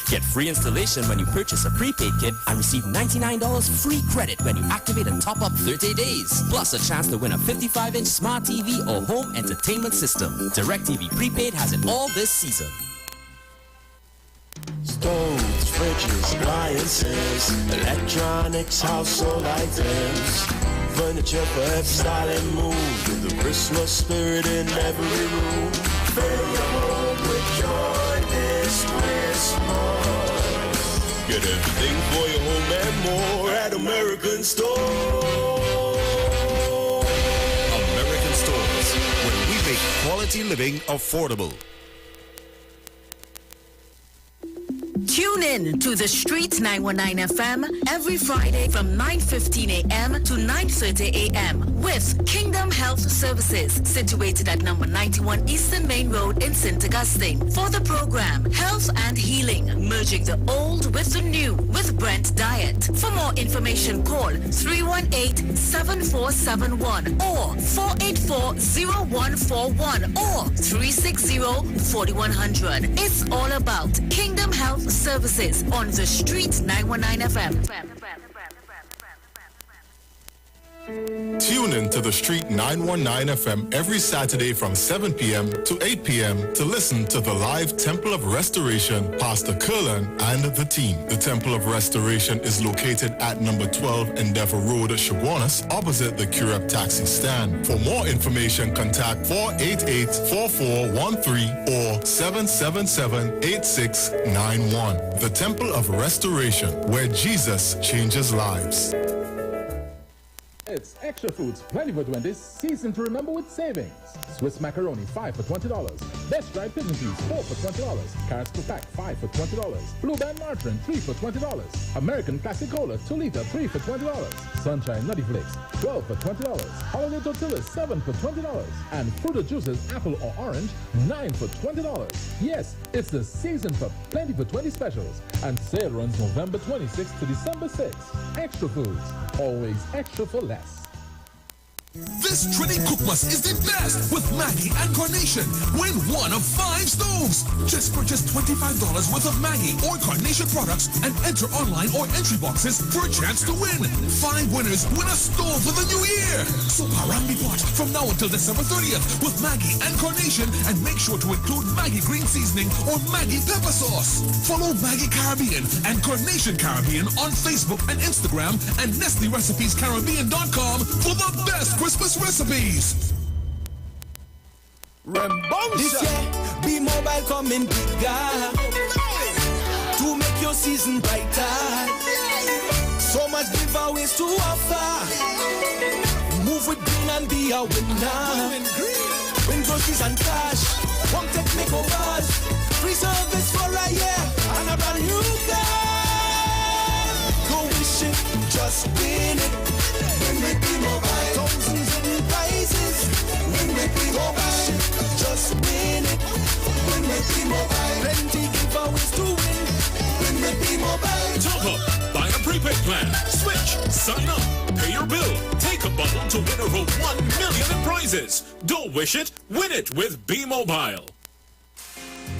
Get free installation when you purchase a prepaid kit and receive $99 free credit when you activate and top up 30 days. Plus a chance to win a 55-inch smart TV or home entertainment system. DirecTV Prepaid has it all this season. Stoves, fridges, appliances, electronics, household items, furniture for every style and mood, with the Christmas spirit in every room. Fill your home with joy this Christmas. Get everything for your home and more at American Stores. American Stores, where we make quality living affordable. Tune in to The Street 919 FM every Friday from 9:15 a.m. to 9:30 a.m. with Kingdom Health Services, situated at number 91 Eastern Main Road in St. Augustine. For the program, Health and Healing, merging the old with the new with Brent Diet. For more information, call 318-7471 or 484-0141 or 360-4100. It's all about Kingdom Health Services on The Street 919 FM. Tune in to The Street 919 FM every Saturday from 7 p.m. to 8 p.m. to listen to the live Temple of Restoration, Pastor Curlin and the team. The Temple of Restoration is located at number 12 Endeavor Road, Chaguanas, opposite the Curab taxi stand. For more information, contact 488-4413 or 777-8691. The Temple of Restoration, where Jesus changes lives. It's Extra Foods, plenty for 20s, season to remember with savings. Swiss macaroni, 5 for $20. Best dried pigeon peas, 4 for $20. Carrots per pack, 5 for $20. Blue Band margarine, 3 for $20. American Classic Cola, 2 liter, 3 for $20. Sunshine Nutty Flakes, 12 for $20. Holiday Tortillas, 7 for $20. And fruit juices, apple or orange, 9 for $20. Yes, it's the season for plenty for 20 specials. And sale runs November 26th to December 6th. Extra Foods, always extra for less. This Trinity Cookmas is the best with Maggie and Carnation. Win one of 5 stoves. Just purchase $25 worth of Maggie or Carnation products and enter online or entry boxes for a chance to win. 5 winners win a stove for the new year. So Harambe pot from now until December 30th with Maggie and Carnation, and make sure to include Maggie green seasoning or Maggie pepper sauce. Follow Maggie Caribbean and Carnation Caribbean on Facebook and Instagram, and NestleRecipesCaribbean.com for the best Christmas recipes. This year, B-Mobile coming bigger to make your season brighter. So much giveaways to offer. Move with green and be a winner. Win groceries and cash. One tech makeovers. Free service for a year and a brand new car. Go wishing, just win it. Win with B-Mobile. Thousands in prizes. Win with B-Mobile. Just win it. Win with B-Mobile. Plenty giveaways to win. Win with B-Mobile. Top up. Buy a prepaid plan. Switch. Sign up. Pay your bill. Take a bundle to win over 1 million in prizes. Don't wish it. Win it with B-Mobile.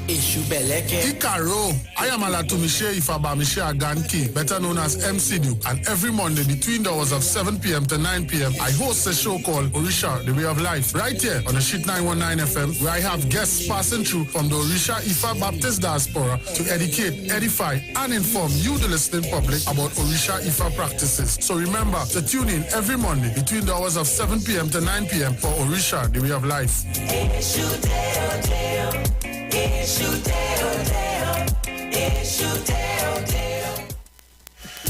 Ikaro, I am Alatumishe Ifaba Mishe Aganki, better known as MCDU, and every Monday between the hours of 7 p.m. to 9 p.m. I host a show called Orisha, The Way of Life, right here on the Sheet 919 FM, where I have guests passing through from the Orisha Ifa Baptist Diaspora to educate, edify, and inform you, the listening public, about Orisha Ifa practices. So remember to tune in every Monday between the hours of 7 p.m. to 9 p.m. for Orisha, The Way of Life.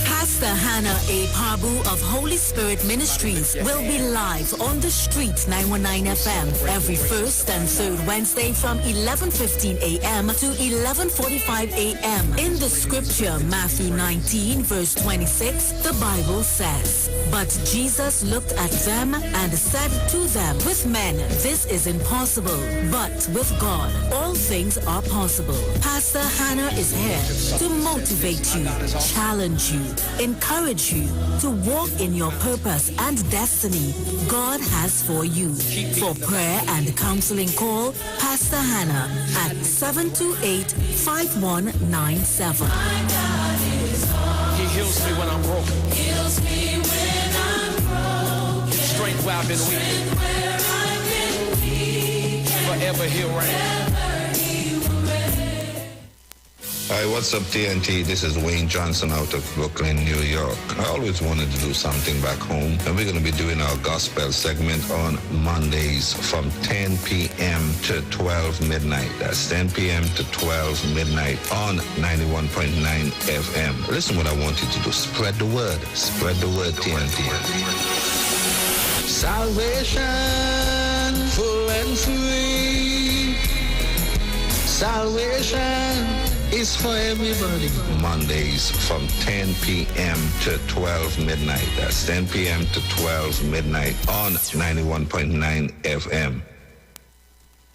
Pastor Hannah A. Parbu of Holy Spirit Ministries will be live on the Street 919 FM every first and third Wednesday from 11:15 a.m. to 11:45 a.m. In the scripture, Matthew 19, verse 26, the Bible says, "But Jesus looked at them and said to them, with men this is impossible, but with God all things are possible." Pastor Hannah is here to motivate you, challenge you, encourage encourage you to walk in your purpose and destiny God has for you. For prayer and counseling, call Pastor Hannah at 728-5197. He heals me when I'm broken. Strength where I've been weak. Forever he'll reign. Hi, what's up, TNT? This is Wayne Johnson out of Brooklyn, New York. I always wanted to do something back home, and we're going to be doing our gospel segment on Mondays from 10 p.m. to 12 midnight. That's 10 p.m. to 12 midnight on 91.9 FM. Listen what I want you to do. Spread the word. Spread the word, TNT. Salvation, full and free. Salvation is for everybody. Mondays from 10 p.m. to 12 midnight. That's 10 p.m. to 12 midnight on 91.9 FM.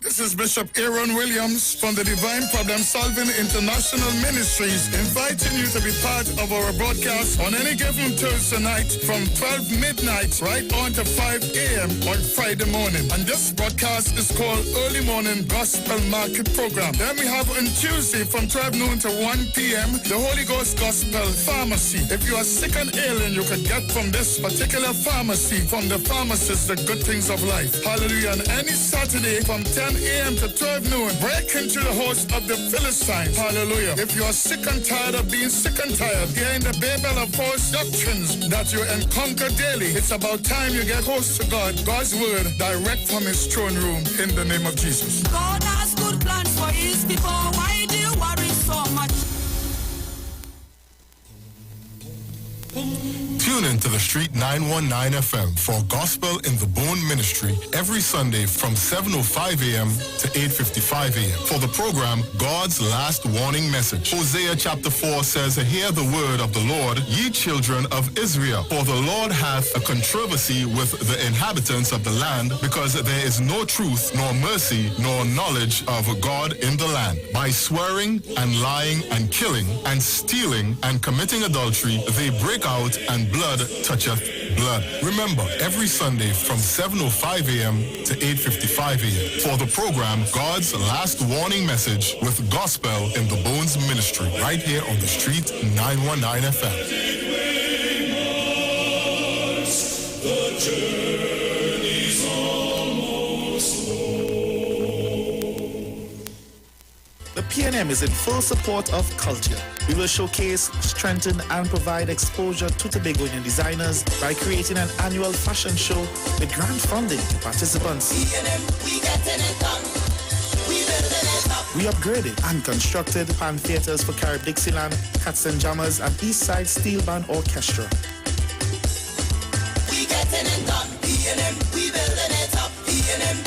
This is Bishop Aaron Williams from the Divine Problem Solving International Ministries, inviting you to be part of our broadcast on any given Thursday night from 12 midnight right on to 5 a.m. on Friday morning. And this broadcast is called Early Morning Gospel Market Program. Then we have on Tuesday from 12 noon to 1 p.m. the Holy Ghost Gospel Pharmacy. If you are sick and ailing, you can get from this particular pharmacy, from the pharmacist, the good things of life. Hallelujah. And any Saturday from 10 a.m. to 12 noon, break into the host of the Philistines. Hallelujah. If you are sick and tired of being sick and tired, hearing the babel of false doctrines that you encounter daily, it's about time you get close to God, God's word, direct from his throne room, in the name of Jesus. God has good plans for his people. Why do you worry so much? Tune in to the Street 919 FM for Gospel in the Bone Ministry every Sunday from 7:05 a.m. to 8:55 a.m. for the program God's Last Warning Message. Hosea chapter 4 says, "Hear the word of the Lord, ye children of Israel, for the Lord hath a controversy with the inhabitants of the land, because there is no truth, nor mercy, nor knowledge of God in the land. By swearing and lying and killing and stealing and committing adultery, they break out, and blood toucheth blood." Remember, every Sunday from 7:05 a.m. to 8:55 a.m. for the program God's Last Warning Message with Gospel in the Bones Ministry, right here on the Street 919 FM. The journey's almost The PNM is in full support of culture. We will showcase, strengthen, and provide exposure to Tobagoan designers by creating an annual fashion show with grant funding to participants. PNM, we getting it done. We building it up. We upgraded and constructed pan theaters for Carib Dixieland, Cats and Jammers, and East Side Steel Band Orchestra. We getting it done. PNM, we building it up. PNM.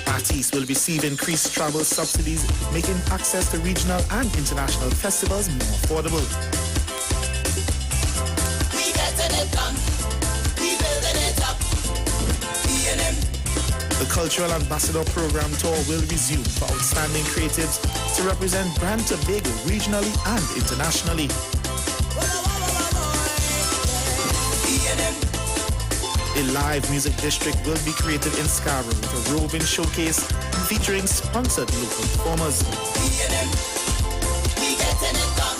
Artists will receive increased travel subsidies, making access to regional and international festivals more affordable. We getting it done. We building it up. PNM. The Cultural Ambassador Program Tour will resume for outstanding creatives to represent Brand Tobago regionally and internationally. A live music district will be created in Scarborough with a roving showcase featuring sponsored local performers. PNM, we getting it done.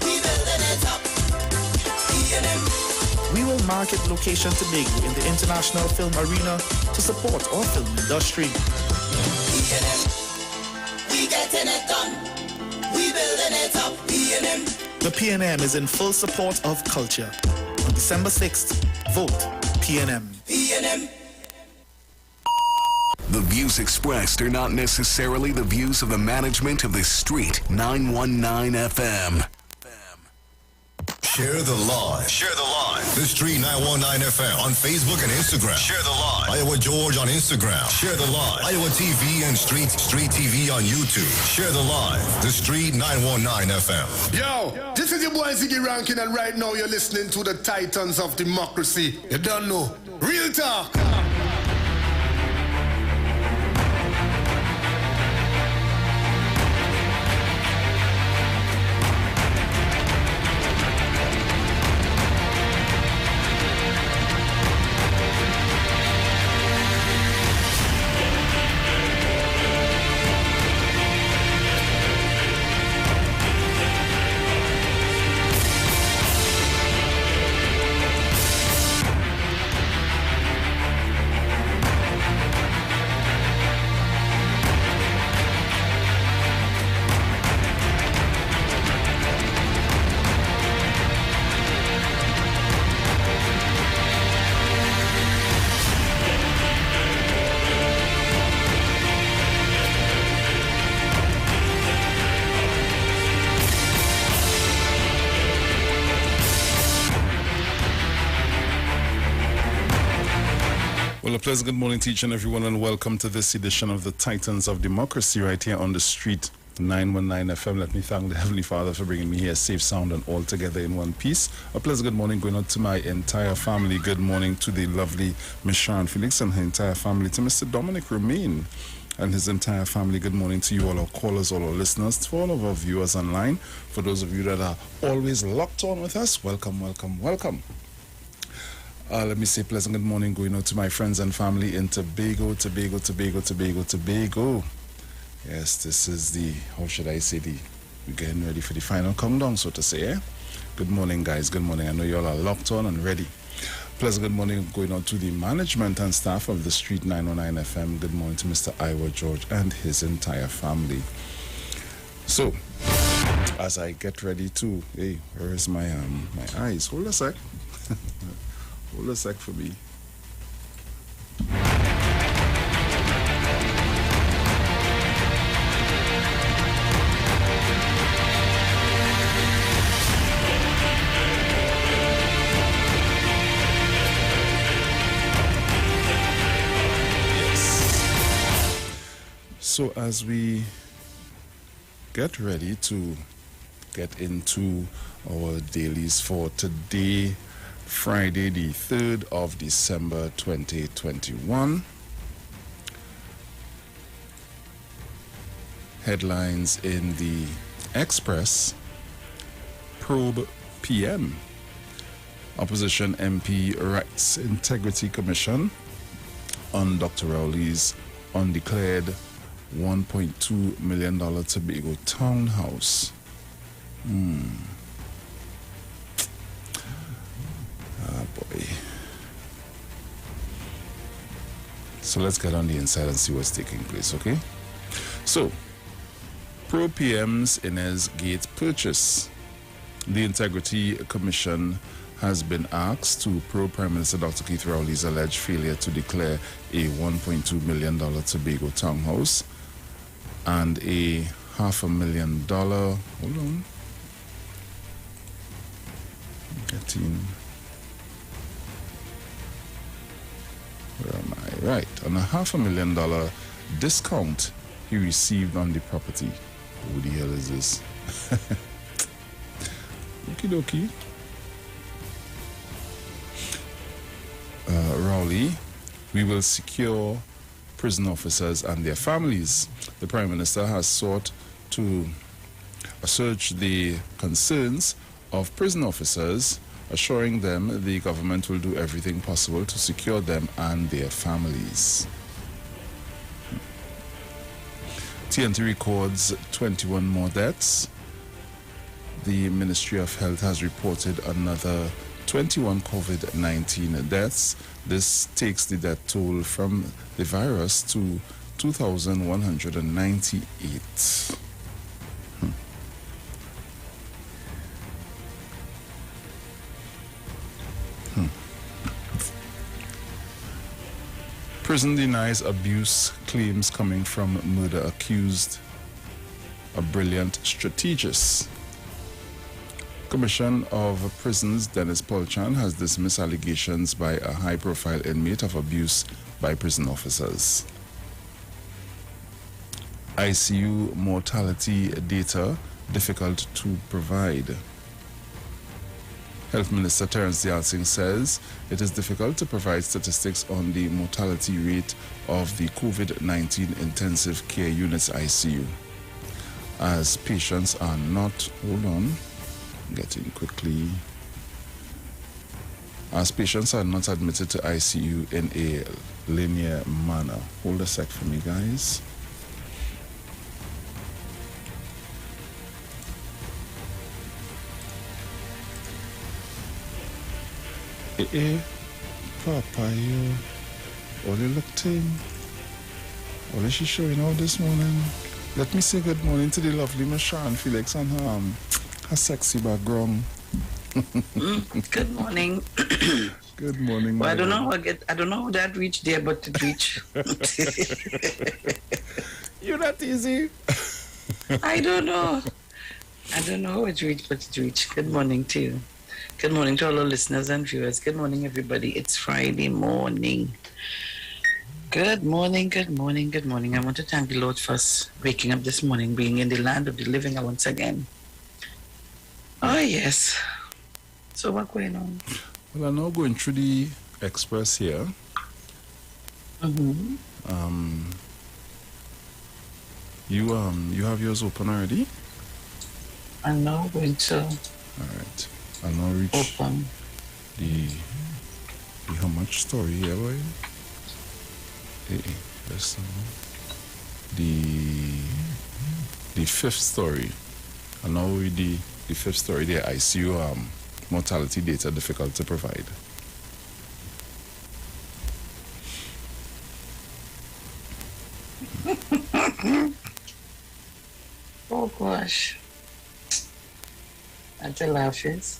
We building it up. PNM. We will market location Tobago in the International Film Arena to support our film industry. PNM, we getting it done. We building it up. PNM. The PNM is in full support of culture. On December 6th, vote PNM. PNM. The views expressed are not necessarily the views of the management of the Street 919 FM. Share the live. Share the live. The Street 919 FM on Facebook and Instagram. Share the live. Iowa George on Instagram. Share the live. Iowa TV and Street TV on YouTube. Share the live. The Street 919 FM. Yo, this is your boy Ziggy Rankin, and right now you're listening to the Titans of Democracy. You don't know. Real talk. a pleasant good morning to each and everyone, and welcome to this edition of the Titans of Democracy right here on the street 919 FM. Let me thank the Heavenly Father for bringing me here safe, sound, and all together in one piece. A pleasant good morning going out to my entire family. Good morning to the lovely Miss Sharon Felix and her entire family, to Mr. Dominic Romain and his entire family. Good morning to you, all our callers, all our listeners, to all of our viewers online. For those of you that are always locked on with us, welcome, welcome, welcome. Let me say pleasant good morning going out to my friends and family in Tobago. Yes, this is the, how should I say, we're getting ready for the final countdown, so to say, eh? Good morning, guys. Good morning. I know you all are locked on and ready. Pleasant good morning going on to the management and staff of the Street 919 FM. Good morning to Mr. Iwer George and his entire family. So, as I get ready to, hey, where is my eyes? Hold a sec. Hold a sec for me. So as we get ready to get into our dailies for today, Friday the 3rd of December 2021, headlines in the Express: Probe PM, Opposition MP Rights Integrity Commission on Dr. Rowley's undeclared $1.2 million Tobago townhouse. Ah, boy. So let's get on the inside and see what's taking place, okay? So, Pro PM's Inez Gate purchase. The Integrity Commission has been asked to probe Prime Minister Dr. Keith Rowley's alleged failure to declare a $1.2 million Tobago townhouse and a $500,000, hold on, where am I? Right, on a $500,000 discount he received on the property. Who the hell is this? Okie dokie. Rowley, we will secure prison officers and their families. The Prime Minister has sought to assuage the concerns of prison officers, assuring them the government will do everything possible to secure them and their families. TNT records 21 more deaths. The Ministry of Health has reported another 21 COVID-19 deaths. This takes the death toll from the virus to 2,198. Prison denies abuse claims coming from murder accused. A brilliant strategist. Commission of Prisons Dennis Polchan has dismissed allegations by a high-profile inmate of abuse by prison officers. ICU mortality data difficult to provide. Health Minister Terence Dialsing says it is difficult to provide statistics on the mortality rate of the COVID-19 intensive care units ICU, as patients are not, hold on, getting quickly, as patients are not admitted to ICU in a linear manner. Hold a sec for me, guys. Papa, you all you looked in. What is she showing out this morning? Let me say good morning to the lovely Miss Sharon Felix and her sexy background. Good morning. Good morning. Well, I don't know how that reached there, but it reached. You're not easy. I don't know how it reached, but it reached. Good morning to you. Good morning to all our listeners and viewers. Good morning, everybody. It's Friday morning. Good morning, good morning, good morning. I want to thank the Lord for us waking up this morning, being in the land of the living once again. Oh, yes. So what's going on? Well, I'm now going through the express here. Mm-hmm. You have yours open already? I'm now going to. All right. I'll now reach open the how much story here, boy? Yes, the fifth story. I'll now read the fifth story there. ICU mortality data difficult to provide. Oh gosh. That's a laugh is.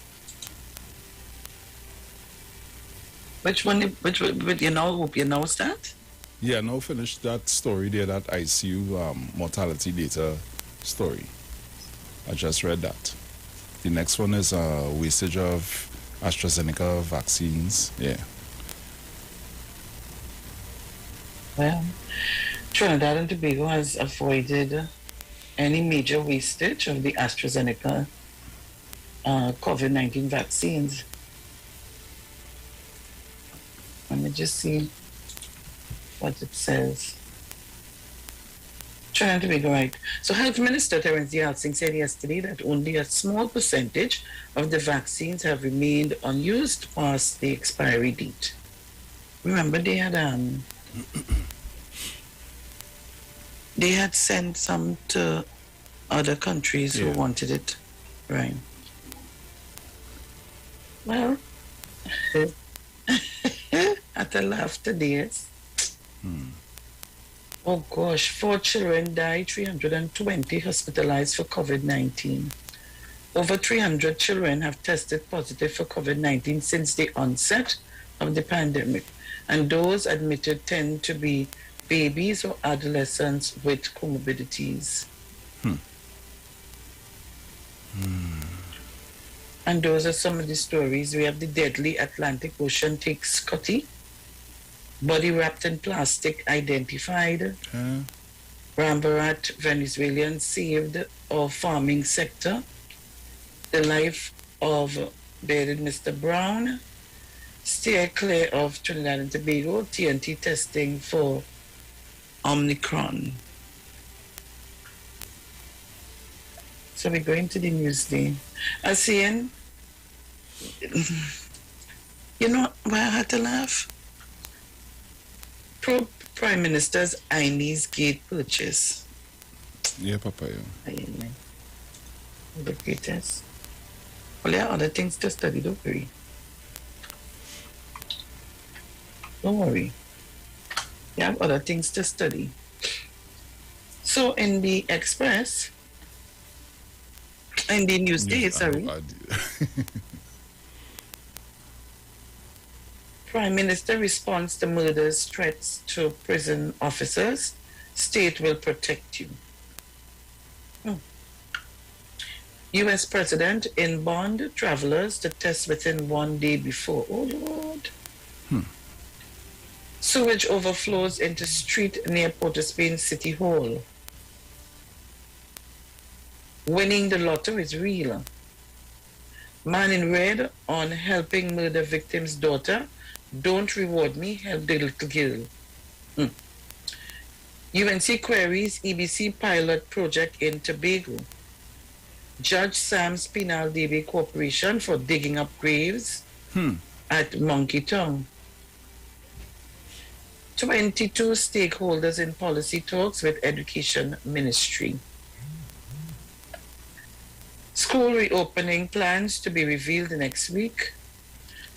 Which one you know that? Yeah, now finish that story there, that ICU mortality data story. I just read that. The next one is wastage of AstraZeneca vaccines. Yeah. Well, Trinidad and Tobago has avoided any major wastage of the AstraZeneca COVID-19 vaccines. Let me just see what it says. Trying to be right. So Health Minister Terence Yalsing said yesterday that only a small percentage of the vaccines have remained unused past the expiry date. Remember they had sent some to other countries who wanted it. Right. Well, at a laugh today. Oh gosh, 4 children died, 320 hospitalized for COVID-19. Over 300 children have tested positive for COVID-19 since the onset of the pandemic, and those admitted tend to be babies or adolescents with comorbidities. And those are some of the stories. We have the deadly Atlantic Ocean tick Scotty, body wrapped in plastic identified. Rambarat, Venezuelan saved of farming sector. The life of bearded Mr. Brown. Steer clear of Trinidad and Tobago. TNT testing for Omicron. So we're going to the Newsday. I was saying, you know why I had to laugh? Prime Minister's Chinese gate purchase. Yeah, Papa. The greatest. Well, there are other things to study, don't worry. Don't worry. You have other things to study. So in the Express, in the Newsday, sorry. Prime Minister responds to murders, threats to prison officers. State will protect you. U.S. President in bond travelers to test within 1 day before. Oh, Lord. Sewage overflows into street near Port of Spain City Hall. Winning the lotto is real. Man in red on helping murder victim's daughter. Don't reward me, help the little girl. UNC queries EBC pilot project in Tobago. Judge Sam's penal DB Corporation for digging up graves at Monkey Town. 22 stakeholders in policy talks with Education Ministry. School reopening plans to be revealed next week.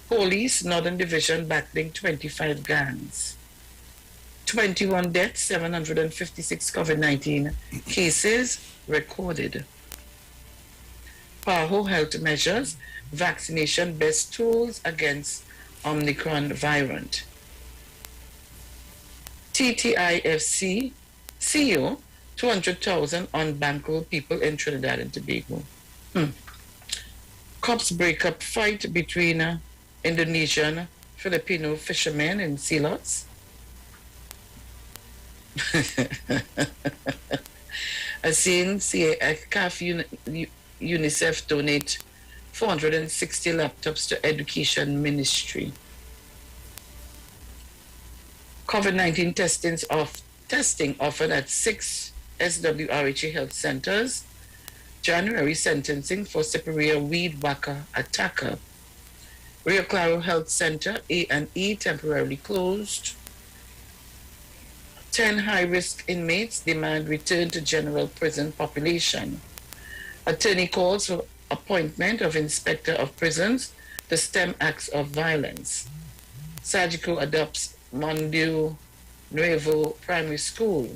Police Northern Division battling 25 gangs. 21 deaths, 756 COVID-19 cases recorded. PAHO health measures, vaccination best tools against Omicron variant. TTIFC CEO, 200,000 unbankable people in Trinidad and Tobago. Cops break up fight between Indonesian Filipino fishermen in Silots. I've seen CAF UNICEF donate 460 laptops to Education Ministry. COVID-19 testing offered at 6 SWRHA health centers. January sentencing for Siparia weed whacker attacker. Rio Claro Health Center A&E temporarily closed. 10 high-risk inmates demand return to general prison population. Attorney calls for appointment of Inspector of Prisons to stem acts of violence. Sagico adopts Mondo Nuevo Primary School.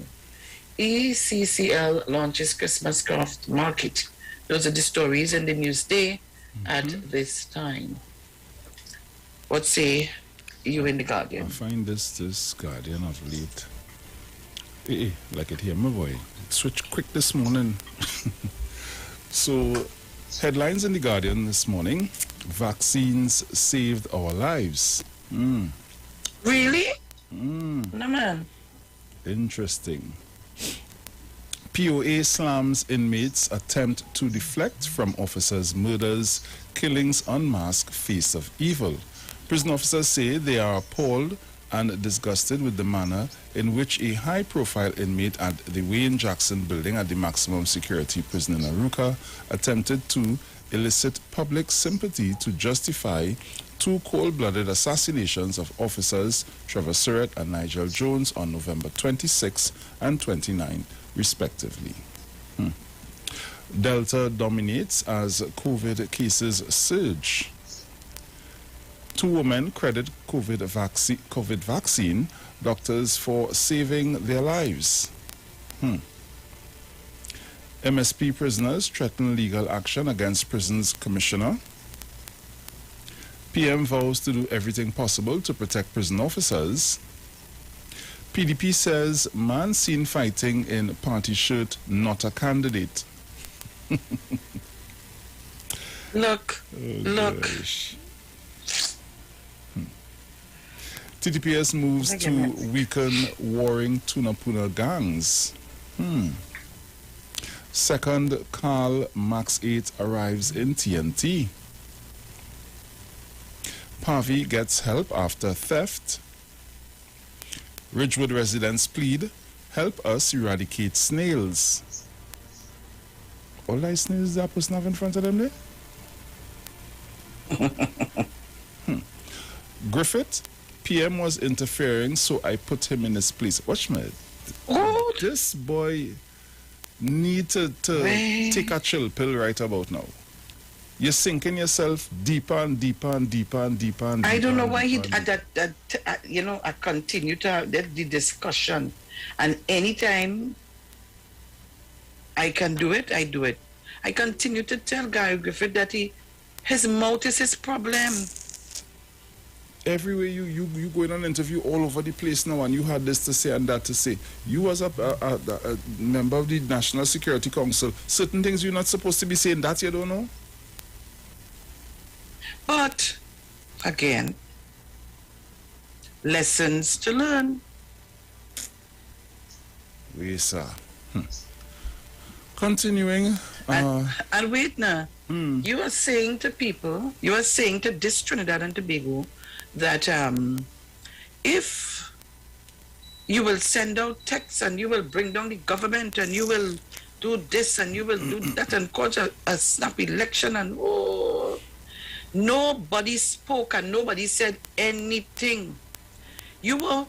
ECCL launches Christmas craft market. Those are the stories in the Newsday at this time. What say you in the Guardian? I find this Guardian of late. Like it here, my boy. It switched quick this morning. So, headlines in the Guardian this morning: vaccines saved our lives. Really? No, man. Interesting. POA slams inmates attempt to deflect from officers' murders, killings unmask face of evil. Prison officers say they are appalled and disgusted with the manner in which a high-profile inmate at the Wayne Jackson building at the maximum security prison in Aruka attempted to elicit public sympathy to justify two cold-blooded assassinations of officers Trevor Surratt and Nigel Jones on November 26 and 29, respectively. Delta dominates as COVID cases surge. 2 women credit COVID vaccine doctors for saving their lives. MSP prisoners threaten legal action against prisons commissioner. PM vows to do everything possible to protect prison officers. PDP says man seen fighting in party shirt not a candidate. Look. Gosh. TTPS moves to weaken warring Tunapuna gangs. Second Carl Max 8 arrives in TNT. Pavi gets help after theft. Ridgewood residents plead, help us eradicate snails. All those snails that person have in front of them there? Griffith, PM was interfering, so I put him in his place. Watch me. Oh, this boy need to take a chill pill right about now. You're sinking yourself deeper and deeper and deeper and deeper and deeper. I don't know why I continue to have the discussion, and anytime I can do it, I do it. I continue to tell Gary Griffith that his mouth is his problem. Everywhere you going on interview all over the place now, and you had this to say and that to say. You as a member of the National Security Council, certain things you're not supposed to be saying, that you don't know. But again, lessons to learn. We sir. Continuing. And wait now. You are saying to people, you are saying to this Trinidad and Tobago that if you will send out texts and you will bring down the government and you will do this and you will do that and cause a snap election and nobody spoke and nobody said anything. We were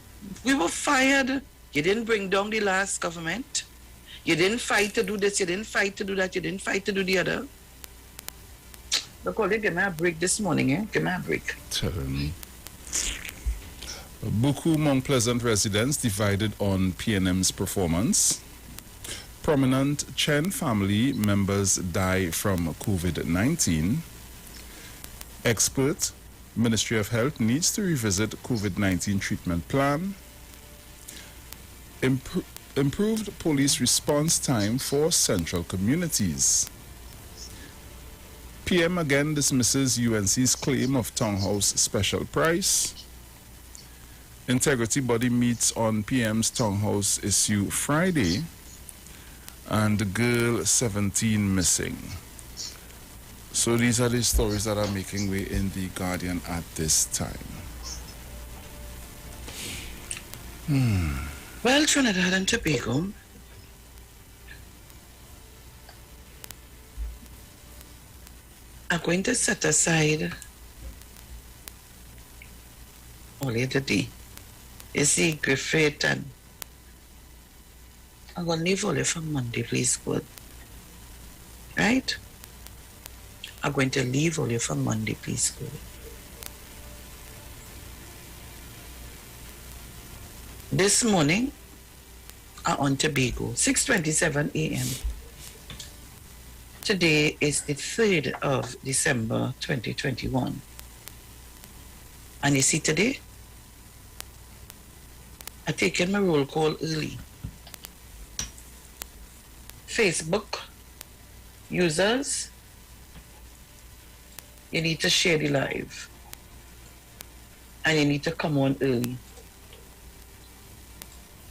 fired. You didn't bring down the last government. You didn't fight to do this. You didn't fight to do that. You didn't fight to do the other. Look, give me a break this morning, eh? Give me a break. Tell me. Buku Mount Pleasant residents divided on PNM's performance. Prominent Chen family members die from COVID-19. Expert, Ministry of Health needs to revisit COVID-19 treatment plan. Improved police response time for central communities. PM again dismisses UNC's claim of townhouse special price. Integrity Body meets on PM's Townhouse issue Friday. And the girl 17 missing. So these are the stories that are making way in the Guardian at this time. Well, Trinidad and Tobago are going to set aside only today. You see, Griffith, and I'm going to leave all for Monday, please, God. Right? I'm going to leave all for Monday, please, God. This morning, I'm on Tobago, 6:27 a.m. Today is the 3rd of December, 2021. And you see today, I taken my roll call early. Facebook users, you need to share the live. And you need to come on early.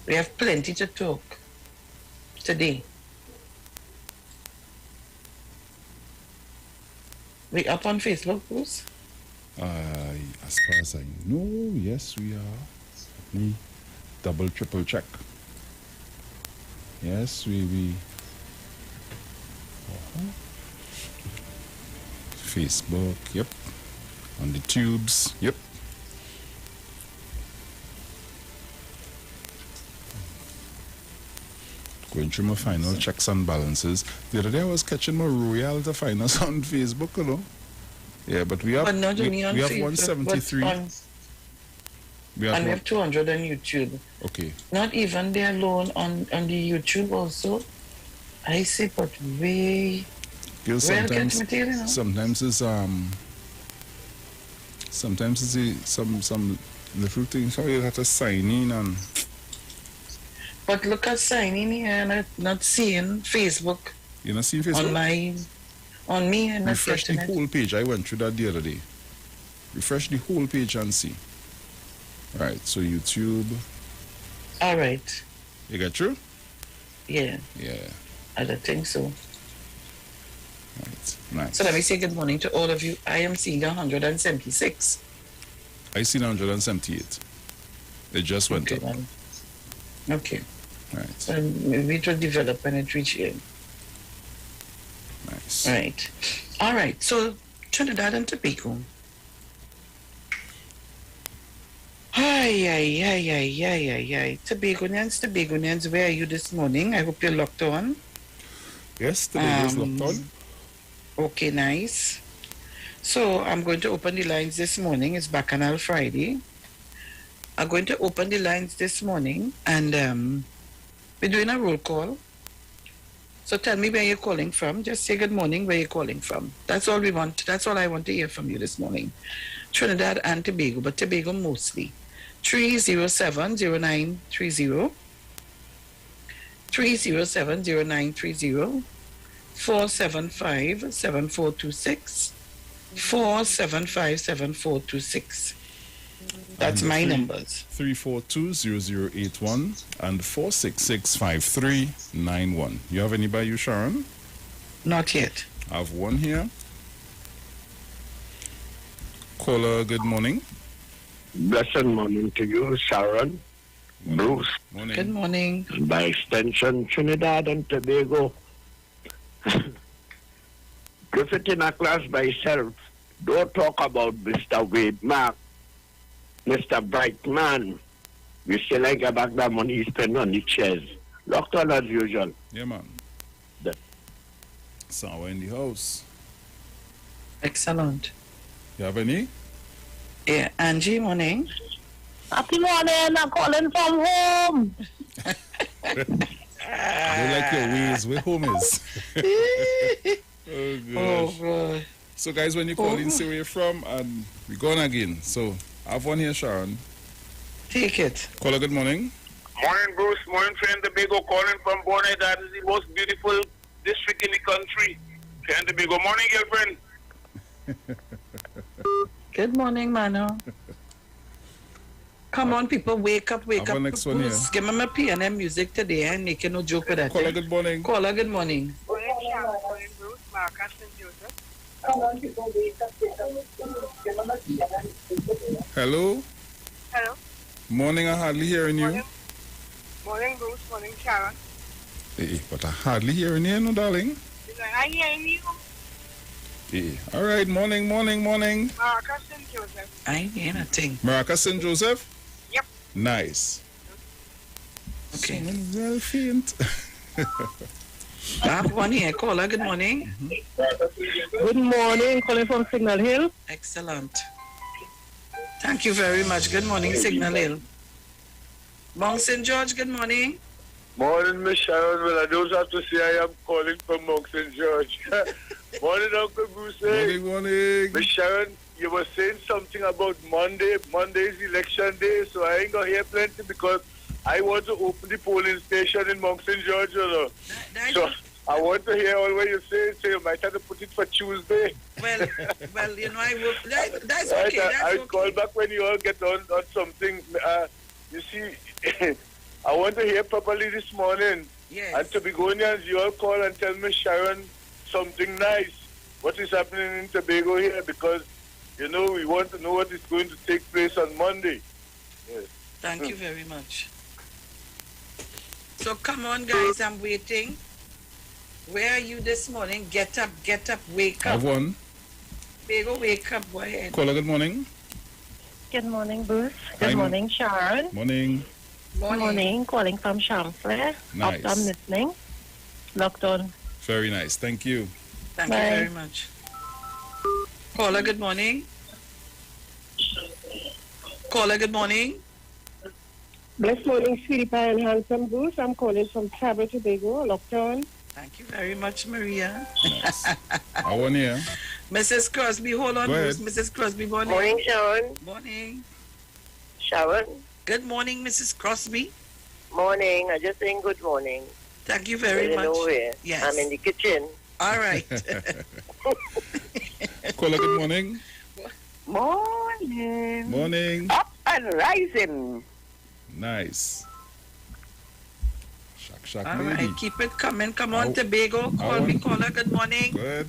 We have plenty to talk today. We up on Facebook, Bruce? As far as I know, yes, we are. Let me double, triple check. Yes, we. Facebook, yep. On the tubes, yep. Going through my final checks and balances. The other day I was catching my royal to find us on Facebook, you know. Yeah, but we have But not only on we have Facebook, 173. We have 200 on YouTube. Okay. Not even there alone on the YouTube also. I say, but way. Because sometimes it's sometimes it's some little things. So you have to sign in and. But look at signing here and not seeing Facebook. You're not seeing Facebook? On me and not refresh the whole page. I went through that the other day. Refresh the whole page and see. Right, so YouTube. All right. You got through? Yeah. Yeah. I don't think so. Right, nice. So let me say good morning to all of you. I am seeing 176. I see 178. It just went up. Man. Okay. Right. So maybe it will develop when it reaches here. Nice. Right. All right. So Trinidad and Tobago. Ay. Tobagonians, where are you this morning? I hope you're locked on. Yes, Tobago is locked on. Okay, nice. So I'm going to open the lines this morning. It's Bacchanal Friday. I'm going to open the lines this morning and we're doing a roll call. So tell me where you're calling from. Just say good morning, where you're calling from. That's all we want. That's all I want to hear from you this morning. Trinidad and Tobago, but Tobago mostly. 307-0930. 307-0930. 475-7426. 475-7426. That's and my numbers. 342-0081 and 466-5391. You have any by you, Sharon? Not yet. I have one here. Caller, good morning. Blessed morning to you, Sharon, Bruce. Morning. Good morning. And by extension, Trinidad and Tobago. Griffith in a class by itself. Don't talk about Mr. Wade Mark, Mr. Brightman. We still like get back that money he spent on the chairs. Locked on as usual. Yeah, man. Sour in the house. Excellent. You have any? Yeah, Angie, morning. Happy morning, I'm calling from home. I like your ways where home is. Oh, gosh. God. So, guys, when you call in, say where you're from, and we're going again. So, I have one here, Sharon. Take it. Caller, good morning. Morning, Bruce. Morning, friend Tobago. Calling from Bonnet. That is the most beautiful district in the country. Friend Tobago. Morning, girlfriend. Good morning, Mano. Come on, people, wake up, wake up. Next one here. Give me my PNM music today and making no joke with that. Caller, good morning. Caller, good morning. Hello? Hello. Morning, I hardly hearing you. Morning, Bruce. Morning, Sharon. But I hardly hearing you, no, darling. I hearing you. All right, morning. Maracas St. Joseph. I ain't hearing a thing. Maracas St. Joseph? Yep. Nice. Okay. Well faint. I have one here. Caller, good morning. Good morning, calling from Signal Hill. Excellent. Thank you very much. Good morning, Signal Hill. Mount St. George, good morning. Morning, Miss Sharon. Well, I don't have to say I am calling from Mount St. George. Morning, Uncle Bruce. Morning. Miss Sharon, you were saying something about Monday. Monday is election day, so I ain't going to hear plenty because I want to open the polling station in Mount St. George, you know. So I want to hear all what you say, so you might have to put it for Tuesday. Well, you know, I will. That's okay. I'll call back when you all get on something. You see, I want to hear properly this morning. Yes. And to Begonians, you all call and tell me, Sharon, something nice. What is happening in Tobago here? Because, you know, we want to know what is going to take place on Monday. Yes. Thank you very much. So come on, guys, I'm waiting. Where are you this morning? Get up, wake I up. have one. Tobago, wake up, go ahead. Caller, good morning. Good morning, Bruce. Good morning, Sharon. Morning. Morning, calling from Champlain. Nice. I'm listening. Locked on. Very nice. Thank you. Thank you very much. Caller, good morning. Caller, good morning. Blessed morning, sweetie pie and handsome Bruce. I'm calling from Cabo Tobago, Lockdown. Thank you very much, Maria. Nice. I want here. Mrs. Crosby, hold on, Go ahead. Bruce. Mrs. Crosby, morning. Morning, Sharon. Morning. Sharon. Good morning, Mrs. Crosby. Morning. I just saying good morning. Thank you very much. Nowhere. Yes. I'm in the kitchen. All right. Caller, good morning. Morning. Morning. Up and rising. Nice. Shack All lady. right, keep it coming. Come on, Tobago. Call me, caller. Good morning. Good.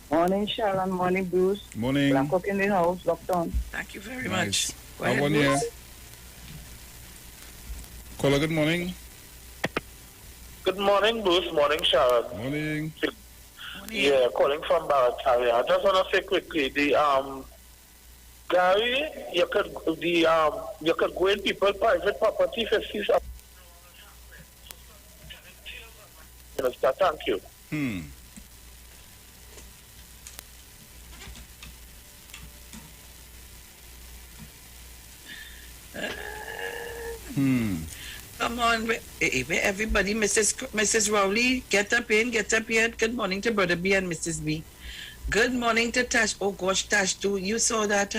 Morning, Sharon. Morning, Bruce. Morning. Black cook in the house, locked on. Thank you very Nice. much. Go I ahead, want here. Bruce. Caller, good morning. Good morning, Bruce. Morning, Sharon. Morning. Yeah, calling from Barataria. I just want to say quickly, Gary, you could go in people's private property if you see something. Minister, thank you. Come on, everybody. Mrs. Rowley, get up here. Good morning to Brother B and Mrs. B. Good morning to Tash. Oh gosh, Tash too. You saw that?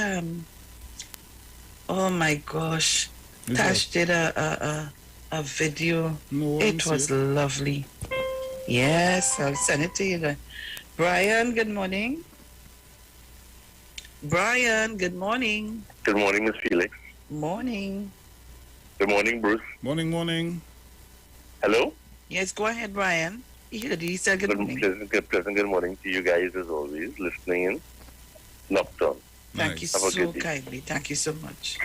Oh my gosh, Tash did a video. No, it was lovely. Yes, I'll send it to you. Brian, good morning. Brian, good morning. Good morning, Miss Felix. Morning. Good morning, Bruce. Morning. Hello? Yes, go ahead, Brian. He said good morning. Pleasant good morning to you guys as always, listening in. Locked on. Thank you Have a so good day. kindly. Thank you so much.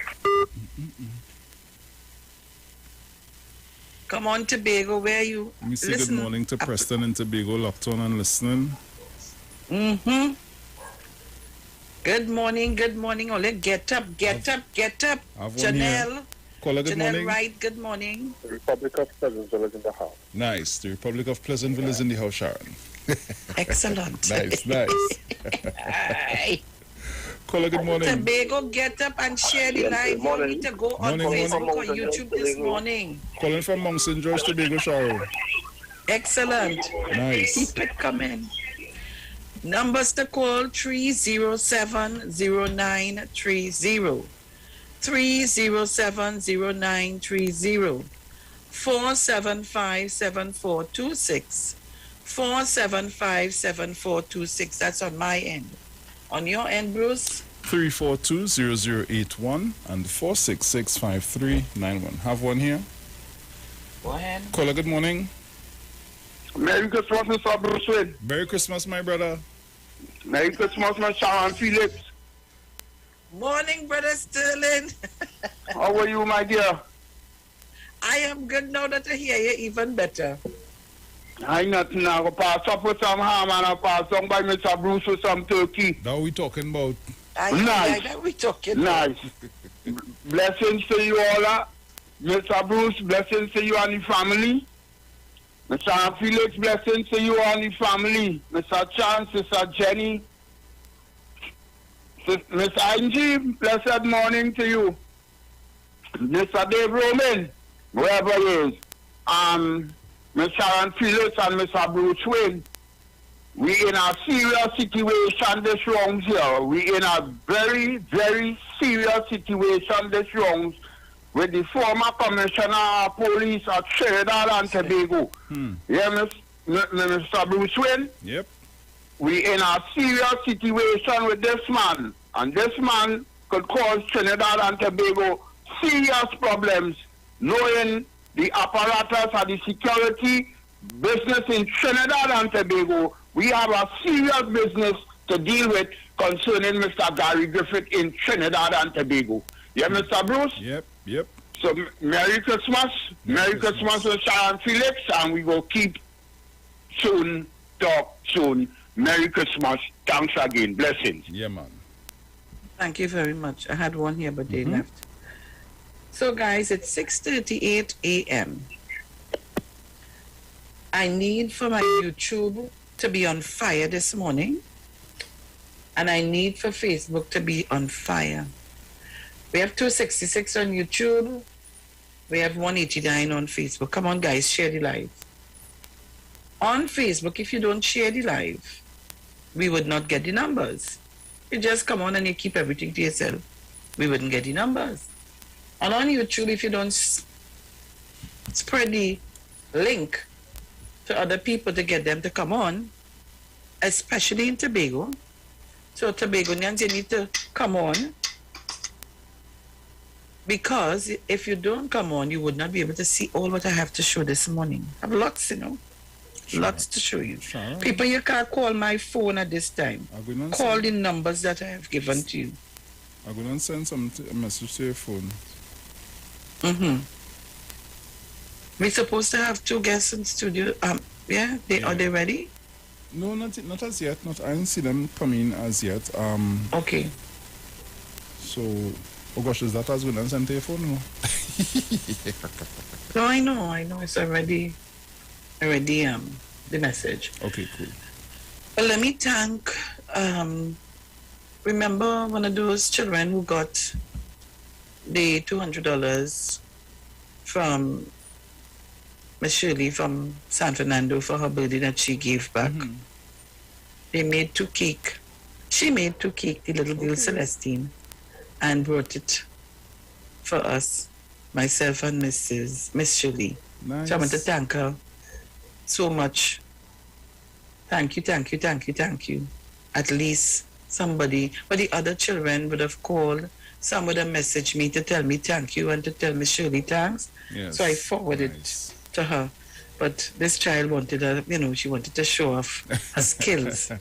Come on, Tobago, where are you? Let me say good morning to Preston and Tobago, locked on and listening. Good morning. Ole, get up. I've one Janelle. here. Caller, good Janelle morning. Wright, good morning. The Republic of Pleasantville is in the house. Nice. The Republic of Pleasantville is in the house, Sharon. Excellent. Nice. Aye. Caller, good morning. Tobago, get up and share the live. You need to go on Morning. Facebook or YouTube this morning. Calling from Mount St. George, Tobago, Sharon. Excellent. Nice. Keep it coming. Numbers to call 307-0930. 307-0930. 475-7426. 475-7426. That's on my end. On your end, Bruce? 342-0081 and 466-5391. Have one here. Go ahead. Caller, good morning. Merry Christmas, Mr. Bruce Wayne. Merry Christmas, my brother. Merry Christmas, Mr. Sharon Felix. Morning, Brother Sterling. How are you, my dear? I am good now that I hear you even better. I nothing now. Go pass up with some ham and I'll pass on by Mr. Bruce with some turkey. That we talking about. Nice. That we talking Nice. Blessings to you all, Mr. Bruce. Blessings to you and the family. Mr. Felix, blessings to you and the family. Mr. Chance, Mr. Jenny. Miss Angie, blessed morning to you. Mr. Dave Roman, wherever he is. Miss Sharon Felix and Mr. Bruce Wayne. We in a serious situation this round here. We in a very, very serious situation this round with the former commissioner of police at Trinidad and Tobago. Yeah, Mr. Bruce Wayne? Yep. We in a serious situation with this man. And this man could cause Trinidad and Tobago serious problems, knowing the apparatus and the security business in Trinidad and Tobago. We have a serious business to deal with concerning Mr. Gary Griffith in Trinidad and Tobago. Yeah, Mr. Bruce? Yep. So, Merry Christmas. Merry Christmas with Sharon Felix, and we will keep soon, talk soon. Merry Christmas. Thanks again. Blessings. Yeah, man. Thank you very much. I had one here, but they left. So, guys, it's 6:38 a.m. I need for my YouTube to be on fire this morning, and I need for Facebook to be on fire. We have 266 on YouTube. We have 189 on Facebook. Come on, guys, share the live. On Facebook, if you don't share the live, we would not get the numbers. You just come on and you keep everything to yourself. We wouldn't get the numbers. And on YouTube, if you don't spread the link to other people to get them to come on, especially in Tobago. So Tobagonians, you need to come on, because if you don't come on, you would not be able to see all what I have to show this morning. I have lots, lots to show you. Sure. People, you can't call my phone at this time. Call the numbers that I have given to you. I'm going to send a message to your phone. We're supposed to have 2 guests in studio. Are they ready? No, not as yet. I didn't see them come in as yet. Okay. So, oh gosh, is that as good as send to your phone? No? No, I know. It's already the message. Okay, cool. Well, let me thank, remember one of those children who got the $200 from Miss Shirley from San Fernando for her birthday that she gave back. They made 2 cake. She made 2 cake, the little girl Celestine, and brought it for us, myself and Miss Shirley. Nice. So I want to thank her so much. Thank you. At least somebody, but the other children would have called. Some would have messaged me to tell me thank you and to tell Miss Shirley thanks. Yes. So I forwarded it to her. But this child wanted she wanted to show off her skills.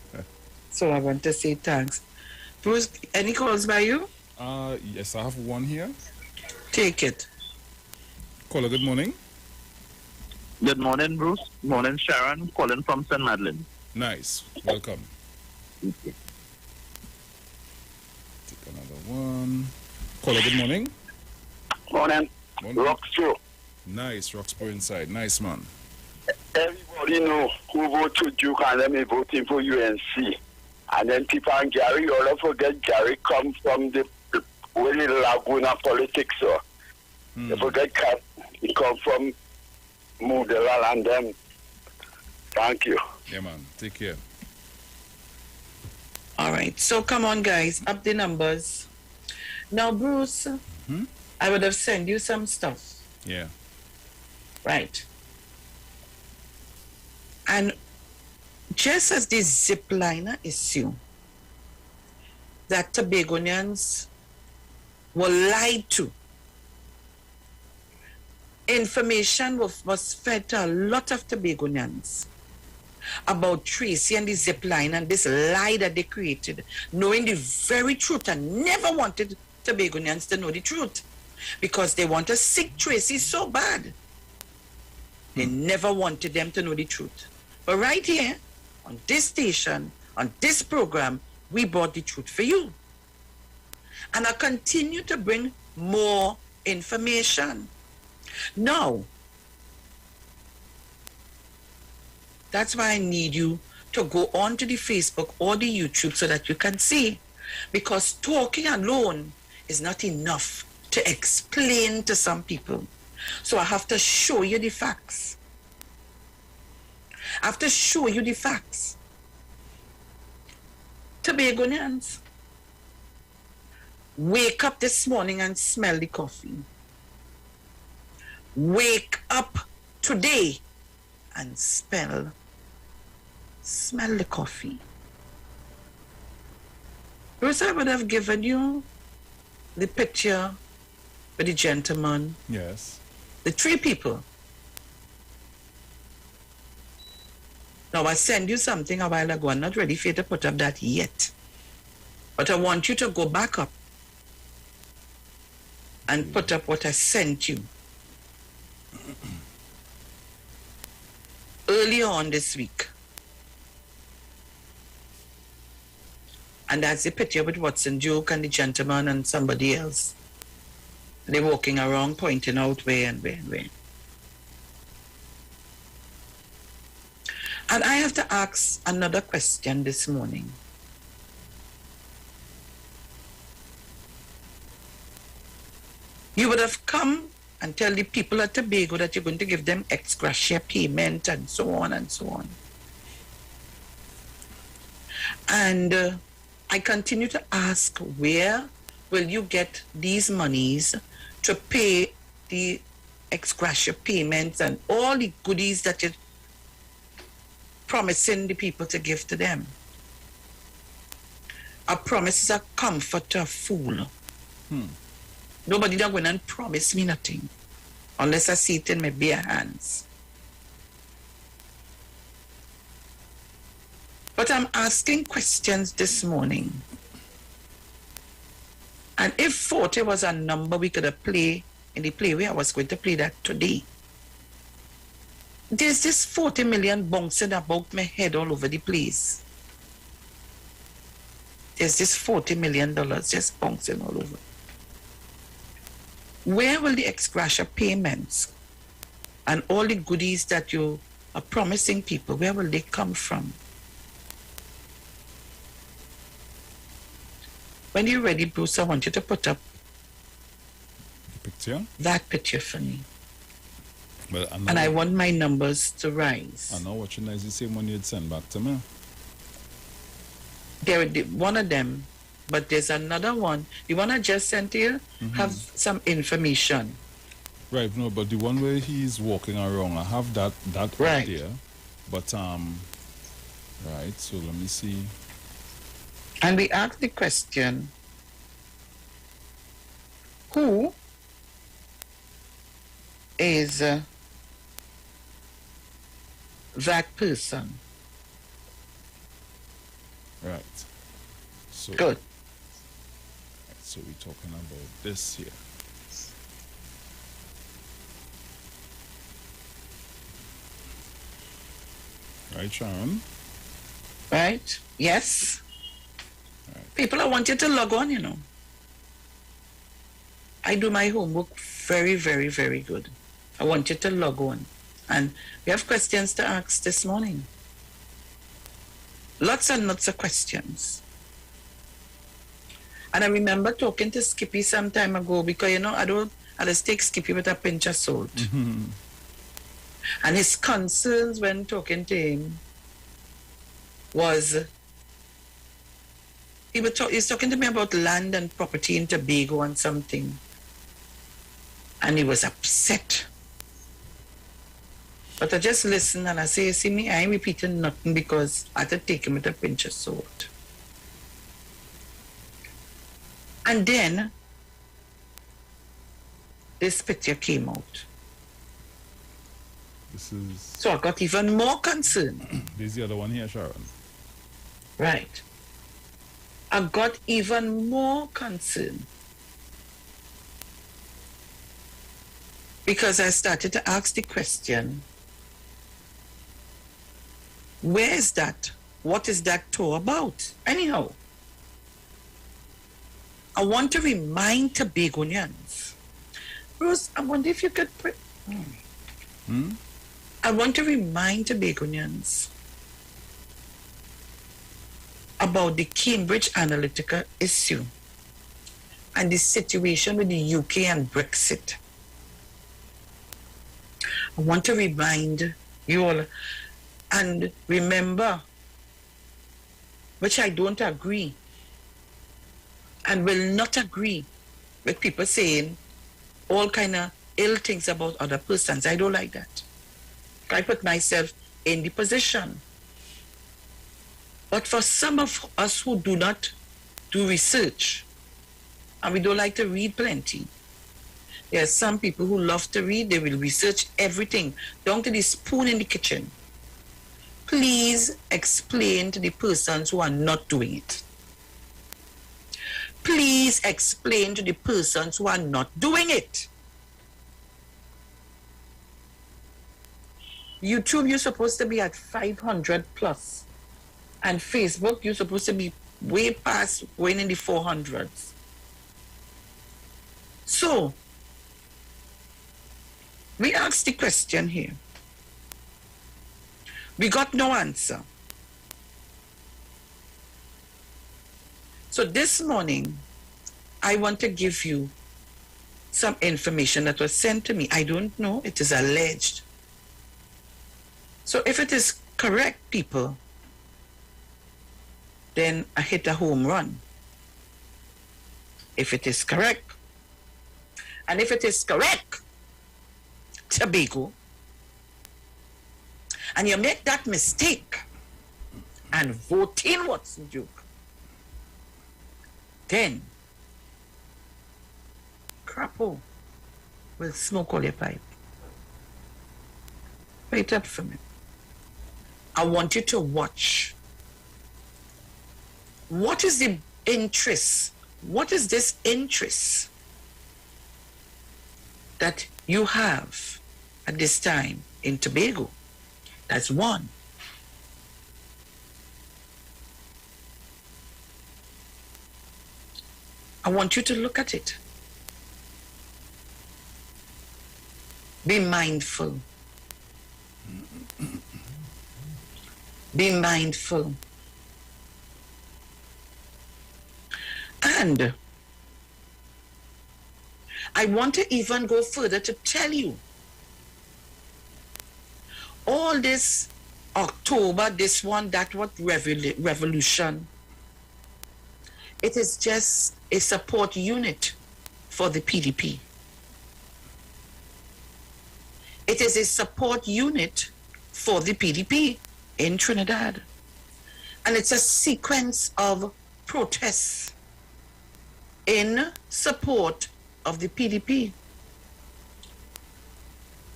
So I want to say thanks. Bruce, any calls by you? Yes, I have one here. Take it. Caller, good morning. Good morning, Bruce. Morning, Sharon. Calling from St. Madeleine. Nice. Welcome. Take another one. Caller, good morning. Morning. Roxborough. Nice. Roxborough inside. Nice, man. Everybody know who vote to Duke and let me voting for UNC. And then people and Gary, all don't forget Gary come from the really Laguna politics. So. They forget he come from Moodela and them. Thank you. Yeah, man. Take care. All right. So come on, guys. Up the numbers. Now, Bruce, I would have sent you some stuff. Yeah. Right. And just as the zipliner issue, that Tobagonians were lied to. Information was fed to a lot of Tobagonians about Tracy and the zip line and this lie that they created, knowing the very truth, and never wanted Tobagonians to know the truth because they want to sick Tracy so bad. They never wanted them to know the truth. But right here, on this station, on this program, we brought the truth for you. And I continue to bring more information. Now, that's why I need you to go on to the Facebook or the YouTube so that you can see. Because talking alone is not enough to explain to some people. So I have to show you the facts. I have to show you the facts. Tobagonians, wake up this morning and smell the coffee. Wake up today and smell the coffee. Bruce, I would have given you the picture with the gentleman. Yes. The three people. Now, I sent you something a while ago. I'm not ready for you to put up that yet. But I want you to go back up and put up what I sent you earlier on this week. And that's the picture with Watson Duke and the gentleman and somebody else. They're walking around pointing out where and where and where. And I have to ask another question this morning. You would have come and tell the people at Tobago that you're going to give them ex gratia payment and so on and so on. And I continue to ask, where will you get these monies to pay the ex gratia payments and all the goodies that you're promising the people to give to them? A promise is a comfort to a fool. Nobody don't go in and promise me nothing unless I see it in my bare hands. But I'm asking questions this morning. And if 40 was a number we could have played in the play where I was going to play that today, there's this 40 million bouncing about my head all over the place. There's this $40 million just bouncing all over. Where will the ex gratia payments and all the goodies that you are promising people, where will they come from? When you're ready, Bruce, I want you to put up picture? That picture for me. Well, and I want my numbers to rise. I know what you know is the same one you'd send back to me. There, one of them, but there's another one. The one I just sent you have some information. Right, no, but the one where he's walking around, I have that right there. But right, so let me see. And we asked the question, who is that person? Right. So good. Right, so we're talking about this here. Right, Sharon? Right? Yes. Right. People, I want you to log on, you know. I do my homework very, very, very good. I want you to log on. And we have questions to ask this morning. Lots and lots of questions. And I remember talking to Skippy some time ago because, you know, I just take Skippy with a pinch of salt. And his concerns when talking to him was, he was talking to me about land and property in Tobago and something. And he was upset. But I just listened and I say, see me, I ain't repeating nothing because I had to take him with a pinch of salt. And then this picture came out. This is... So I got even more concerned. This is the other one here, Sharon. Right. I got even more concerned. Because I started to ask the question, where is that? What is that tour about? Anyhow, I want to remind Tobagonians. Bruce, I wonder if you could put... I want to remind Tobagonians about the Cambridge Analytica issue and the situation with the UK and Brexit. I want to remind you all, and remember, which I don't agree and will not agree with people saying all kind of ill things about other persons. I don't like that. I put myself in the position. But for some of us who do not do research, and we don't like to read plenty, there are some people who love to read. They will research everything, down to the spoon in the kitchen. Please explain to the persons who are not doing it. Please explain to the persons who are not doing it. YouTube, you're supposed to be at 500 plus. And Facebook, you're supposed to be way past, going in the 400s. So, we asked the question here. We got no answer. So this morning, I want to give you some information that was sent to me. I don't know, it is alleged. So if it is correct, people, then I hit a home run. If it is correct. And if it is correct, Tobago, and you make that mistake and vote in Watson Duke, then Crapo will smoke all your pipe. Wait up for me. I want you to watch. What is the interest? What is this interest that you have at this time in Tobago? That's one. I want you to look at it. Be mindful. Be mindful. And I want to even go further to tell you all this October, this one, that what revolution, it is just a support unit for the PDP. It is a support unit for the PDP in Trinidad. And it's a sequence of protests in support of the PDP.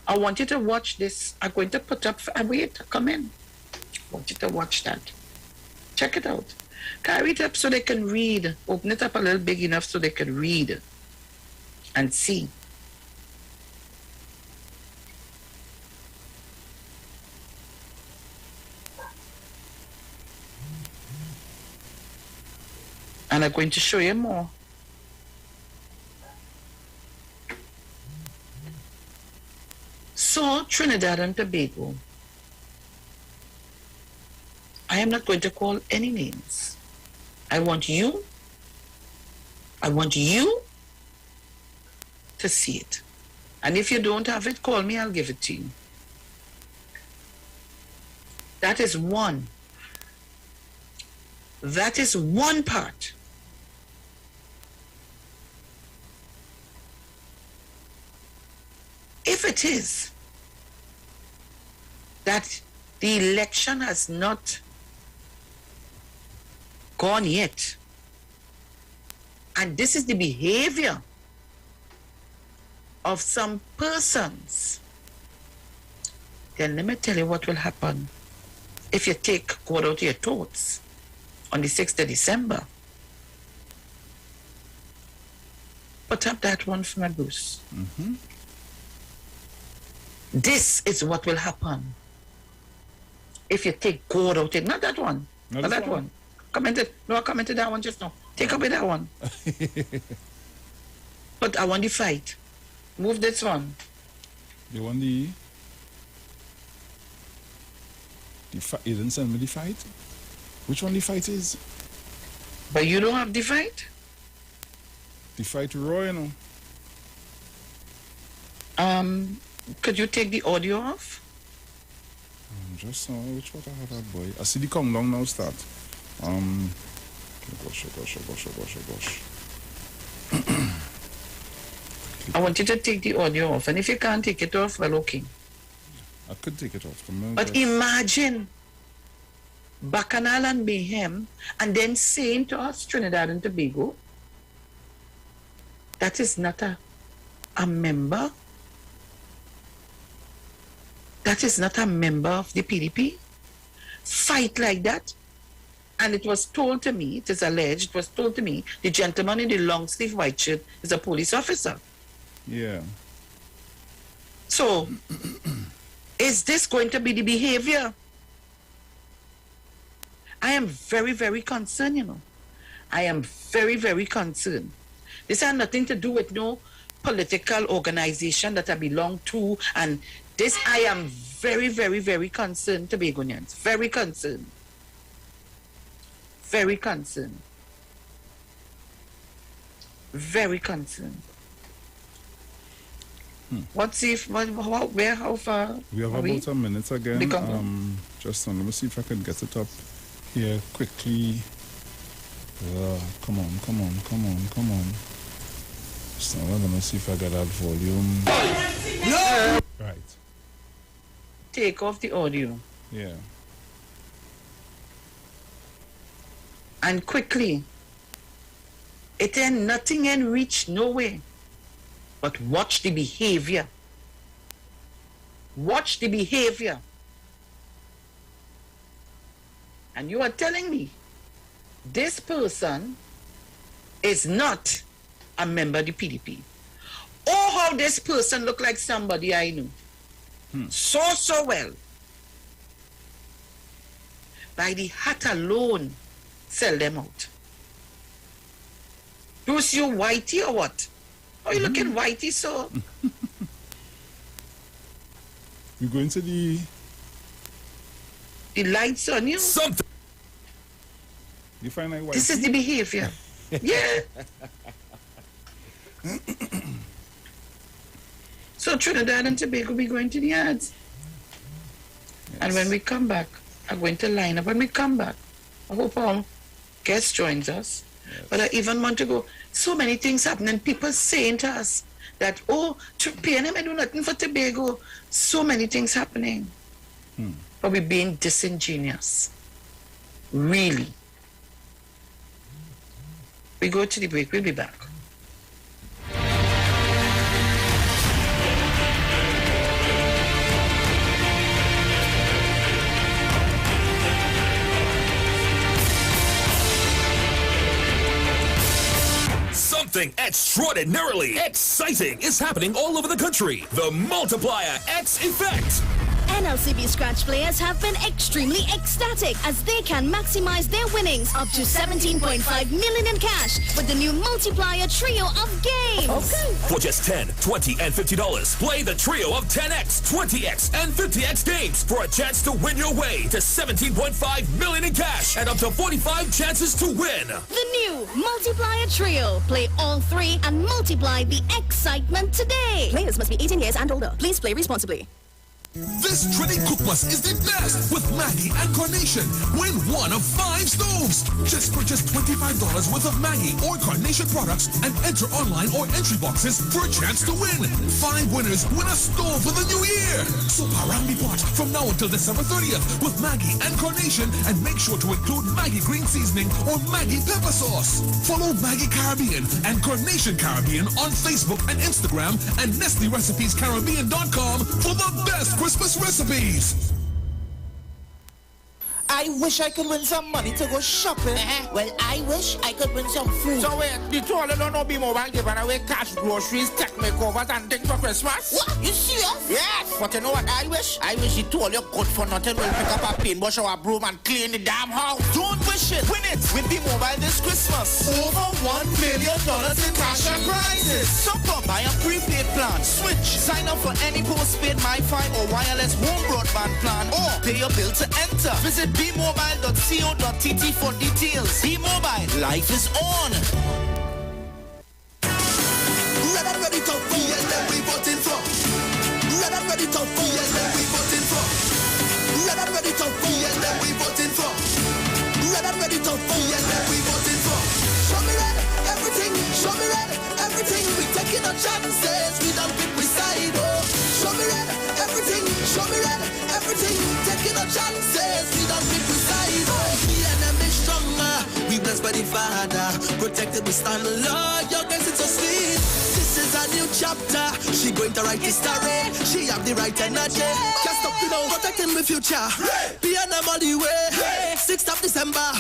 I want you to watch this. I'm going to put up, wait, come in. I want you to watch that. Check it out. Carry it up so they can read. Open it up a little big enough so they can read and see. And I'm going to show you more. So, Trinidad and Tobago, I am not going to call any names. I want you to see it. And if you don't have it, call me, I'll give it to you. That is one. That is one part. If it is that the election has not gone yet, And this is the behavior of some persons. Then let me tell you what will happen if you take God out of your thoughts on the 6th of December. Put up that one for my Bruce. This is what will happen if you take God out of it. Not that one. Not that one. I commented that one just now. Take up with that one. But I want the fight. Move this one. You want the fight? You didn't send me the fight? Which one the fight is? But you don't have the fight? The fight raw, you know. Could you take the audio off? Just which one I have that boy? I see the countdown now start. Gosh. I want you to take the audio off, and if you can't take it off, well, okay. I could take it off. But imagine Bacchanal and Mayhem, and then saying to us, Trinidad and Tobago, that is not a member. That is not a member of the PDP. Fight like that. And it was told to me, it is alleged, it was told to me, the gentleman in the long sleeve white shirt is a police officer. Yeah. So, is this going to be the behavior? I am very, very concerned, you know. I am very, very concerned. This has nothing to do with no political organization that I belong to. And this, I am very, very, very concerned, Tobagonians. Very concerned. Very concerned. Very concerned. What's if, where, how far? We have about a minute again. Just let me see if I can get it up here quickly. Come on. So let me see if I got that volume. No! Right. Take off the audio. Yeah. And quickly. It ain't nothing and reach nowhere. But watch the behavior. Watch the behavior. And you are telling me this person is not a member of the PDP. Oh, how this person look like somebody I know. So well. By the hat alone, sell them out. Bruce, you whitey or what? Are you looking whitey so? We're going to the lights on you. Something. You find like whitey? This is the behavior. Yeah. So Trinidad and Tobago be going to the ads. Yes. And when we come back, I'm going to line up. When we come back, I hope our guest joins us. Yes. But I even want to go. So many things happening. People saying to us that, oh, PNM do nothing for Tobago. So many things happening. But we're being disingenuous. Really. We go to the break. We'll be back. Something extraordinarily exciting is happening all over the country. The Multiplier X Effect. NLCB Scratch players have been extremely ecstatic as they can maximize their winnings up to 17.5 million in cash with the new Multiplier Trio of Games. Okay. For just $10, $20, and $50, play the trio of 10X, 20X, and 50X games for a chance to win your way to 17.5 million in cash and up to 45 chances to win. The new Multiplier Trio. Play all three and multiply the excitement today. Players must be 18 years and older. Please play responsibly. This Trinity Cookbus is the best with Maggie and Carnation. Win one of 5 stoves. Just purchase $25 worth of Maggie or Carnation products and enter online or entry boxes for a chance to win. 5 winners win a stove for the new year. So parang pot from now until December 30th with Maggie and Carnation, and make sure to include Maggie green seasoning or Maggie pepper sauce. Follow Maggie Caribbean and Carnation Caribbean on Facebook and Instagram, and NestleRecipesCaribbean.com for the best Christmas recipes. I wish I could win some money to go shopping. Well, I wish I could win some food. So wait, the two of them don't be mobile giving away cash, groceries, tech makeovers, and things for Christmas? What? You serious? Yes. But you know what I wish? I wish you two of you good for nothing will pick up a paintbrush or a broom and clean the damn house. Don't wish it. Win it with B-Mobile this Christmas. Over $1 million in cash and prizes. So come buy a prepaid plan. Switch. Sign up for any postpaid MiFi or wireless home broadband plan, or pay your bill to enter. Visit bmobile.co.tt for details. B-Mobile, life is on. Red and ready to be, and then we voting for. Red and ready to be, and then we voting for. Red and ready to be, and then we voting for. Red and ready to be, and then we voting for. Show me red, everything. Show me red, everything. We taking our chances. We don't pick we side. Oh, show me red, everything. Show me red, everything. Taking our chances. We don't pick we side. Oh, we enemy stronger. We blessed by the Father. Protected, we stand alone. Your guys, it's so sweet. This is a new chapter. She going to write history. She have the right energy. Can't stop, you know, protecting my future. Be an all the way. 6th of December.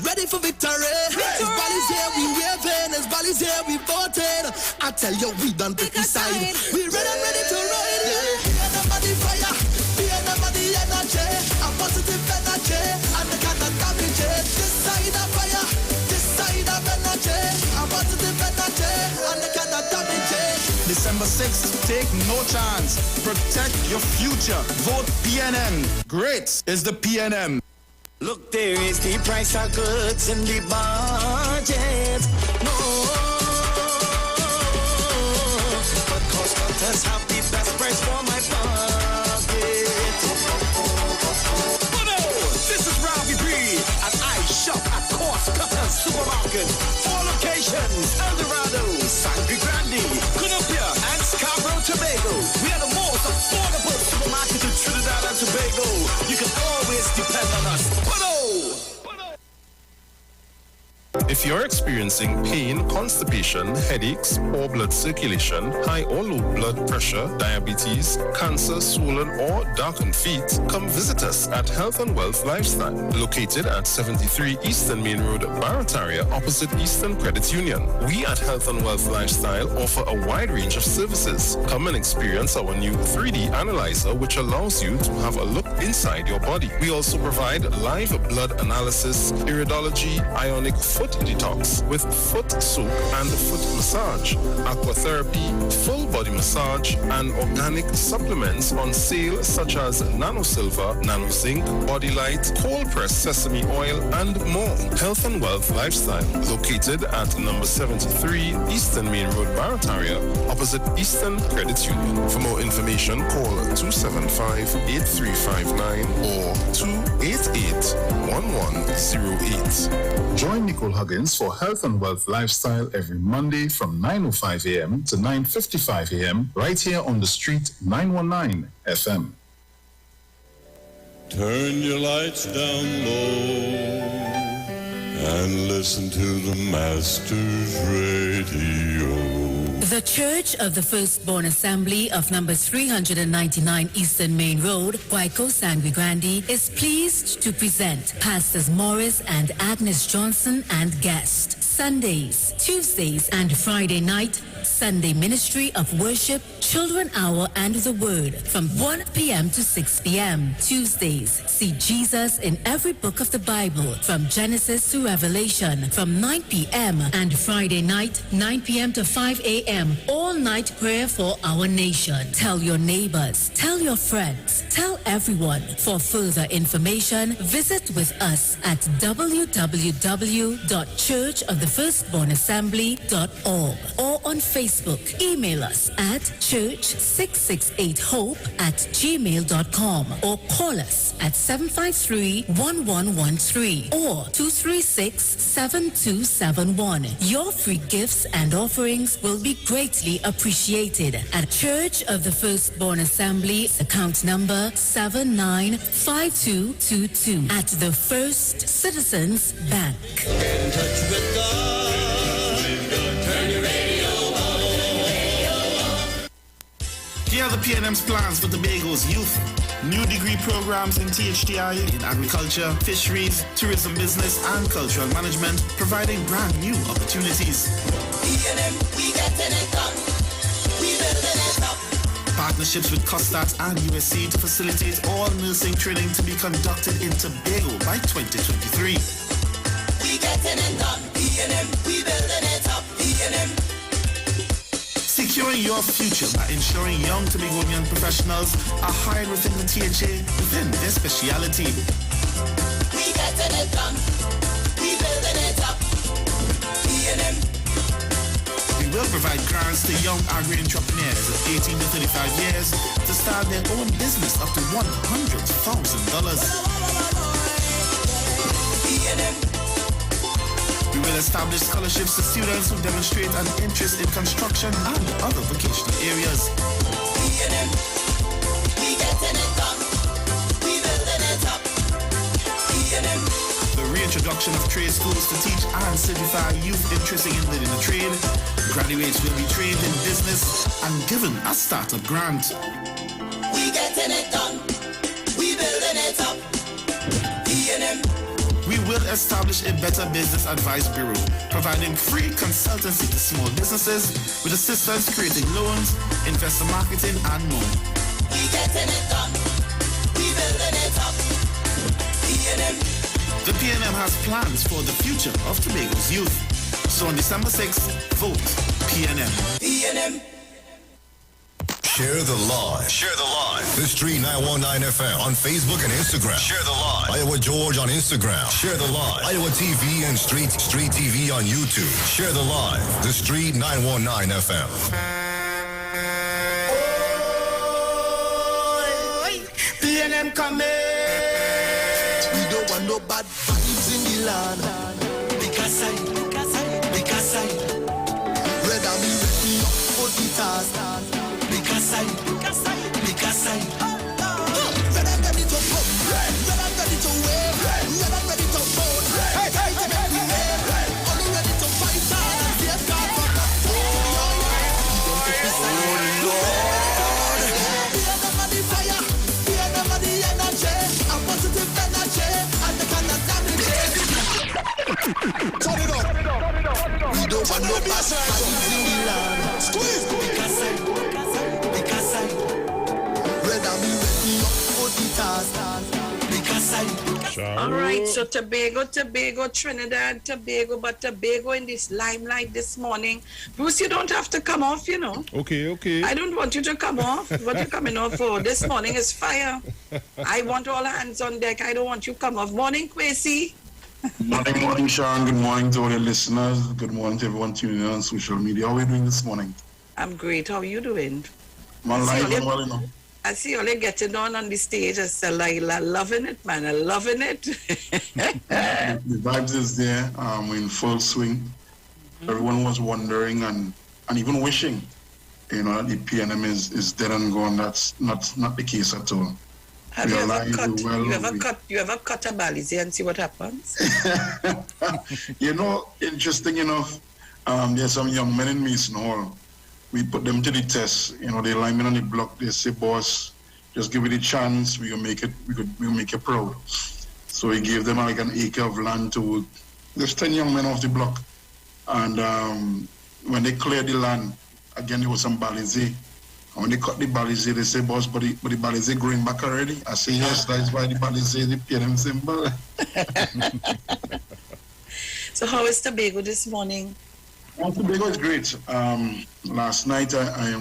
Ready for victory. As Bally's here, we waving. As Bally's here, we voting. I tell you, we done pick the side. We ready to ride. Be an the fire. Be an the energy. A positive energy. And the kind of damage. This side of fire. This side of energy. A positive energy. And the kind of damage. December 6th, take no chance. Protect your future. Vote PNM. Great is the PNM. Look, there is the price of goods in the budget. No, but cost cutters have the best price for my pocket. This is Robbie B, and I shop at Cost Cutters Supermarket. 4 locations: El Dorado, Sangre Grande, Columbia, and Scarborough, Tobago. We are the most affordable supermarket in Trinidad and Tobago. You can always depend on us. If you're experiencing pain, constipation, headaches, poor blood circulation, high or low blood pressure, diabetes, cancer, swollen or darkened feet, come visit us at Health and Wealth Lifestyle, located at 73 Eastern Main Road, Barataria, opposite Eastern Credit Union. We at Health and Wealth Lifestyle offer a wide range of services. Come and experience our new 3D analyzer, which allows you to have a look inside your body. We also provide live blood analysis, iridology, ionic foot detox with foot soak and foot massage, aquatherapy, full body massage, and organic supplements on sale such as Nano Silver, Nano Zinc, Body Light, cold pressed sesame oil, and more. Health and Wealth Lifestyle, located at number 73 Eastern Main Road, Barataria, opposite Eastern Credit Union. For more information, call 275-8359 or 288-1108. Join Nicole Huggins for Health and Wealth Lifestyle every Monday from 9:05 a.m. to 9:55 a.m. right here on the street 919 FM. Turn your lights down low and listen to the Master's Radio. The Church of the Firstborn Assembly of number 399 Eastern Main Road, Waiko Sangre Grande, is pleased to present Pastors Morris and Agnes Johnson and guest. Sundays, Tuesdays, and Friday night, Sunday Ministry of Worship, Children Hour, and the Word from 1 p.m. to 6 p.m. Tuesdays, see Jesus in every book of the Bible from Genesis to Revelation from 9 p.m. and Friday night, 9 p.m. to 5 a.m. all night prayer for our nation. Tell your neighbors, tell your friends, tell everyone. For further information, visit with us at www.churchofthefirstbornassembly.org or on Facebook. Email us at church668hope@gmail.com or call us at 753-1113 or 236-7271. Your free gifts and offerings will be greatly appreciated at Church of the Firstborn Assembly, account number 795222 at the First Citizens Bank. Get in touch with God. Turn your radio on. Here are the PNM's plans for Tobago's youth. New degree programs in THTI in agriculture, fisheries, tourism business, and cultural management, providing brand new opportunities. PNM, we getting it done. We building it up. Partnerships with COSTAT and USC to facilitate all nursing training to be conducted in Tobago by 2023. We getting it done. PNM, we building it up. PNM. Securing your future by ensuring young Tobagonian professionals are hired within the THA within their speciality. We getting it done. We building it up. PNM. We will provide grants to young agri-entrepreneurs of 18 to 35 years to start their own business up to $100,000. PNM. We will establish scholarships to students who demonstrate an interest in construction and other vocational areas. PNM. We getting it done. We building it up. PNM. The reintroduction of trade schools to teach and certify youth interested in learning a trade. Graduates will be trained in business and given a startup grant. We getting it done. We building it up. PNM. We will establish a Better Business Advice Bureau, providing free consultancy to small businesses with assistance creating loans, investor marketing, and more. We getting it done. We building it up. PNM. The PNM has plans for the future of Tobago's youth. So on December 6th, vote PNM. PNM. Share the live. Share the live. The Street 919 FM on Facebook and Instagram. Share the live. Iowa George on Instagram. Share the live. Iowa TV and Street TV on YouTube. Share the live. The Street 919 FM. PNM coming. We don't want no bad vibes in the land. Because I, whether me ready up for the task. Because I, when I'm ready to pump, when I'm ready to wave, when I'm ready to fold, hey, to make me name, only ready to fight hard and be a god for that. Oh Lord, be a number the fire, be a number the energy, a positive energy, and the kind of damage. Turn it up. We don't want no bad vibes in the land. Squeeze, because I, whether me ready up for the task. Because I. All right, so Tobago, Trinidad, Tobago, but Tobago in this limelight this morning. Bruce, you don't have to come off, you know. Okay. I don't want you to come off. What you coming off for? This morning is fire. I want all hands on deck. I don't want you come off. Morning, Kwesi. Morning, Sharon. Good morning to all the listeners. Good morning to everyone tuning in on social media. How are you doing this morning? I'm great. How are you doing? I see all you getting on the stage. I said, like, loving it, man. I'm loving it. The vibes is there. We're in full swing. Mm-hmm. Everyone was wondering and even wishing, that the PNM is dead and gone. That's not the case at all. Have you ever cut a balize and see what happens? Interesting enough, there's some young men in Mason Hall. We put them to the test. They line me on the block. They say, boss, just give it a chance. We'll make you proud. So we gave them like an acre of land to there's 10 young men off the block. And when they cleared the land, again, there was some balize. And when they cut the balize, they say, boss, but the balize growing back already. I say, yes, that's why the balize, the PNM symbol. So how is Tobago this morning? Tobago is great. Last night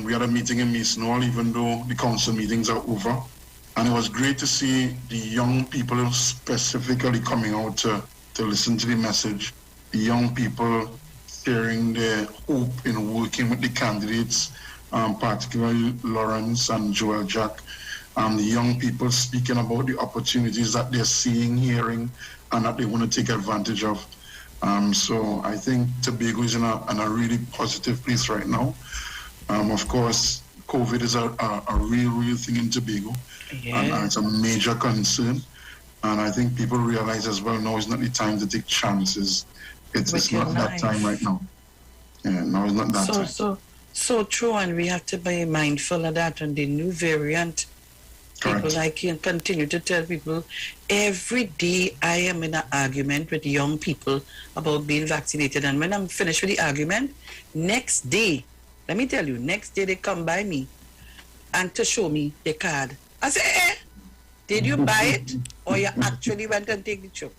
we had a meeting in Mason Hall, even though the council meetings are over. And it was great to see the young people specifically coming out to listen to the message. The young people sharing their hope in working with the candidates, particularly Lawrence and Joel Jack, the young people speaking about the opportunities that they're seeing, hearing, and that they want to take advantage of. So I think Tobago is in a really positive place right now. Of course, COVID is a real thing in Tobago, and it's a major concern. And I think people realize as well now is not the time to take chances. It's not that time right now. Yeah, now is not that time. So true, and we have to be mindful of that. And the new variant, Correct. people, I can continue to tell people, every day I am in an argument with young people about being vaccinated. And when I'm finished with the argument, next day, let me tell you, next day they come by me and to show me the card. I say, did you buy it or you actually went and take the chip?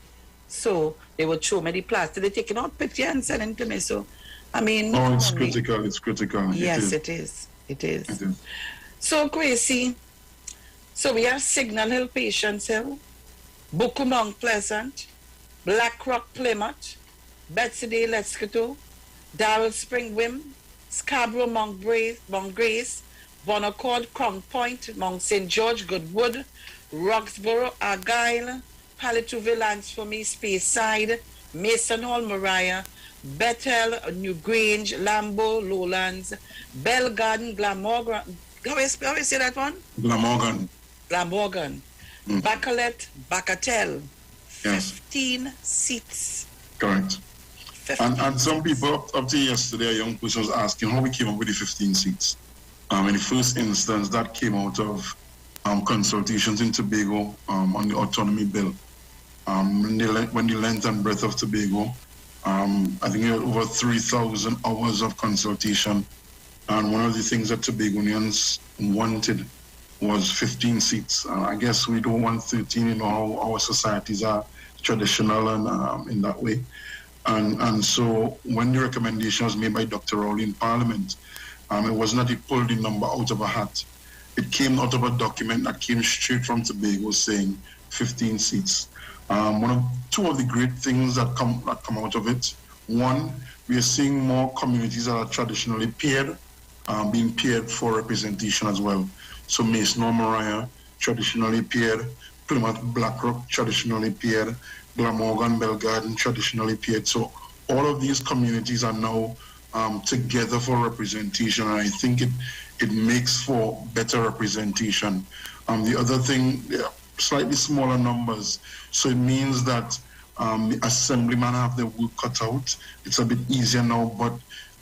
So they would show me the plastic. They're taking out picture and sending to me. So, I mean... Oh, it's critical. It's critical. Yes, it is. So, Gracie, so we have Signal Hill, Patience Hill, Bukumong, Pleasant, Black Rock, Plymouth, Betsy Lescoto, Darrell Spring, Wim, Scarborough, Mount Grace, Bonaccord, Crown Point, Mount St. George, Goodwood, Roxborough, Argyle, Palattuville, Lands for me, Speyside, Mason Hall, Mariah, Bethel, New Grange, Lambeau, Lowlands, Bell Garden, Glamorgan. How you say that one? Glamorgan. Bacalet, Bacatel. 15 seats. Correct. And some people up to yesterday, a young person was asking how we came up with the 15 seats. In the first instance, that came out of consultations in Tobago on the autonomy bill. When the length and breadth of Tobago, I think it was over 3,000 hours of consultation. And one of the things that Tobagonians wanted was 15 seats. I guess we don't want 13, you know how our societies are traditional and in that way. And so when the recommendation was made by Dr. Rowley in Parliament, it was not he pulled the number out of a hat. It came out of a document that came straight from Tobago saying 15 seats. Two of the great things that come out of it. One, we are seeing more communities that are traditionally paired, being paired for representation as well. So Mason or Mariah, traditionally paired, Plymouth Blackrock, traditionally paired, Glamorgan, Belgarden, traditionally paired. So all of these communities are now together for representation, and I think it makes for better representation. The other thing, slightly smaller numbers, so it means that the assemblyman have their work cut out. It's a bit easier now, but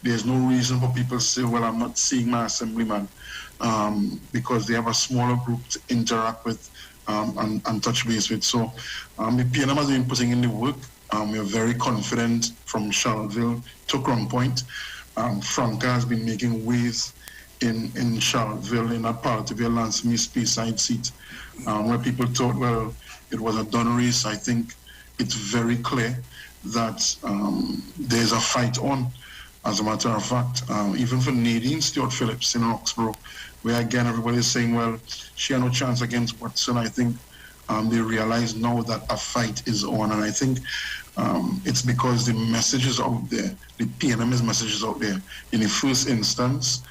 there's no reason for people to say, well, I'm not seeing my assemblyman, because they have a smaller group to interact with and touch base with. So the PNM has been putting in the work. We are very confident from Charlottesville to Crown Point. Franca has been making waves in Charlottesville, in that part of your Lansme Speyside seat, where people thought, well, it was a done race. I think it's very clear that there's a fight on. As a matter of fact, even for Nadine Stewart Phillips in Roxborough, where again everybody is saying, well, she had no chance against Watson. I think they realize now that a fight is on, and I think it's because the message is out there, the PNM's message is out there. In the first instance,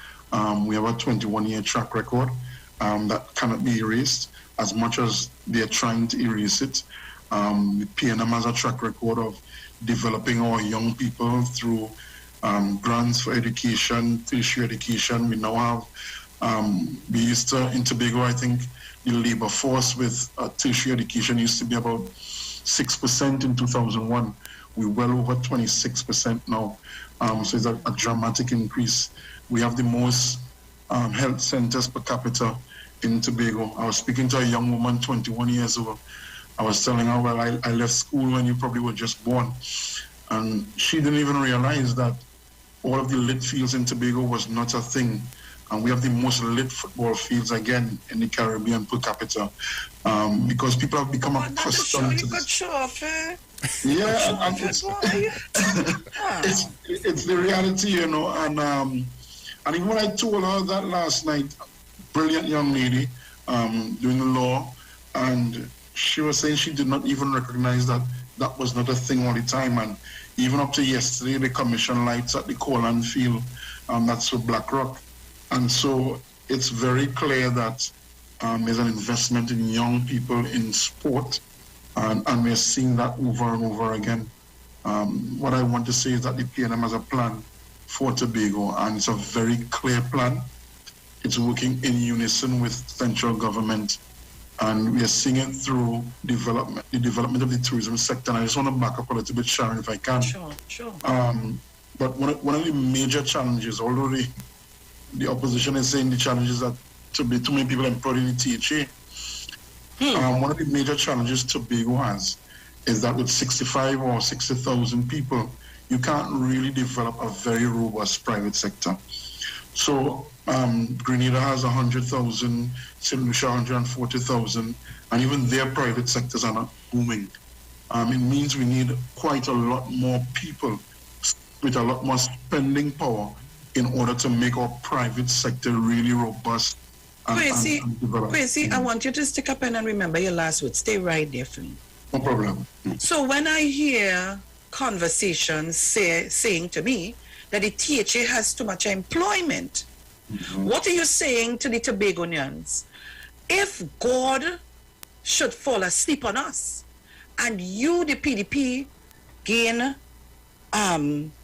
we have a 21-year track record that cannot be erased, as much as they're trying to erase it. The PNM has a track record of developing our young people through grants for education, tertiary education. We now have, we used to, in Tobago, I think, the labor force with tertiary education used to be about 6% in 2001. We're well over 26% now. So it's a dramatic increase. We have the most health centers per capita in Tobago. I was speaking to a young woman, 21 years old. I was telling her, well, I left school when you probably were just born. And she didn't even realize that all of the lit fields in Tobago was not a thing. And we have the most lit football fields, again, in the Caribbean per capita. Because people have become accustomed to this. Show off, eh? Yeah, and it's the reality, you know. And even when I told her that last night, brilliant young lady doing the law, and she was saying she did not even recognize that that was not a thing all the time. And even up to yesterday, they commissioned lights at the Colan Field, that's for BlackRock. And so it's very clear that there's an investment in young people in sport, and we're seeing that over and over again. What I want to say is that the PNM has a plan for Tobago, and it's a very clear plan. It's working in unison with central government, and we are seeing it through the development of the tourism sector. And I just want to back up a little bit, Sharon, if I can. Sure. But one of the major challenges, although the opposition is saying the challenge is that to be too many people employed in the THA, one of the major challenges Tobago has is that with 65 or 60,000 people, you can't really develop a very robust private sector. So Grenada has 100,000, St. Lucia 140,000, and even their private sectors are not booming. It means we need quite a lot more people with a lot more spending power in order to make our private sector really robust and develop. Kwesi, I want you to stick up and remember your last word. Stay right there for me. No problem. So when I hear conversations saying to me that the THA has too much employment, what are you saying to the Tobagonians? If God should fall asleep on us and you, the PDP, gain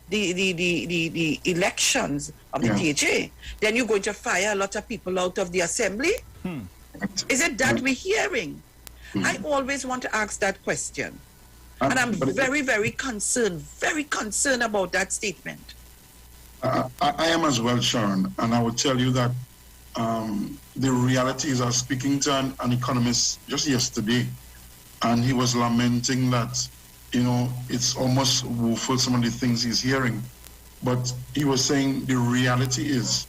the elections of the THA, then you're going to fire a lot of people out of the assembly? Is it that we're hearing? I always want to ask that question. And I'm very, very concerned about that statement. I am as well, Sharon, and I would tell you that the reality is I was speaking to an economist just yesterday, and he was lamenting that, it's almost woeful, some of the things he's hearing. But he was saying the reality is,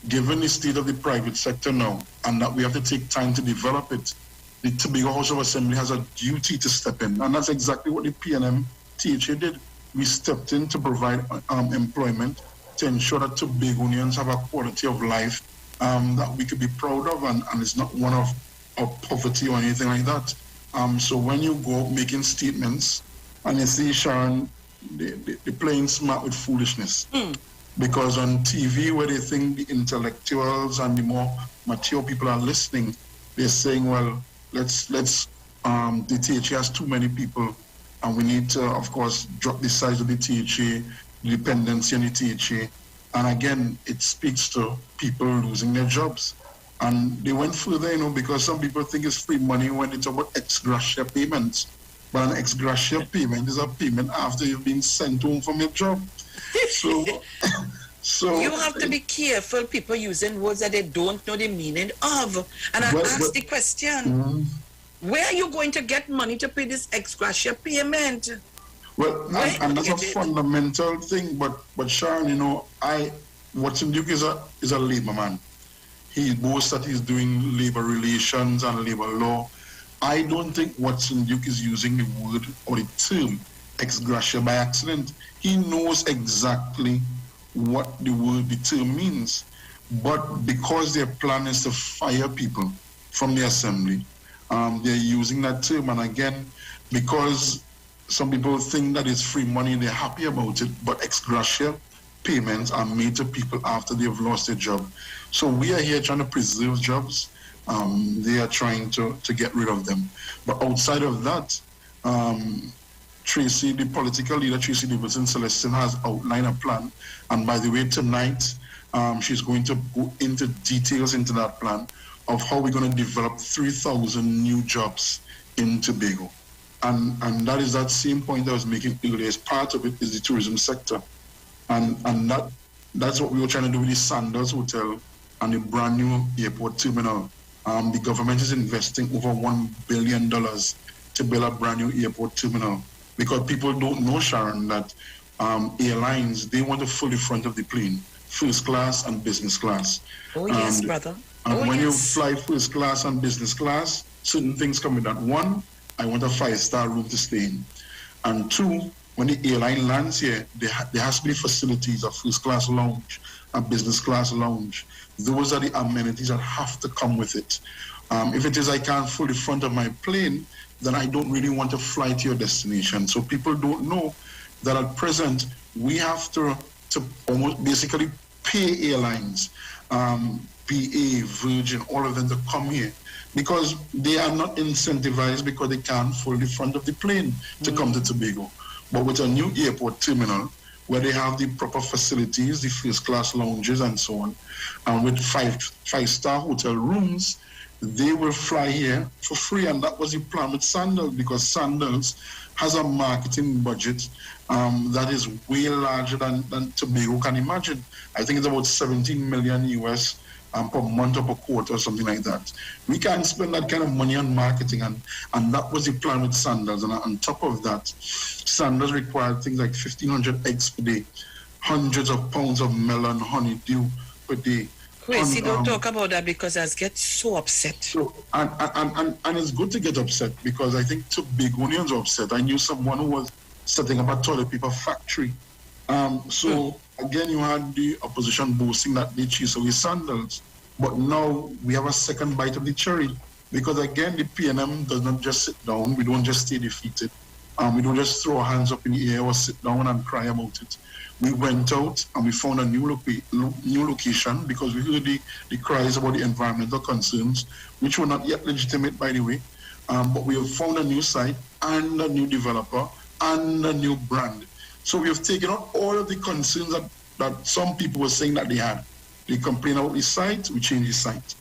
given the state of the private sector now, and that we have to take time to develop it, the Tobago House of Assembly has a duty to step in. And that's exactly what the PNM THA did. We stepped in to provide employment, to ensure that Tobagonians have a quality of life that we could be proud of, and it's not one of poverty or anything like that. So when you go making statements, and you see, Sharon, they're playing smart with foolishness. Because on TV, where they think the intellectuals and the more mature people are listening, they're saying, well, let's the THA has too many people, and we need to, of course, drop the size of the THA, the dependency on the THA. And again, it speaks to people losing their jobs. And they went further, because some people think it's free money when it's about ex gratia payments. But an ex gratia payment is a payment after you've been sent home from your job. So you have to be careful, people using words that they don't know the meaning of. And I ask the question, where are you going to get money to pay this ex gratia payment? Well, and that's a fundamental thing, but Sharon, Watson Duke is a labor man. He boasts that he's doing labor relations and labor law. I don't think Watson Duke is using the word or the term ex gratia by accident. He knows exactly what the term means. But because their plan is to fire people from the assembly, they're using that term. And again, because some people think that it's free money, they're happy about it, but ex gratia payments are made to people after they've lost their job. So we are here trying to preserve jobs. They are trying to get rid of them. But outside of that, Tracy, the political leader, Tracy Davidson Celestin, has outlined a plan. And by the way, tonight, she's going to go into details into that plan of how we're going to develop 3,000 new jobs in Tobago. And that is that same point I was making earlier. As part of it is the tourism sector. And that's what we were trying to do with the Sanders Hotel and the brand new airport terminal. The government is investing over $1 billion to build a brand new airport terminal, because people don't know, Sharon, that airlines, they want the fully front of the plane, first class and business class. Oh, yes, brother. And when you fly first class and business class, certain things come with that. One, I want a 5-star room to stay in. And two, when the airline lands here, there has to be facilities, a first class lounge, a business class lounge. Those are the amenities that have to come with it. If it is I can't fully front of my plane, then I don't really want to fly to your destination. So people don't know that at present we have to almost basically pay airlines, BA, Virgin, all of them to come here because they are not incentivized because they can't fold the front of the plane to come to Tobago. But with a new airport terminal where they have the proper facilities, the first-class lounges and so on, and with five-star hotel rooms, they will fly here for free. And that was the plan with Sandals, because Sandals has a marketing budget that is way larger than Tobago can imagine. I think it's about 17 million US per month or per quarter or something like that. We can't spend that kind of money on marketing, and that was the plan with Sandals. And on top of that, Sandals required things like 1,500 eggs per day, hundreds of pounds of melon, honeydew per day. Chris, don't talk about that because I get so upset. So, and it's good to get upset because I think Tobagonians are upset. I knew someone who was setting up a toilet paper factory. Again, you had the opposition boasting that they chase away Sandals. But now we have a second bite of the cherry because, again, the PNM does not just sit down. We don't just stay defeated. We don't just throw our hands up in the air or sit down and cry about it. We went out and we found a new location because we heard the cries about the environmental concerns, which were not yet legitimate, by the way. But we have found a new site and a new developer and a new brand. So we have taken out all of the concerns that some people were saying that they had. They complain about the site, we change the site.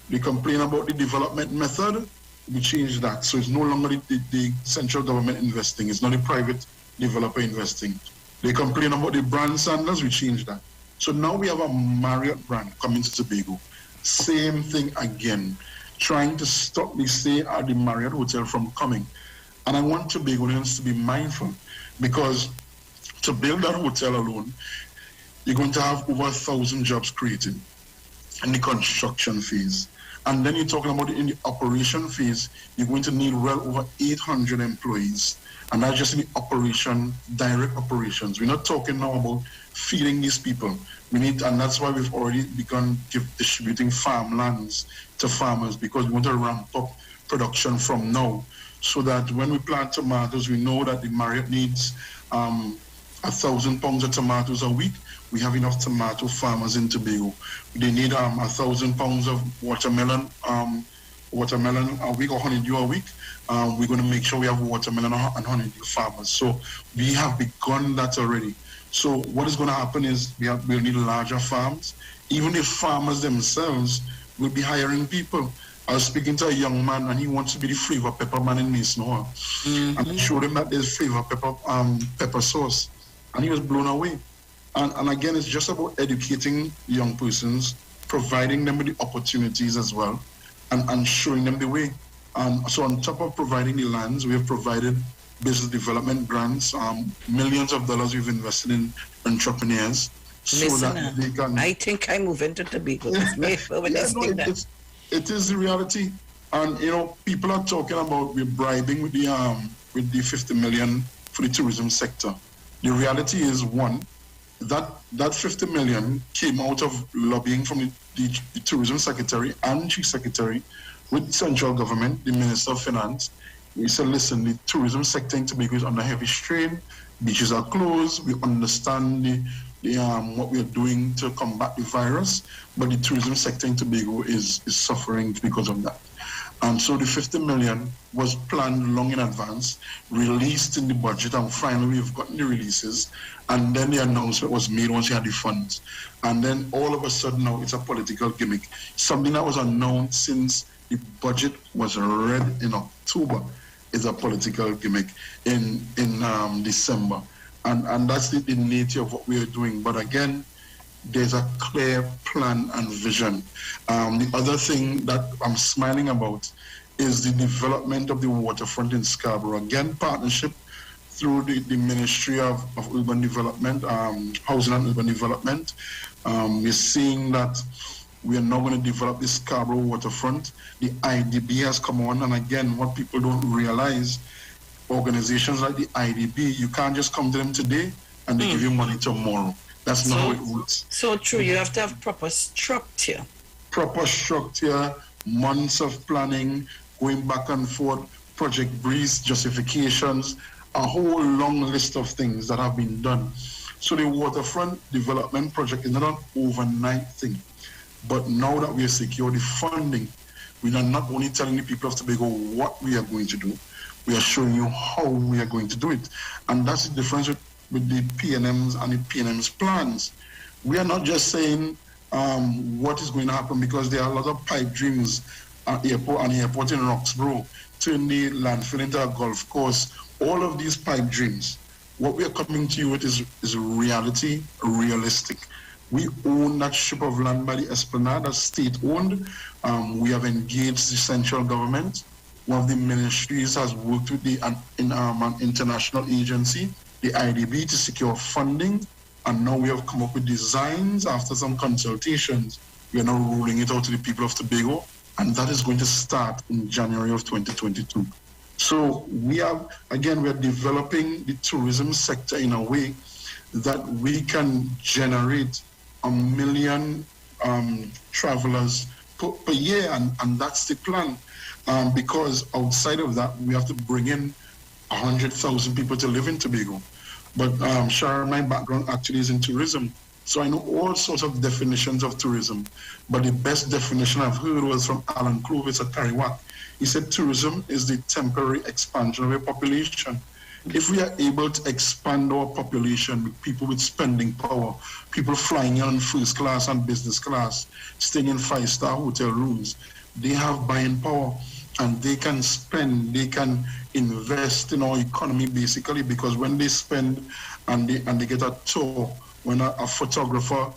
They complain about the development method, we change that. So it's no longer the central government investing, it's not the private developer investing. They complain about the brand Sandals, we change that. So now we have a Marriott brand coming to Tobago. Same thing again, trying to stop the stay at the Marriott Hotel from coming. And I want Tobagonians to be mindful because to build that hotel alone, you're going to have over 1,000 jobs created in the construction phase. And then you're talking about in the operation phase, you're going to need well over 800 employees. And that's just in the operation, direct operations. We're not talking now about feeding these people. We need, and that's why we've already begun distributing farmlands to farmers because we want to ramp up production from now so that when we plant tomatoes, we know that the Marriott needs 1,000 pounds of tomatoes a week. We have enough tomato farmers in Tobago. They need 1,000 pounds of watermelon a week or honeydew a week. We're going to make sure we have watermelon and honeydew farmers. So we have begun that already. So what is going to happen is we'll need larger farms. Even if farmers themselves will be hiring people. I was speaking to a young man and he wants to be the flavor pepper man in Mason Hall. And I showed him that there's flavor pepper sauce. And he was blown away. And again, it's just about educating young persons, providing them with the opportunities as well, and showing them the way. So on top of providing the lands, we have provided business development grants, millions of dollars we've invested in entrepreneurs. Listen, they can, I think I move into Tobago. It is the reality. And, people are talking about we're bribing with the 50 million for the tourism sector. The reality is, one, that 50 million came out of lobbying from the tourism secretary and chief secretary with central government, the Minister of Finance. We said, listen, the tourism sector in Tobago is under heavy strain, beaches are closed, we understand what we are doing to combat the virus, but the tourism sector in Tobago is suffering because of that. And so the 50 million was planned long in advance, released in the budget, and finally we've gotten the releases. And then the announcement was made once we had the funds. And then all of a sudden now it's a political gimmick. Something that was announced since the budget was read in October is a political gimmick in December. And that's the nature of what we are doing. But again, there's a clear plan and vision. The other thing that I'm smiling about is the development of the waterfront in Scarborough. Again, partnership through the Ministry of Urban Development, Housing and Urban Development. We're seeing that we are now going to develop the Scarborough waterfront. The IDB has come on, and again, what people don't realize, organizations like the IDB, you can't just come to them today and they give you money tomorrow. That's not how it works. So true, you have to have proper structure. Proper structure, months of planning, going back and forth, Project Breeze justifications, a whole long list of things that have been done. So the waterfront development project is not an overnight thing. But now that we have secured the funding, we are not only telling the people of Tobago what we are going to do, we are showing you how we are going to do it. And that's the difference with the PNMs and the PNM's plans. We are not just saying what is going to happen, because there are a lot of pipe dreams at the airport in Roxborough, turn the landfill into a golf course. All of these pipe dreams, what we are coming to you with is reality, realistic. We own that strip of land by the Esplanade, that's state-owned. We have engaged the central government. One of the ministries has worked with an international agency, the IDB, to secure funding. And now we have come up with designs after some consultations. We are now rolling it out to the people of Tobago, and that is going to start in January of 2022. So we are developing the tourism sector in a way that we can generate 1 million travelers per year, and that's the plan. Because outside of that, we have to bring in 100,000 people to live in Tobago. But Sharon, my background actually is in tourism, so I know all sorts of definitions of tourism. But the best definition I've heard was from Alan Clovis at Tariwak. He said tourism is the temporary expansion of a population. If we are able to expand our population with people with spending power, people flying in on first class and business class, staying in 5-star hotel rooms, they have buying power, and they can spend, they can invest in our economy basically, because when they spend and they get a tour, when a photographer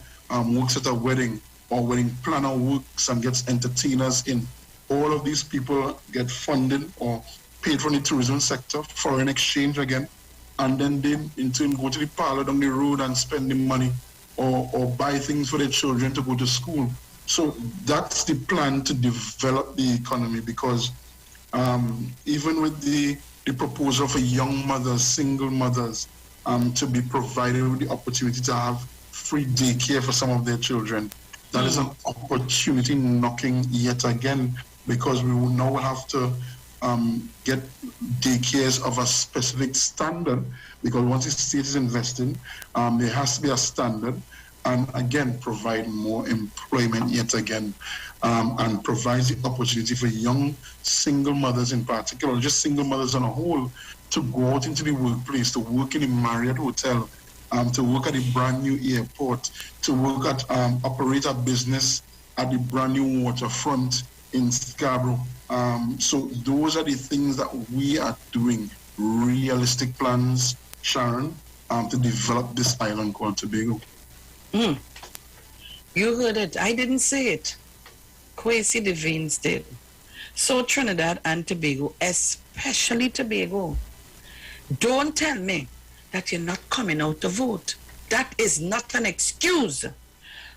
works at a wedding, or wedding planner works and gets entertainers in, all of these people get funded or paid from the tourism sector, foreign exchange again, and then they in turn go to the parlor down the road and spend the money or buy things for their children to go to school. So that's the plan to develop the economy, because even with the proposal for young mothers, single mothers, to be provided with the opportunity to have free daycare for some of their children, that is an opportunity knocking yet again, because we will now have to get daycares of a specific standard, because once the state is investing, there has to be a standard, and again, provide more employment yet again, and provides the opportunity for young single mothers in particular, just single mothers on a whole, to go out into the workplace, to work in the Marriott Hotel, to work at the brand new airport, to work at, operate a business at the brand new waterfront in Scarborough. So those are the things that we are doing, realistic plans, Sharon, to develop this island called Tobago. You heard it. I didn't say it. Kwesi Devines did. So Trinidad and Tobago, especially Tobago, don't tell me that you're not coming out to vote. That is not an excuse.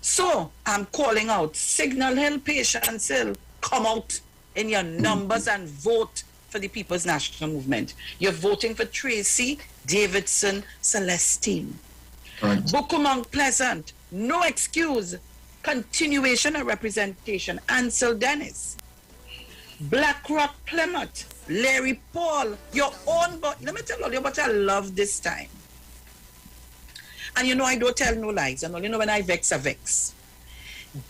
So I'm calling out Signal Hill, Patience Hill, come out in your numbers and vote for the People's National Movement. You're voting for Tracy, Davidson, Celestine. Right. Bukumang Pleasant, no excuse. Continuation of representation, Ansel Dennis. Blackrock Plymouth, Larry Paul, your own, but let me tell you what I love this time. And you know I don't tell no lies, and only know when I vex, I vex.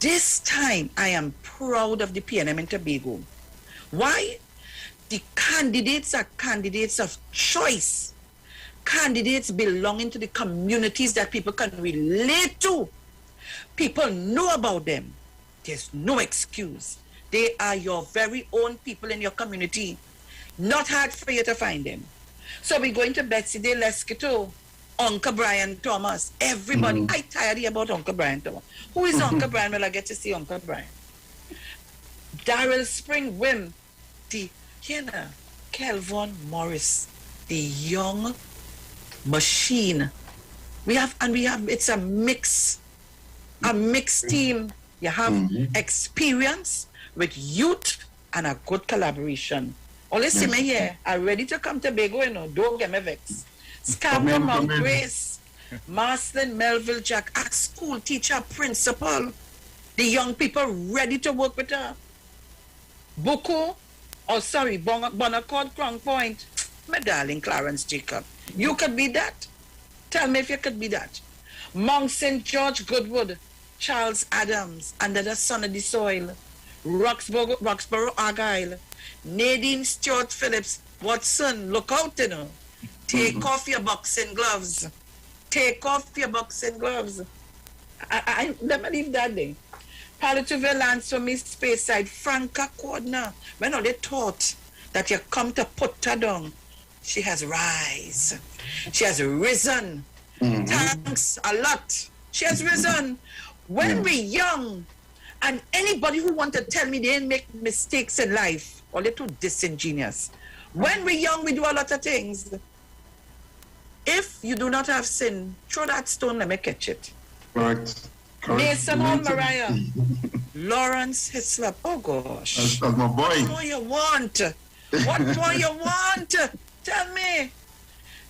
This time I am proud of the PNM and Tobago. Why? The candidates are candidates of choice. Candidates belonging to the communities that people can relate to. People know about them. There's no excuse. They are your very own people in your community. Not hard for you to find them. So we're going to Betsy De Lesquito, Uncle Brian Thomas. Everybody, I tired about Uncle Brian Thomas. Who is Uncle Brian? Well, I get to see Uncle Brian. Daryl Spring Wim, the, Kelvin Morris, the young machine. We have, it's a mixed team. You have experience with youth and a good collaboration. Only see me here, I'm ready to come to Tobago, don't get me vexed. Scarborough, Mount Grace, Marston, Melville, Jack, a school teacher, principal, the young people ready to work with her. Bonaccord, Crown Point, My darling Clarence Jacob. You could be that. Tell me if you could be that. Mount St. George Goodwood, Charles Adams, Under the Sun of the Soil, Roxborough Argyle, Nadine Stewart Phillips, Watson, look out, you know. Take off your boxing gloves. Take off your boxing gloves. I never leave that day. Palliative lands for me Speyside, Franca Cordner. When all they thought that you come to put her down, she has rise. She has risen. Thanks a lot. She has risen. When we're young, and anybody who want to tell me they didn't make mistakes in life, or they're too disingenuous. When we're young, we do a lot of things. If you do not have sin, throw that stone, let me catch it. Correct. Mason or Mariah. Lawrence Hislop. Oh gosh. That's my boy. What more you want? What more you want? Tell me.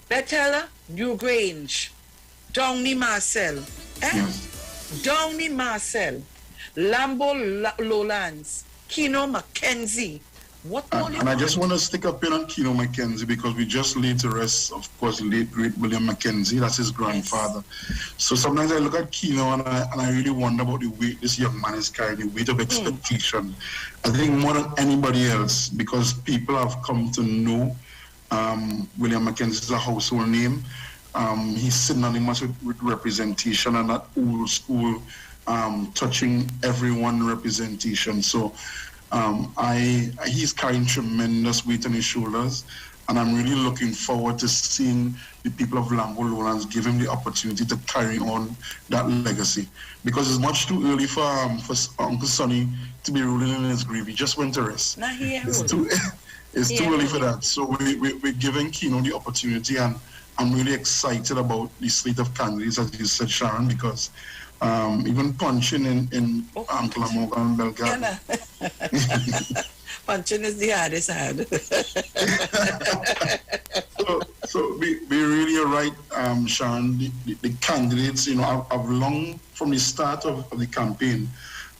Bethel, New Grange, Downey Marcel, Downey Marcel, Lambo Lowlands, Keno Mackenzie. What more and I just want to stick up in on Keno Mackenzie because we just laid to rest, of course, late great William Mackenzie. That's his grandfather. Yes. So sometimes I look at Keno and I really wonder about the weight this young man is carrying, the weight of expectation. I think more than anybody else, because people have come to know William Mackenzie is a household name. He's synonymous with representation and that old school, touching everyone representation. So he's carrying tremendous weight on his shoulders, and I'm really looking forward to seeing the people of Lambo Lowlands give him the opportunity to carry on that legacy. Because it's much too early for Uncle Sonny to be ruling in his grave. He just went to rest. It's too early for that. So we're giving Keno the opportunity, and I'm really excited about the slate of candidates, as you said, Sharon, because even punching in Uncle Morgan Belgrade. Punching is the hardest hard. so we really are right, Sharon. The candidates, I've long from the start of the campaign,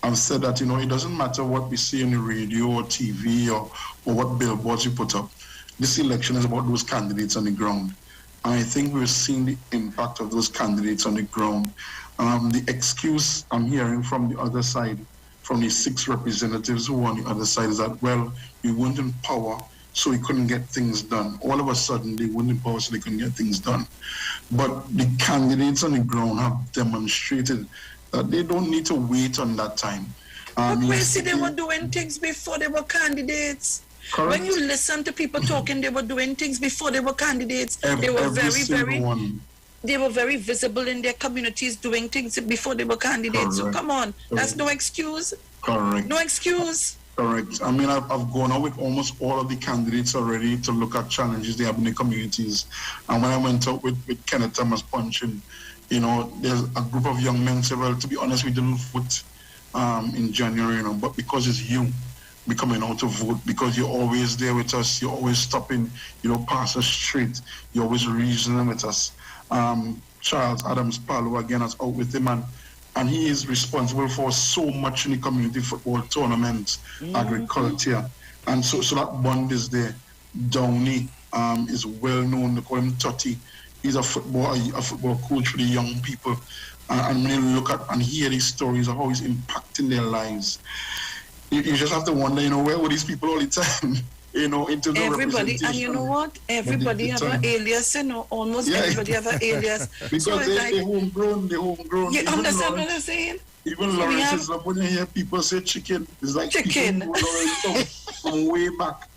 I've said that, it doesn't matter what we see on the radio or TV or what billboards we put up. This election is about those candidates on the ground. And I think we're seeing the impact of those candidates on the ground. The excuse I'm hearing from the other side, from the 6 representatives who are on the other side, is that, well, we weren't in power, so we couldn't get things done. All of a sudden, they weren't in power, so they couldn't get things done. But the candidates on the ground have demonstrated that they don't need to wait on that time. But we see they were doing things before they were candidates. Correct. When you listen to people talking, they were doing things before they were candidates. They were they were very visible in their communities doing things before they were candidates. Correct. So come on, that's no excuse. Correct. No excuse. Correct. I mean, I've gone out with almost all of the candidates already to look at challenges they have in the communities. And when I went out with Kenneth Thomas punching, there's a group of young men said, well, to be honest, we didn't vote in January, but because it's you, we're coming out to vote, because you're always there with us, you're always stopping, you don't pass us straight, you're always reasoning with us. Charles Adams Palo, again, is out with him, and he is responsible for so much in the community football tournaments, agriculture, and so that bond is there. Downey is well known, they call him Totti. He's a football coach for the young people. And when you look at and hear these stories of how he's impacting their lives, you just have to wonder, where were these people all the time? Into the everybody, and you know what? Everybody have an alias, almost everybody have an alias. Because so they're homegrown. You understand what I'm saying? Even Lawrence is like, when you hear people say chicken, it's like chicken from way back.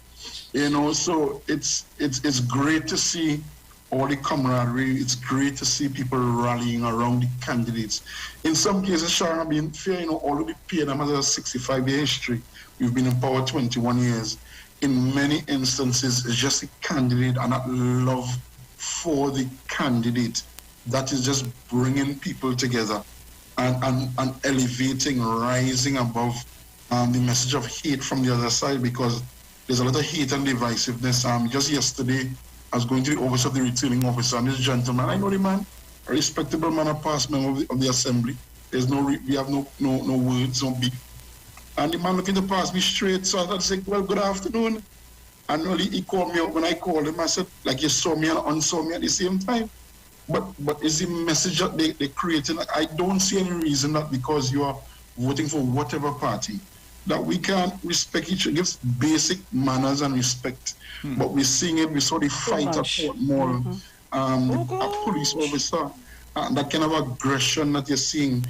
So it's great to see all the camaraderie. It's great to see people rallying around the candidates. In some cases, Sharon, being fair, all of the PNM has a 65-year history. We've been in power 21 years. In many instances, it's just a candidate and that love for the candidate that is just bringing people together and elevating, rising above the message of hate from the other side, because there's a lot of hate and divisiveness. Just yesterday, I was going to the office of the returning officer, and this gentleman, I know the man, a respectable man, a past member of the assembly. We have no words, no beef. And the man looking to pass me straight, so I said, well, good afternoon. And only he called me out when I called him. I said, like, you saw me and unsaw me at the same time. But is the message that they creating? I don't see any reason that because you are voting for whatever party, that we can't respect each other. It gives basic manners and respect. But we're seeing it. We saw the fight at Port Mall. A police officer. That kind of aggression that you're seeing.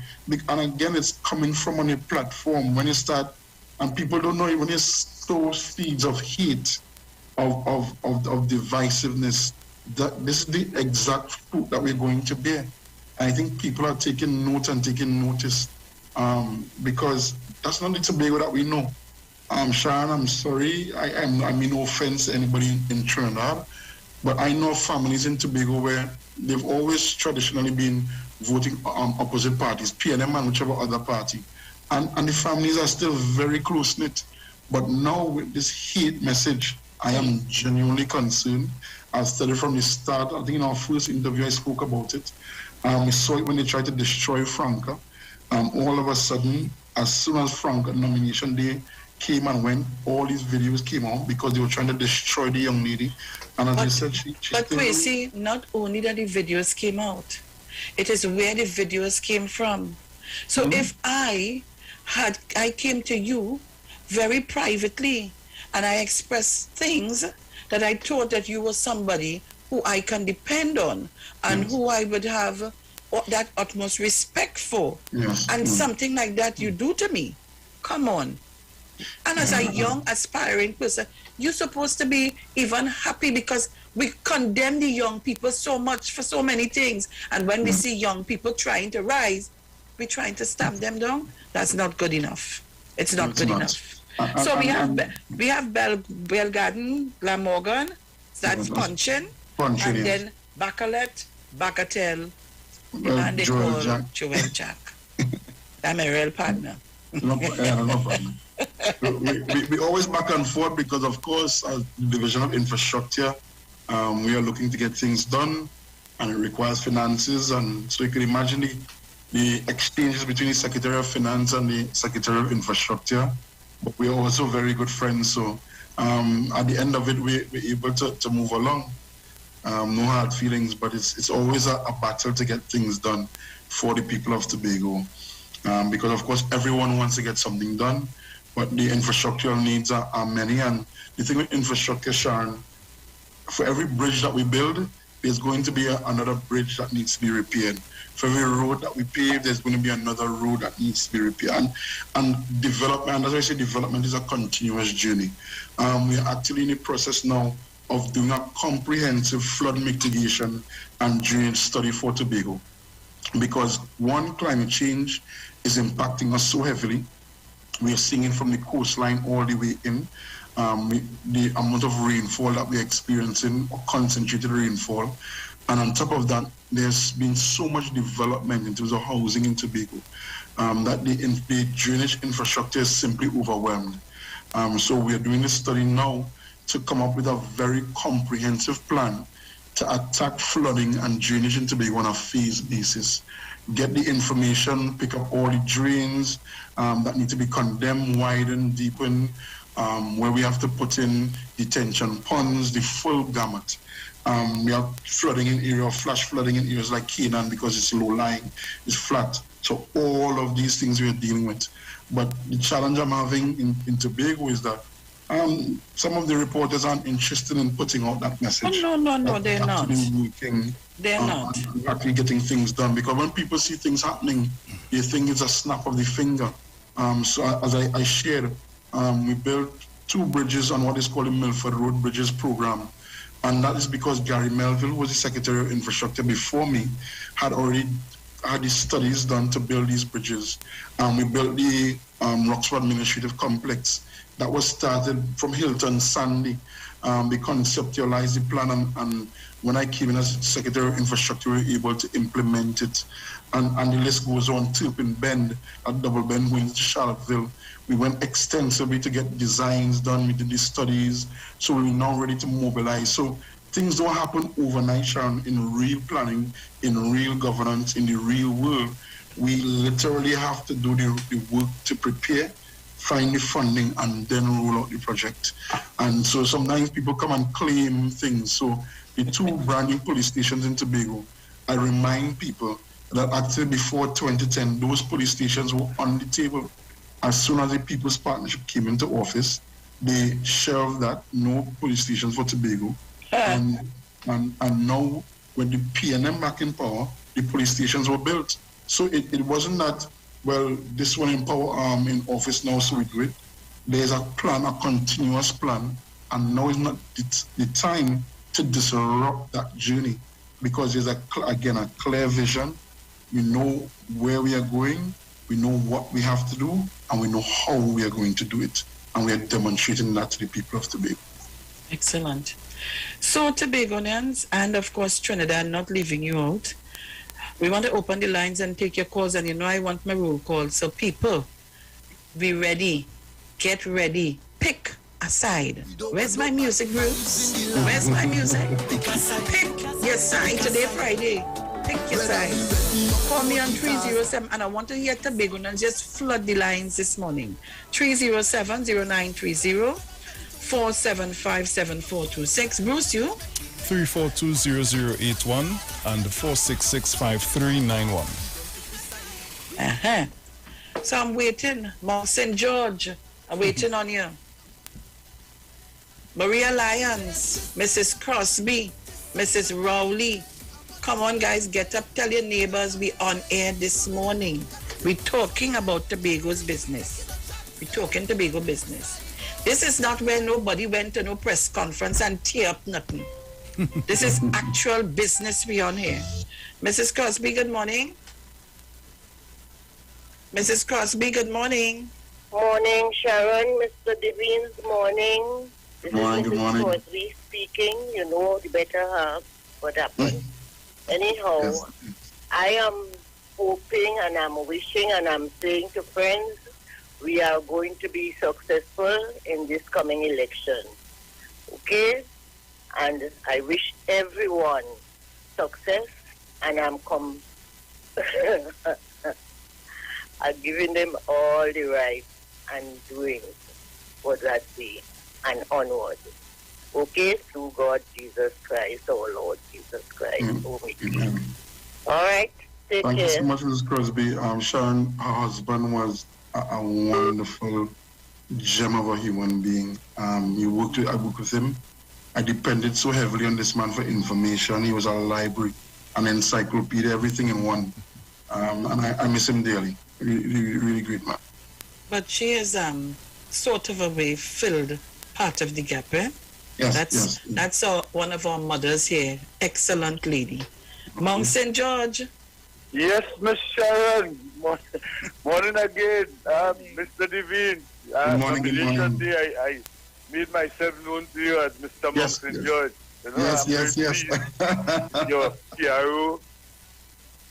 And again, it's coming from on a platform. When you start, and people don't know it, when you sow seeds of hate, of divisiveness, that this is the exact fruit that we're going to bear. And I think people are taking note and taking notice because that's not the Tobago that we know. Sharon, I'm sorry. I mean no offense to anybody in Trinidad, but I know families in Tobago where they've always traditionally been voting opposite parties, PNM and whichever other party. And the families are still very close-knit. But now with this hate message, I am genuinely concerned. I started from the start. I think in our first interview, I spoke about it. We saw it when they tried to destroy Franca. All of a sudden, as soon as Franca nomination day came and went, all these videos came out because they were trying to destroy the young lady. And as I said, she But Quincy, not only that the videos came out, it is where the videos came from. So if I came to you very privately and I expressed things that I thought that you were somebody who I can depend on and who I would have that utmost respect for. And something like that you do to me. Come on. And as a young, aspiring person, you're supposed to be even happy because we condemn the young people so much for so many things. And when we see young people trying to rise, we're trying to stamp them down. That's not good enough. It's not good enough. So we have Bell Garden, Glamorgan, that's punching, and then Bacalet, Bagatelle, and they call Joel Jack. I'm a real partner. No problem. we always back and forth because, of course, as the Division of Infrastructure, we are looking to get things done, and it requires finances. And so you can imagine the exchanges between the Secretary of Finance and the Secretary of Infrastructure. But we are also very good friends. So at the end of it, we're able to move along. No hard feelings, but it's always a battle to get things done for the people of Tobago. Because, of course, everyone wants to get something done, but the infrastructural needs are many. And the thing with infrastructure, Sharon, for every bridge that we build, there's going to be another bridge that needs to be repaired. For every road that we pave, there's going to be another road that needs to be repaired. And development, and as I say, development is a continuous journey. We are actually in the process now of doing a comprehensive flood mitigation and drainage study for Tobago. Because one, climate change is impacting us so heavily. We are seeing it from the coastline all the way in. The amount of rainfall that we're experiencing, or concentrated rainfall. And on top of that, there's been so much development in terms of housing in Tobago that the drainage infrastructure is simply overwhelmed. So we are doing this study now to come up with a very comprehensive plan to attack flooding and drainage in Tobago on a phased basis. Get the information, pick up all the drains that need to be condemned, widened, deepened, where we have to put in detention ponds, the full gamut. We have flooding in areas, flash flooding in areas like Canaan because it's low-lying, it's flat. So all of these things we are dealing with. But the challenge I'm having in Tobago is that some of the reporters aren't interested in putting out that message. No, they're not. They're not. Actually getting things done. Because when people see things happening, they think it's a snap of the finger. So as I shared, we built 2 bridges on what is called the Milford Road Bridges Program. And that is because Gary Melville, who was the Secretary of Infrastructure before me, had already had the studies done to build these bridges. We built the Roxford Administrative Complex that was started from Hilton Sandy. They conceptualized the plan, and when I came in as Secretary of Infrastructure, we were able to implement it. And the list goes on. Turpin Bend, at Double Bend, going to Charlottesville. We went extensively to get designs done. We did the studies. So we're now ready to mobilize. So things don't happen overnight, Sharon, in real planning, in real governance, in the real world. We literally have to do the work to prepare find the funding, and then roll out the project. And so sometimes people come and claim things. So the two brand new police stations in Tobago, I remind people that actually before 2010, those police stations were on the table. As soon as the People's Partnership came into office, they shelved that, no police stations for Tobago. And now, when the PNM back in power, the police stations were built. So it wasn't that, well, this one in power in office now, so we do it. There's a plan, a continuous plan, and now is not the time to disrupt that journey, because there's a clear vision. We know where we are going, we know what we have to do, and we know how we are going to do it. And we are demonstrating that to the people of Tobago. Excellent. So Tobagonians, and of course Trinidad, not leaving you out, we want to open the lines and take your calls, and you know I want my roll call. So people, be ready, get ready, pick a side. Where's my music, Bruce? Where's my music? Pick your side today, Friday. Pick your side. Call me on 307, and I want to hear Tobagonians just flood the lines this morning. 307-0930. 475-7426. Bruce, you? 342-0081 and 466-5391. So I'm waiting. Mount St. George, I'm waiting on you. Maria Lyons, Mrs. Crosby, Mrs. Rowley. Come on, guys, get up. Tell your neighbors we on air this morning. We're talking about Tobago's business. We're talking Tobago business. This is not where nobody went to no press conference and tear up nothing. This is actual business we on here. Mrs. Crosby, good morning. Mrs. Crosby, good morning. Morning, Sharon. Mr. Devine, good morning. This morning, is good morning. Mrs. Crosby speaking. You know the better half what happened. Anyhow, Yes. I am hoping and I'm wishing and I'm saying to friends, we are going to be successful in this coming election. Okay? And I wish everyone success, and I'm giving them all the right and doing what that be and onward. Okay? Through God Jesus Christ, our Lord Jesus Christ. All right? Take Thank care. you so much, Mrs. Crosby. Sharon, her husband was a wonderful gem of a human being. I worked with him. I depended so heavily on this man for information. He was a library, an encyclopedia, everything in one. And I miss him dearly. Really, really great man. But she is sort of a way filled part of the gap, eh? Yes, That's one of our mothers here. Excellent lady. Mount St. George. Yes, Miss Sharon. Morning again, Mr. Devine. Good morning, good morning. Day, I made myself known to you as Mr. Mount St. George. You know, Yes. Your PRO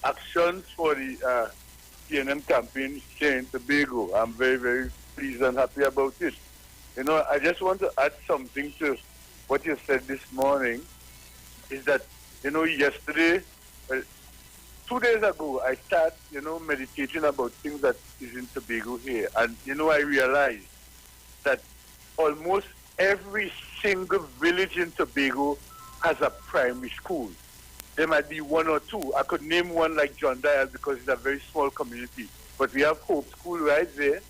actions for the PNM campaign here in Tobago. I'm very, very pleased and happy about it. You know, I just want to add something to what you said this morning, is that, you know, yesterday, 2 days ago, I started, meditating about things that is in Tobago here. And, I realized that almost every single village in Tobago has a primary school. There might be one or two. I could name one like John Dial because it's a very small community. But we have Hope School right there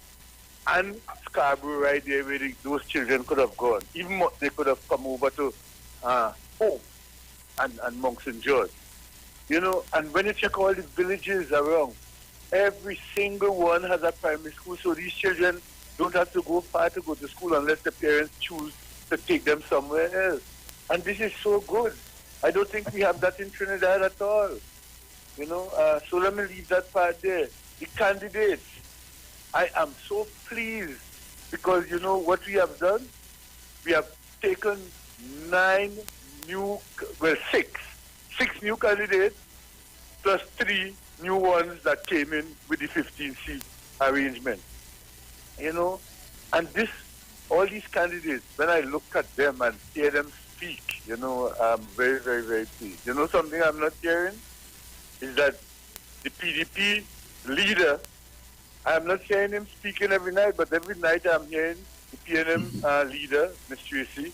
and Scarborough right there where those children could have gone. Even more, they could have come over to Hope and Mount St. George. And when you check all the villages around, every single one has a primary school, so these children don't have to go far to go to school unless the parents choose to take them somewhere else. And this is so good. I don't think we have that in Trinidad at all. So let me leave that part there. The candidates, I am so pleased because what we have done? We have taken six new candidates plus 3 new ones that came in with the 15-seat arrangement. And all these candidates, when I look at them and hear them speak, I'm very, very, very pleased. Something I'm not hearing is that the PDP leader I'm not hearing him speaking every night, but every night I'm hearing the PNM leader, Ms. Tracy.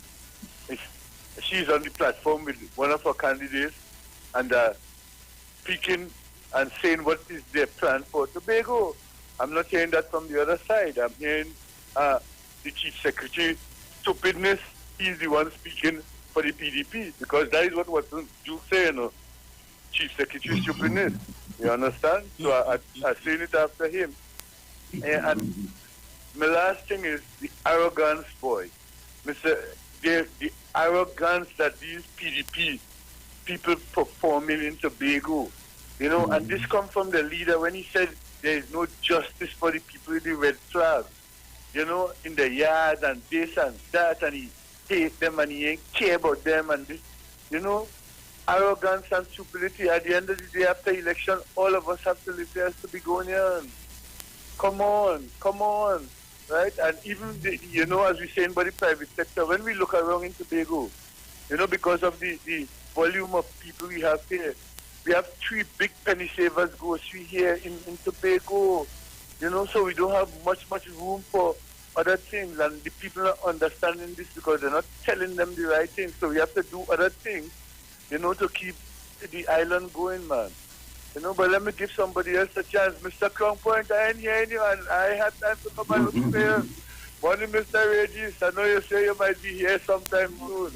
She's on the platform with one of our candidates and speaking and saying what is their plan for Tobago. I'm not hearing that from the other side. I'm hearing the Chief Secretary stupidness. He's the one speaking for the PDP because that is what Watson Duke say, you know. Chief Secretary stupidness. You understand? So I seen it after him. And my last thing is the arrogance, boy. The arrogance that these PDP people performing in Tobago, you know, and this comes from the leader when he said there is no justice for the people with the red flags, you know, in the yard and this and that, and he hate them and he ain't care about them and this, you know, arrogance and stupidity. At the end of the day, after election, all of us have to live there to be going on. Come on, right? And even, you know, as we say in the private sector, when we look around in Tobago, you know, because of the volume of people we have here, we have 3 big penny savers grocery here in Tobago, you know, so we don't have much room for other things, and the people are understanding this because they're not telling them the right things, so we have to do other things, you know, to keep the island going, man. You know, but let me give somebody else a chance. Mr. Crown Point, I ain't hearing you, and I had time to come and look there. Morning, Mr. Regis. I know you say you might be here sometime soon.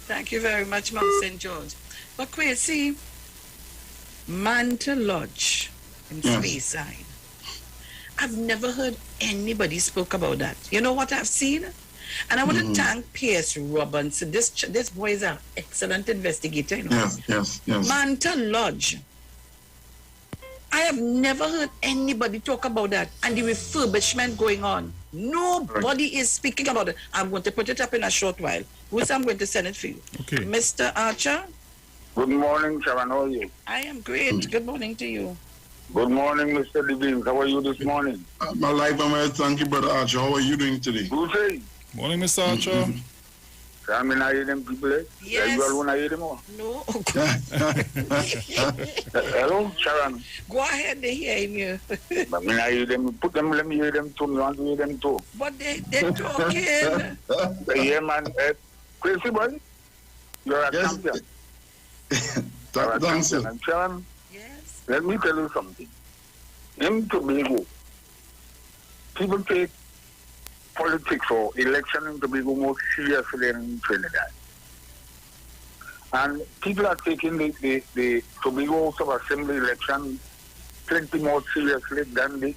Thank you very much, Mount St. George. But Quincy, Manta Lodge in Speyside. I've never heard anybody spoke about that. You know what I've seen? And I want to thank Pierce Robinson. This boy is an excellent investigator. You know? Yes. Manta Lodge. I have never heard anybody talk about that and the refurbishment going on. Nobody is speaking about it. I'm going to put it up in a short while. Which I'm going to send it for you. Okay. Mr. Archer. Good morning, Sharon. How are you? I am great. Good morning to you. Good morning, Mr. Levine. How are you this morning? My life, thank you, Brother Archer. How are you doing today? Good day. Morning, Mr. Archer. I mean, I hear them people, eh? Yes. You all want to hear them all? No. Hello, Sharon. Go ahead, they're hearing you. I mean, I hear them. Put them, let me hear them too. You want to hear them too? But they're talking. Yeah, man. Crazy boy, you're a champion. You're a champion. And Sharon, let me tell you something. In Tobago, people take politics or election in Tobago more seriously than in Trinidad. And people are taking the Tobago House of Assembly election plenty more seriously than the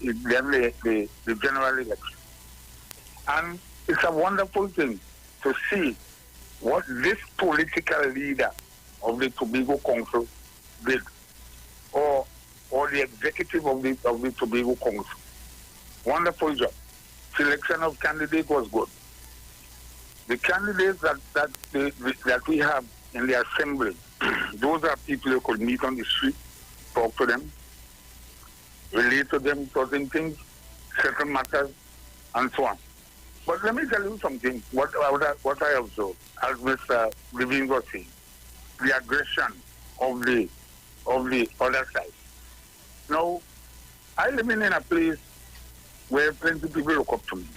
general election. And it's a wonderful thing to see what this political leader of the Tobago Council did, or the executive of the Tobago Council. Wonderful job. Selection of candidate was good. The candidates that we have in the assembly, those are people who could meet on the street, talk to them, relate to them certain things, certain matters, and so on. But let me tell you something, what I observed, as Mr. Levine was saying, the aggression of the other side. Now, I live in a place where plenty of people look up to me.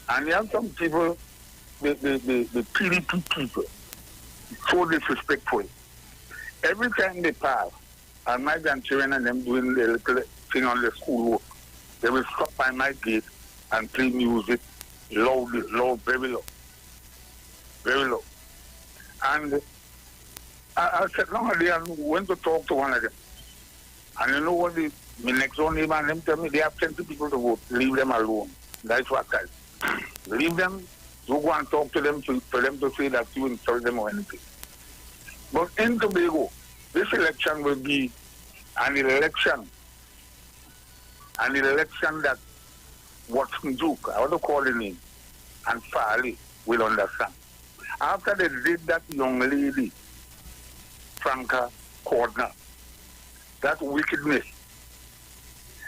And you have some people, the PDP people, so disrespectful. Every time they pass, and my grandchildren and them doing the little thing on the school work, they will stop by my gate and play music loud, very low. Very low. And I sat down there and went to talk to one of them. And you know what my next door neighbor and them tell me? They have plenty of people to vote. Leave them alone. That's what I tell. Leave them. Don't go and talk to them for them to say that you insult them or anything. But in Tobago, this election will be an election that Watson Duke, I want to call the name, and Farley will understand. After they did that young lady, Franca Cordner, that wickedness,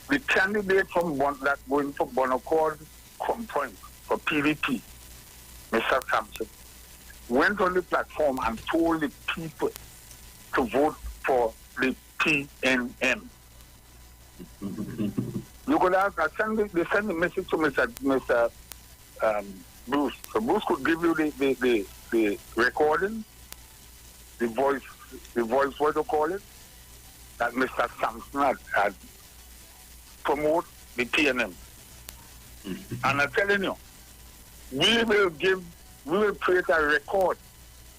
the candidate from that going for Bonaccord Point for PDP, Mr. Sampson, went on the platform and told the people to vote for the PNM. You could ask, they send a message to Mr. Bruce. So Bruce could give you the recording, the voice, what you call it, that Mr. Sampson had promote the PNM. And I'm telling you, we will create a record,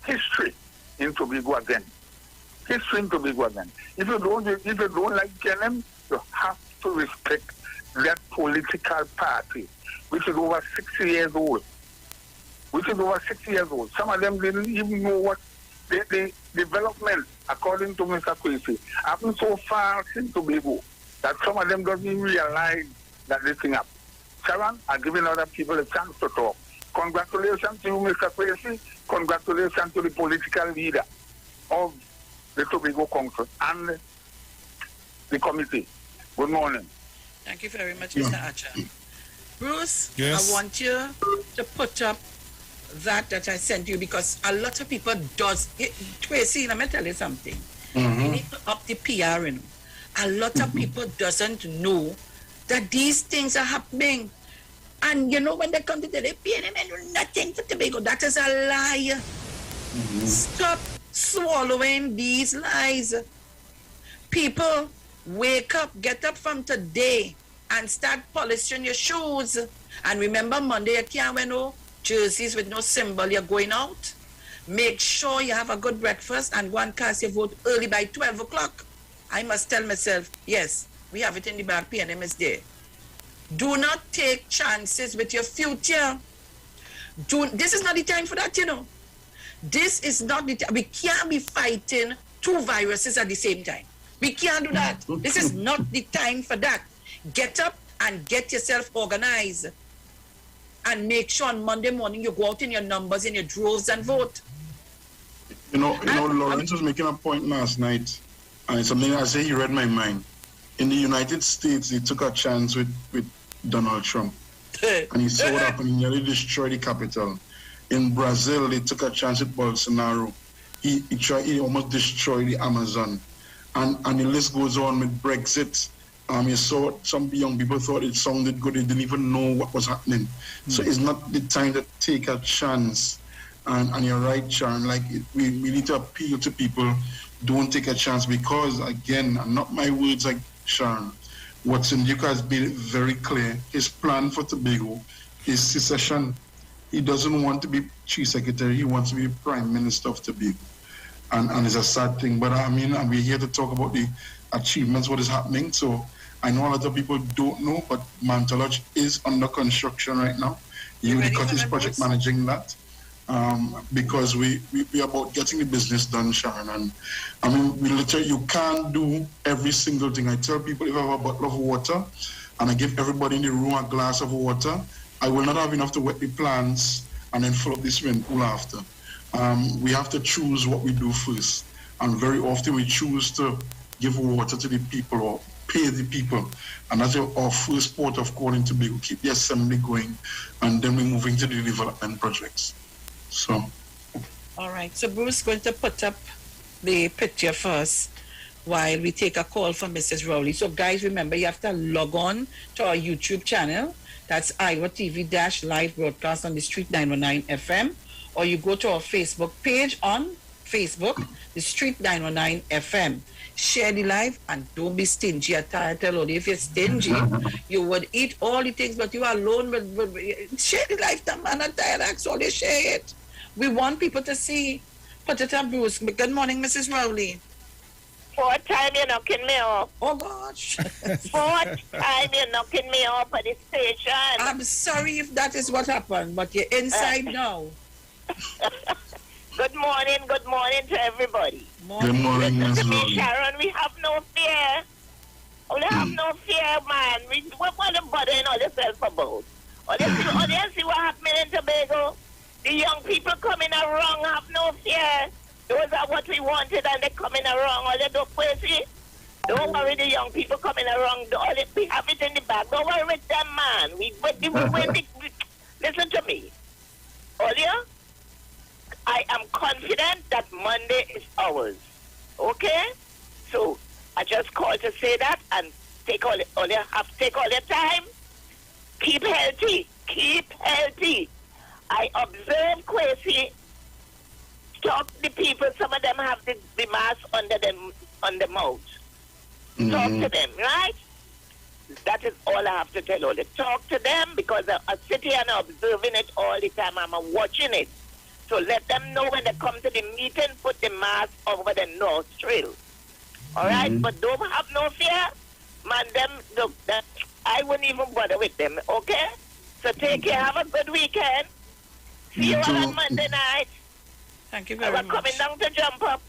history in Tobago again. History in Tobago again. If you don't like PNM, you have to respect that political party, which is over 60 years old. Some of them didn't even know what the development, according to Mr. Kwesi, happened so fast in Tobago that some of them don't even realize that this thing happened. Sharon, I'm giving other people a chance to talk. Congratulations to you, Mr. Kwesi. Congratulations to the political leader of the Tobago Council and the committee. Good morning. Thank you very much, Mr. Archer. Bruce, yes. I want you to put up that I sent you because a lot of people Tracy, let me tell you something. You need to up the PR. A lot of people doesn't know that these things are happening. And you know when they come to the PNM and do nothing for Tobago, that is a lie. Stop swallowing these lies. People, wake up, get up from today and start polishing your shoes. And remember, Monday you can't wear no jerseys with no symbol. You're going out. Make sure you have a good breakfast and go and cast your vote early by 12 o'clock. I must tell myself, yes, we have it in the bag, PNM is there. Do not take chances with your future. This is not the time for that, you know. This is not the time. We can't be fighting two viruses at the same time. We can't do that. This is not the time for that. Get up and get yourself organized. And make sure on Monday morning you go out in your numbers, in your droves and vote. You know, Lawrence was making a point last night, and it's something I say he read my mind. In the United States, they took a chance with Donald Trump. And he saw what happened. He nearly destroyed the Capitol. In Brazil, they took a chance with Bolsonaro. He almost destroyed the Amazon. And the list goes on with Brexit. You saw some young people thought it sounded good. They didn't even know what was happening. So it's not the time to take a chance. And you're right, Sharon. Like we need to appeal to people. Don't take a chance because, again, not my words like Sharon. Watson Duke has been very clear. His plan for Tobago is secession. He doesn't want to be chief secretary. He wants to be prime minister of Tobago. And it's a sad thing. But I mean, we're here to talk about the achievements, what is happening. So I know a lot of people don't know, but Mantaloch is under construction right now. The Curtis project managing that. Because we are about getting the business done, Sharon. And I mean, you can't do every single thing. I tell people if I have a bottle of water and I give everybody in the room a glass of water, I will not have enough to wet the plants and then fill up the swimming pool after. We have to choose what we do first. And very often we choose to give water to the people or pay the people. And that's our first port of call in Tobago, keep the assembly going, and then we're moving to the development projects. So. All right. So Bruce going to put up the picture first while we take a call from Mrs. Rowley. So guys, remember you have to log on to our YouTube channel. That's Iwer TV-live broadcast on the Street 919 FM. Or you go to our Facebook page on Facebook, the Street 919 FM. Share the live and don't be stingy. I tell you, if you're stingy, you would eat all the things, but you are alone. But share the live, the man at Direct, so they share it. We want people to see. Put it up, Bruce. Good morning, Mrs. Rowley. Fourth time you're knocking me off. Oh, gosh. Fourth time you're knocking me off at the station. I'm sorry if that is what happened, but you're inside now. Good morning to everybody. Good morning, Ms. Listen to me, Rowley. Sharon, we have no fear. We have no fear, man. We want to bother all yourself about. Or you see what happening in Tobago? The young people coming around have no fear. Those are what we wanted and they're coming around. All they do crazy. Don't worry, the young people coming around. We have it in the back. Don't worry with them, man. Listen to me. Earlier, I am confident that Monday is ours. Okay? So, I just called to say that and take all you have to take all your time. Keep healthy. Keep healthy. I observe Kwesi talk to the people. Some of them have the mask under them on the mouth. Talk to them, right? That is all I have to tell you. Talk to them because I sit here and observing it all the time. I'm watching it. So let them know when they come to the meeting, put the mask over the nostril. All right? But don't have no fear. Man, them, look, I wouldn't even bother with them, okay? So take care. Have a good weekend. See you all on Monday night. Thank you very much. I'm coming down to jump up.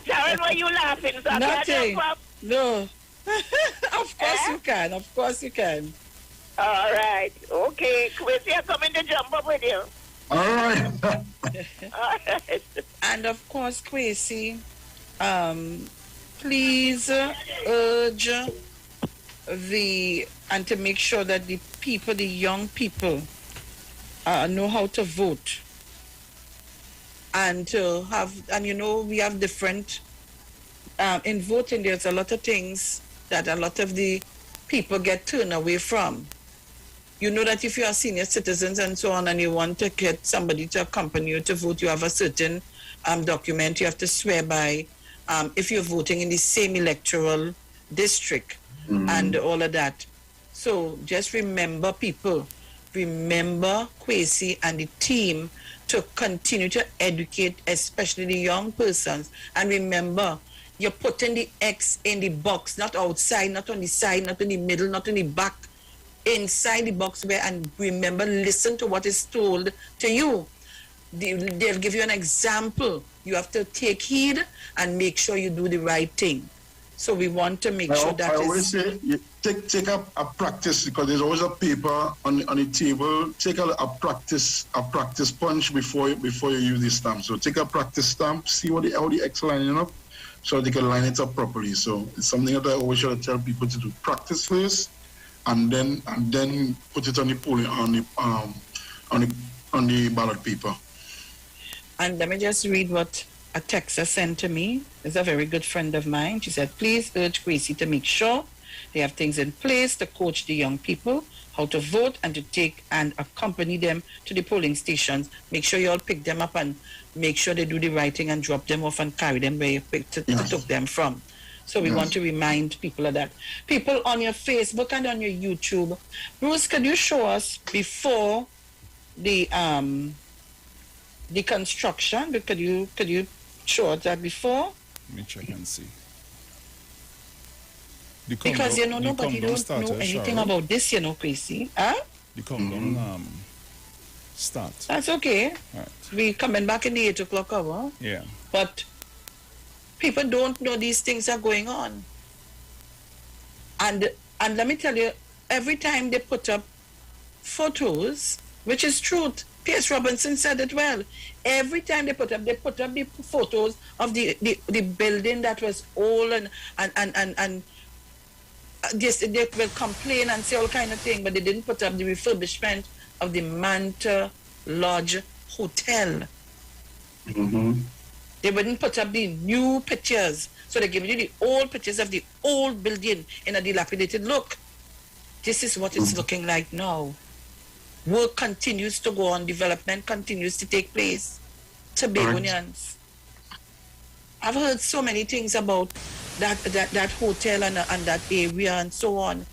Sharon, why you laughing? So Nothing. Jump up? No. Of course you can. Of course you can. All right. Okay. Kwesi, I'm coming to jump up with you. All right. All right. And of course, Kwesi, please urge and to make sure that the people, the young people, know how to vote. And to have, and you know, we have different, in voting, there's a lot of things that a lot of the people get turned away from. You know that if you are senior citizens and so on, and you want to get somebody to accompany you to vote, you have a certain document you have to swear by if you're voting in the same electoral district and all of that. So just remember, people, remember Kwesi and the team to continue to educate, especially the young persons. And remember, you're putting the X in the box, not outside, not on the side, not in the middle, not in the back, inside the box where, and remember, listen to what is told to you. They'll give you an example. You have to take heed and make sure you do the right thing. So we want to make sure that I always say, take up a practice, because there's always a paper on the table. Take a practice punch before you use the stamp. So take a practice stamp, see how the X lining up, so they can line it up properly. So it's something that I always try to tell people to do. Practice first, and then put it on the polling on the ballot paper. And let me just read what a texter sent to me. It's a very good friend of mine. She said, please urge Kwesi to make sure they have things in place to coach the young people how to vote and to take and accompany them to the polling stations. Make sure you all pick them up and make sure they do the right thing and drop them off and carry them where you took them from. So we want to remind people of that. People on your Facebook and on your YouTube, Bruce, could you show us before the construction? Could you show us that before? Let me check and see. Because you know nobody don't know anything about this, you know, Kwesi. Huh? The countdown start. That's okay. Right. We coming back in the 8 o'clock hour. Yeah. But people don't know these things are going on. And let me tell you, every time they put up photos, which is truth, Pierce Robinson said it well. Every time they put up the photos of the building that was old and yes, they will complain and say all kind of things, but they didn't put up the refurbishment of the Manta Lodge Hotel. They wouldn't put up the new pictures. So they give you the old pictures of the old building in a dilapidated look. This is what it's looking like now. Work continues to go on, development continues to take place. Tobagonians. I've heard so many things about that hotel and that area and so on.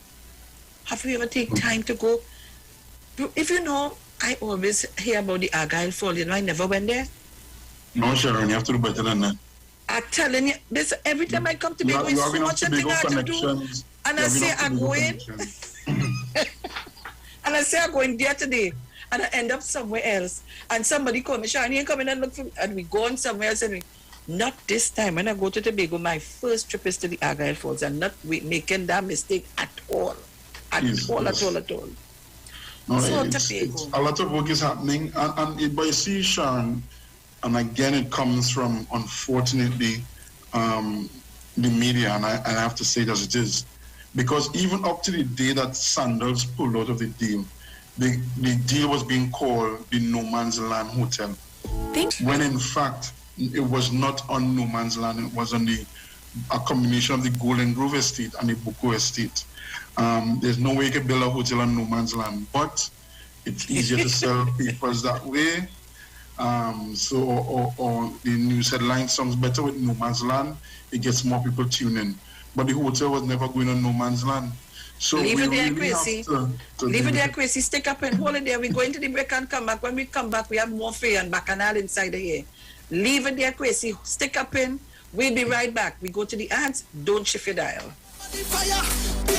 Have you ever taken time to go? If you know, I always hear about the Argyle Fall. You know, I never went there. No, Sharon, you have to do better than that. I'm telling you, this every time I come to Tobago, it's so much thing I have to do. And I say I'm going. And I say I'm going there today. And I end up somewhere else. And somebody called me, Sharon, you ain't coming and look for me. And we go on somewhere else. And not this time. When I go to Tobago, my first trip is to the Argyle Falls. I'm not making that mistake at all. At all. No, it's a lot of work is happening. But you see, Sharon, and again, it comes from, unfortunately, the media, and I have to say it as it is. Because even up to the day that Sandals pulled out of the deal, the deal was being called the No Man's Land Hotel. When in fact, it was not on no man's land. It was on a combination of the Golden Grove estate and the Buko estate. There's no way you can build a hotel on no man's land, but it's easier to sell papers that way. Or the news headline sounds better with no man's land. It gets more people tuning in. But the hotel was never going on no man's land. So leave it there, really Chrissy. Leave it there, Chrissy. Stick up and hold it there. We're going to the break and come back. When we come back, we have more fair and bacchanal inside the here. Leave it there, Chrissy. Stick up in. We'll be right back. We go to the ads. Don't shift your dial. Fire, the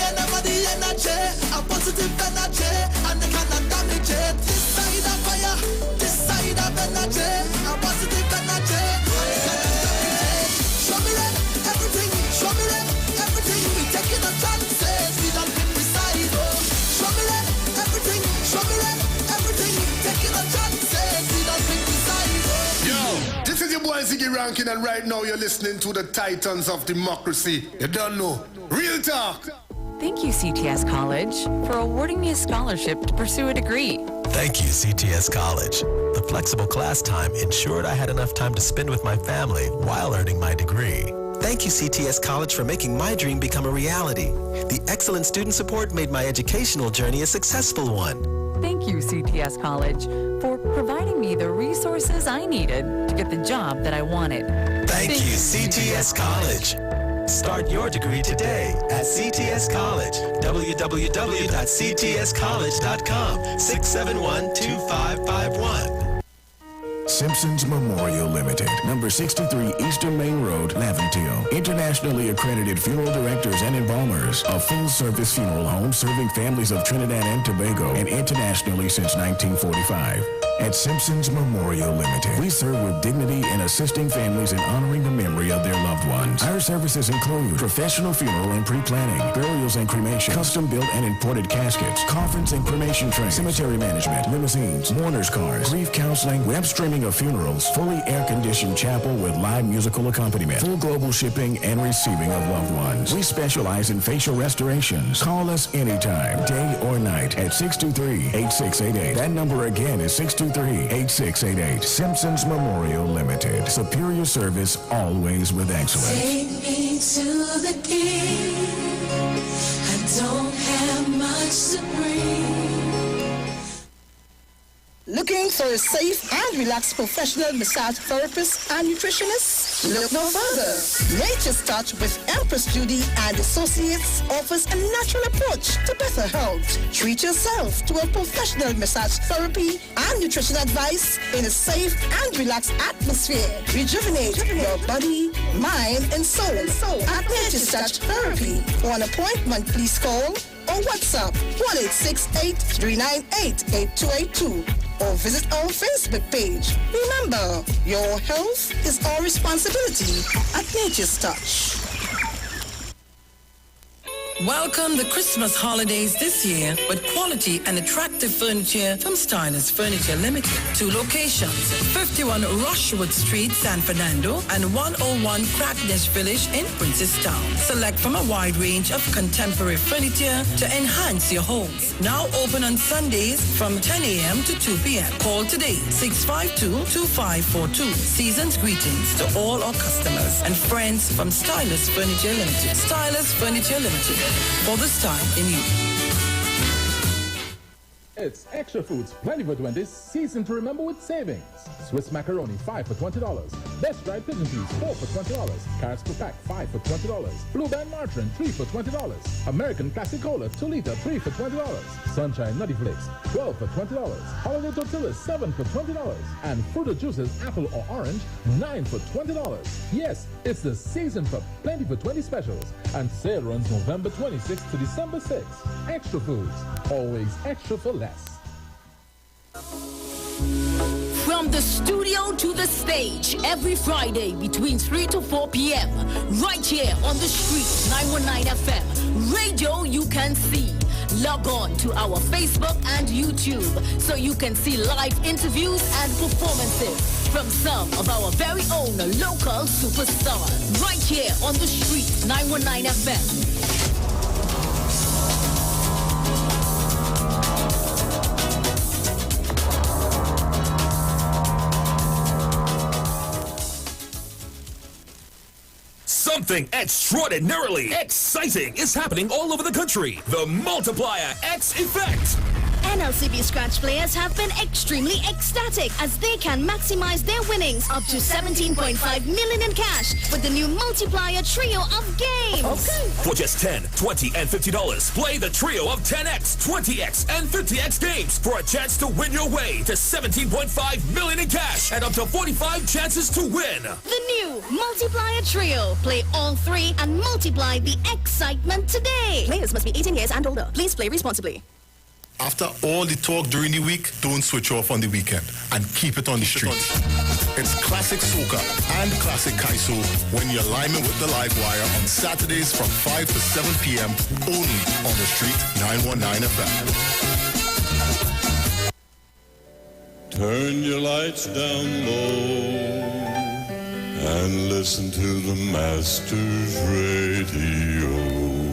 energy, a positive energy, and they cannot damage it. This side of fire, this side of energy, a positive energy. Show me that everything, show me that everything. We taking a chances, we don't pick the side. Show me that everything, show me that everything. Taking a chances, we don't pick the side. Yo, this is your boy Ziggy Rankin, and right now you're listening to the Titans of Democracy. You don't know. Real talk. Thank you, CTS College, for awarding me a scholarship to pursue a degree. Thank you, CTS College. The flexible class time ensured I had enough time to spend with my family while earning my degree. Thank you, CTS College, for making my dream become a reality. The excellent student support made my educational journey a successful one. Thank you, CTS College, for providing me the resources I needed to get the job that I wanted. Thank you, CTS College. Start your degree today at CTS College. www.ctscollege.com 671-2551. Simpsons Memorial Limited, number 63 Eastern Main Road, Laventille. Internationally accredited funeral directors and embalmers. A full-service funeral home serving families of Trinidad and Tobago and internationally since 1945. At Simpsons Memorial Limited, we serve with dignity in assisting families and honoring the memory of their loved ones. Our services include professional funeral and pre-planning, burials and cremation, custom-built and imported caskets, coffins and cremation trays, cemetery management, limousines, mourners cars, grief counseling, web streaming of funerals, fully air-conditioned chapel with live musical accompaniment, full global shipping and receiving of loved ones. We specialize in facial restorations. Call us anytime, day or night, at 623-8688. That number again is 623-8688. Simpsons Memorial Limited. Superior service, always with excellence. Take me to the king. I don't have much to bring. Looking for a safe and relaxed professional massage therapist and nutritionist? Look no further. Nature's Touch with Empress Judy and Associates offers a natural approach to better health. Treat yourself to a professional massage therapy and nutrition advice in a safe and relaxed atmosphere. Rejuvenate your body, mind, and soul at Nature's Touch Therapy. For an appointment, please call or WhatsApp 1-868-398-8282 or visit our Facebook page. Remember, your health is our responsibility at Nature's Touch. Welcome the Christmas holidays this year with quality and attractive furniture from Stylist Furniture Limited. 2 locations, 51 Rushwood Street, San Fernando, and 101 Crackness Village in Princestown. Select from a wide range of contemporary furniture to enhance your homes. Now open on Sundays from 10 a.m. to 2 p.m. Call today, 652-2542. Season's greetings to all our customers and friends from Stylist Furniture Limited. Stylist Furniture Limited. For this time in you. It's Extra Foods 20 for 20 season to remember with savings. Swiss macaroni 5 for $20. Best dried pigeon peas 4 for $20. Carrots per pack 5 for $20. Blue Band margarine 3 for $20. American Classic Cola 2 liter 3 for $20. Sunshine Nutty Flakes 12 for $20. Holiday tortillas 7 for $20. And fruit juices apple or orange 9 for $20. Yes, it's the season for Plenty for 20 specials, and sale runs November 26th to December 6th. Extra Foods, always extra for less. From the studio to the stage, every Friday between 3 to 4 p.m. Right here on the street, 919 FM. Radio you can see. Log on to our Facebook and YouTube so you can see live interviews and performances from some of our very own local superstars. Right here on the street, 919 FM. Something extraordinarily exciting is happening all over the country. The Multiplier X Effect. NLCB Scratch players have been extremely ecstatic as they can maximize their winnings up to 17.5 million in cash with the new Multiplier Trio of Games. Okay. For just $10, $20, and $50, play the trio of 10X, 20X, and 50X games for a chance to win your way to 17.5 million in cash and up to 45 chances to win. The new Multiplier Trio. Play all three and multiply the excitement today. Players must be 18 years and older. Please play responsibly. After all the talk during the week, don't switch off on the weekend and keep it on the street. It's classic soca and classic kaiso when you're liming with the live wire on Saturdays from 5 to 7 p.m. only on the street 919 FM. Turn your lights down low and listen to the Master's Radio.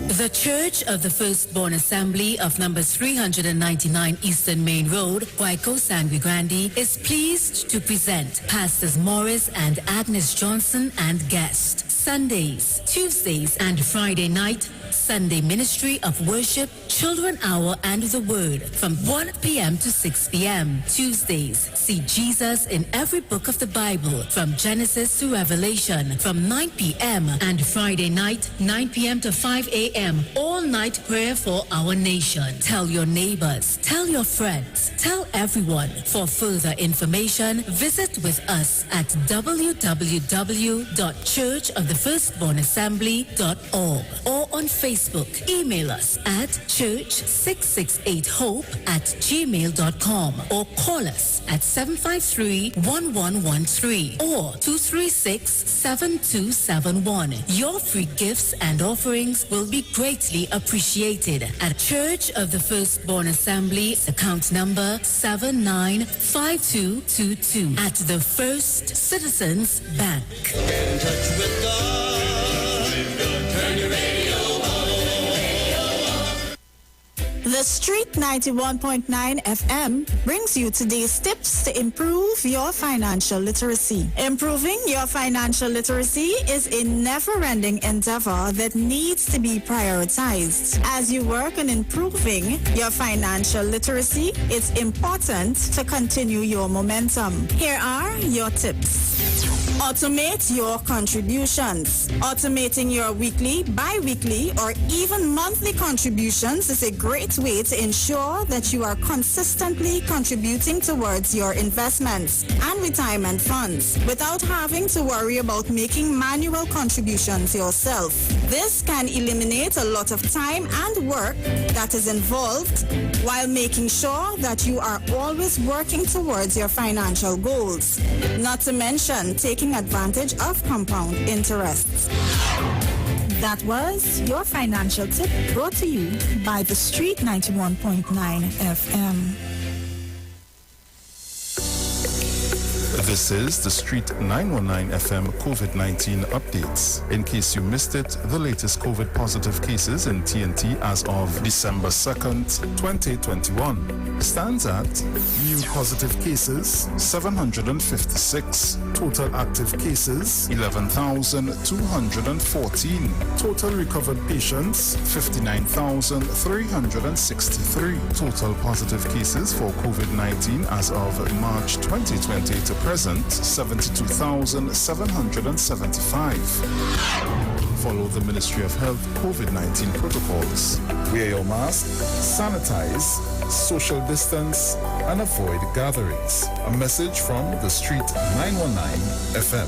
The Church of the Firstborn Assembly of number 399 Eastern Main Road, Waiko Sangre Grande, is pleased to present Pastors Morris and Agnes Johnson and guest. Sundays, Tuesdays, and Friday night, Sunday Ministry of Worship, Children Hour, and the Word from 1 p.m. to 6 p.m. Tuesdays, see Jesus in every book of the Bible from Genesis to Revelation from 9 p.m. and Friday night, 9 p.m. to 5 a.m. all night prayer for our nation. Tell your neighbors, tell your friends, tell everyone. For further information, visit with us at www.churchofthefirstbornassembly.org or on Facebook. Email us at church668hope@gmail.com or call us at 753-1113 or 236-7271. Your free gifts and offerings will be greatly appreciated at Church of the Firstborn Assembly, account number 795222 at the First Citizens Bank. Get in touch with God. Turn your radio on. The Street 91.9 FM brings you today's tips to improve your financial literacy. Improving your financial literacy is a never-ending endeavor that needs to be prioritized. As you work on improving your financial literacy, it's important to continue your momentum. Here are your tips. Automate your contributions. Automating your weekly, bi-weekly, or even monthly contributions is a great way to ensure that you are consistently contributing towards your investments and retirement funds without having to worry about making manual contributions yourself. This can eliminate a lot of time and work that is involved while making sure that you are always working towards your financial goals, not to mention taking advantage of compound interests. That was your financial tip brought to you by the Street 91.9 FM. This is the Street 919 FM COVID-19 updates. In case you missed it, the latest COVID positive cases in TNT as of December 2nd, 2021 stands at new positive cases 756, total active cases 11,214, total recovered patients 59,363, total positive cases for COVID-19 as of March 2020 to present 72,775. Follow the Ministry of Health COVID-19 protocols. Wear your mask, sanitize, social distance, and avoid gatherings. A message from the Street 919 FM.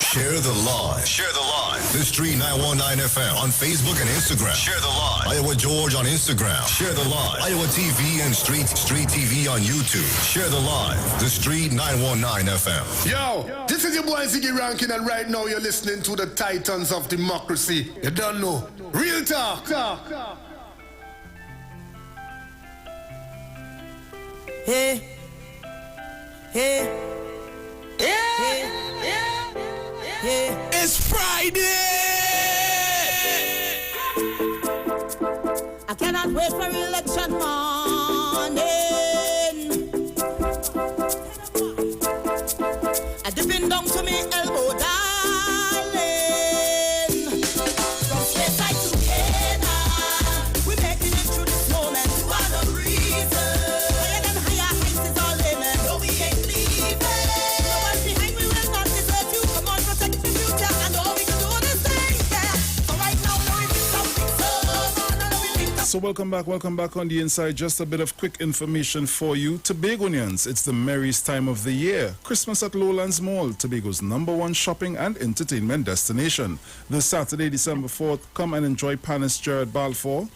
Share the live. Share the live. The Street 919 FM on Facebook and Instagram. Share the live. Iowa George on Instagram. Share the live. Iowa TV and Street TV on YouTube. Share the live. The Street 919 FM. Yo, this is your boy Ziggy Rankin, and right now you're listening to the Titans of Democracy. You don't know. Real talk. Hey. Hey. Yeah. It's Friday! I cannot wait for election morning. I dipping down to me elbow, darling. From Slate to Kenya, we making it through this moment. You are the reason. Higher than higher heights is our limit. No, we ain't leaving. No one behind, we will not desert you. Come on, protect the future. I know we can do the same, yeah. So right now, no, we feel something so. So welcome back on the inside. Just a bit of quick information for you. Tobagonians, it's the merriest time of the year. Christmas at Lowlands Mall, Tobago's #1 shopping and entertainment destination. This Saturday, December 4th, come and enjoy pianist Jared Balfour,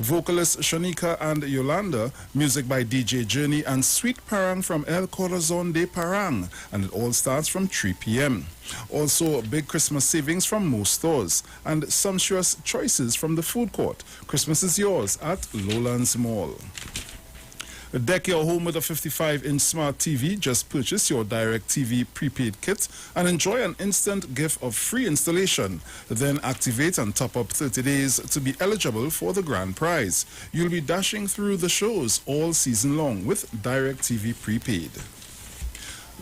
vocalists Shanika and Yolanda, music by DJ Journey, and Sweet Parang from El Corazon de Parang. And it all starts from 3 p.m. Also, big Christmas savings from most stores and sumptuous choices from the food court. Christmas is yours at Lowlands Mall. Deck your home with a 55-inch smart TV. Just purchase your DirecTV prepaid kit and enjoy an instant gift of free installation. Then activate and top up 30 days to be eligible for the grand prize. You'll be dashing through the shows all season long with DirecTV prepaid.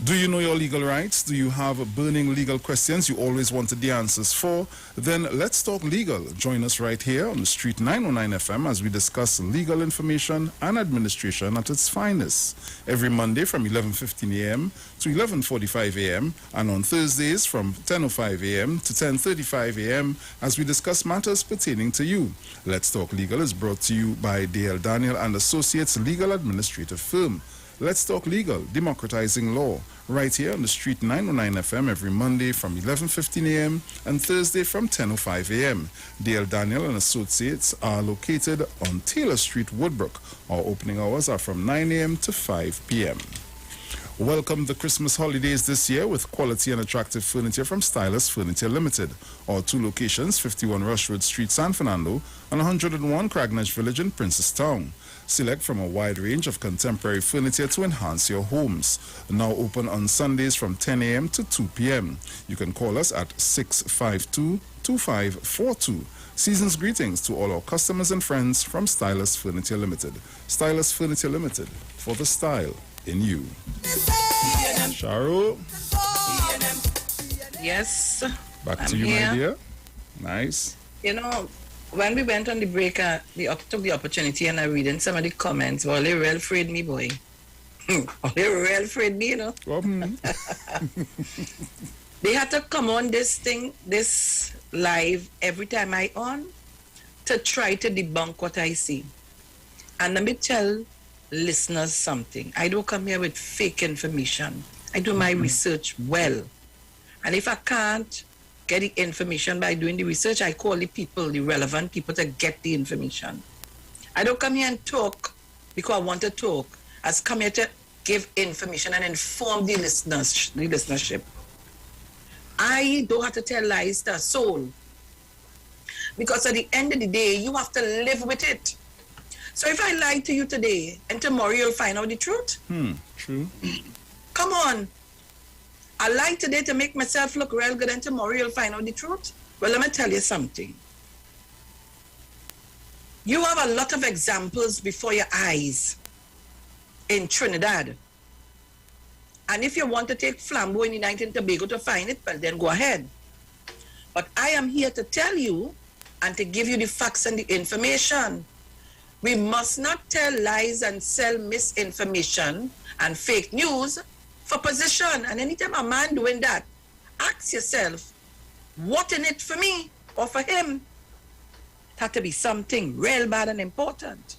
Do you know your legal rights? Do you have burning legal questions you always wanted the answers for? Then let's talk legal. Join us right here on the Street 909 FM as we discuss legal information and administration at its finest. Every Monday from 11:15 a.m. to 11:45 a.m. and on Thursdays from 10:05 a.m. to 10:35 a.m. as we discuss matters pertaining to you. Let's Talk Legal is brought to you by Dale Daniel and Associates Legal Administrative Firm. Let's Talk Legal, democratizing law, right here on the Street 909 FM every Monday from 11:15 a.m. and Thursday from 10:05 a.m. Dale Daniel and Associates are located on Taylor Street, Woodbrook. Our opening hours are from 9 a.m. to 5 p.m. Welcome the Christmas holidays this year with quality and attractive furniture from Stylus Furniture Limited. Our two locations, 51 Rushwood Street, San Fernando, and 101 Cragnage Village in Princestown. Select from a wide range of contemporary furniture to enhance your homes. Now open on Sundays from 10 a.m. to 2 p.m. You can call us at 652-2542. Season's greetings to all our customers and friends from Stylus Furniture Limited. Stylus Furniture Limited, for the style in you. Sharo? Yes. Back to you, here. my dear. Nice. You know, when we went on the break, took the opportunity and I reading some of the comments. Well, they real afraid me, boy. They real afraid me, you know. They had to come on this live every time I on to try to debunk what I see. And let me tell listeners something. I don't come here with fake information. I do my research well. And if I can't get the information by doing the research, I call the people, the relevant people, to get the information. I don't come here and talk because I want to talk. I come here to give information and inform the listenership. I don't have to tell lies to a soul. Because at the end of the day, you have to live with it. So if I lie to you today, and tomorrow you'll find out the truth. True. Come on. I lie today to make myself look real good, and tomorrow you'll find out the truth. Well, let me tell you something. You have a lot of examples before your eyes in Trinidad. And if you want to take Flambeau in United and Tobago to find it, well, then go ahead. But I am here to tell you and to give you the facts and the information. We must not tell lies and sell misinformation and fake news for position. And anytime a man doing that, ask yourself, what in it for me or for him? It had to be something real bad and important.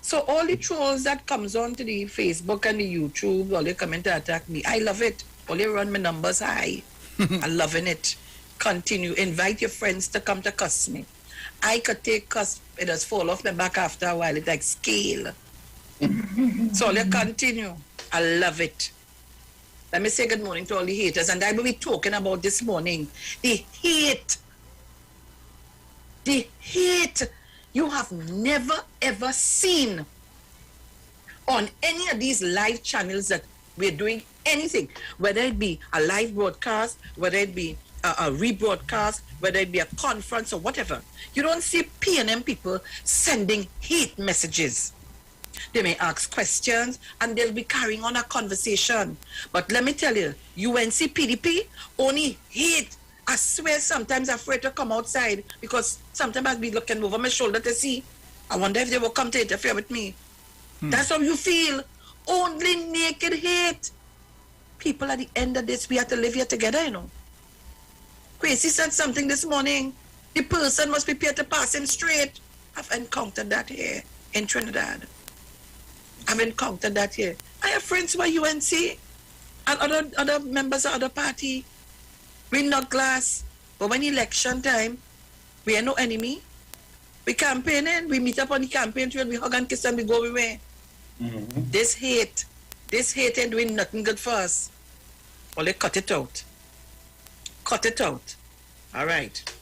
So all the trolls that comes on to the Facebook and the YouTube, all they come in to attack me, I love it. All they run my numbers high. I'm loving it. Continue. Invite your friends to come to cuss me. I could take cuss, it does fall off my back after a while. It's like scale. So let's continue. I love it. Let me say good morning to all the haters. And I will be talking about this morning. The hate. The hate you have never ever seen on any of these live channels that we're doing anything. Whether it be a live broadcast, whether it be a rebroadcast, whether it be a conference or whatever. You don't see P&M people sending hate messages. They may ask questions, and they'll be carrying on a conversation. But let me tell you, UNC PDP only hate. I swear sometimes I'm afraid to come outside because sometimes I'll be looking over my shoulder to see. I wonder if they will come to interfere with me. That's how you feel. Only naked hate. People, at the end of this, we have to live here together, you know. Quasi said something this morning. The person must prepare to pass him straight. I've encountered that here in Trinidad. I've encountered that here. I have friends who are UNC and other members of other party. We not glass. But when election time, we are no enemy. We campaigning, we meet up on the campaign trail, we hug and kiss and we go away. This hate ain't doing nothing good for us. Only cut it out. Cut it out. All right.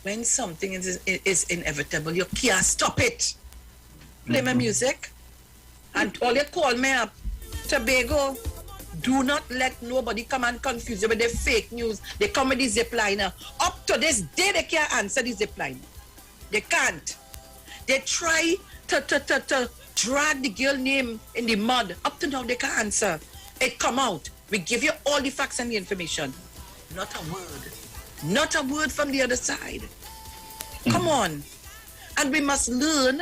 When something is inevitable, you can't stop it. Play my music. And all you call me up, Tobago, do not let nobody come and confuse you with the fake news. They come with the zip liner. Up to this day, they can't answer the zip line. They can't. They try to drag the girl name in the mud. Up to now, they can't answer. It come out. We give you all the facts and the information. Not a word. Not a word from the other side. Come on. And we must learn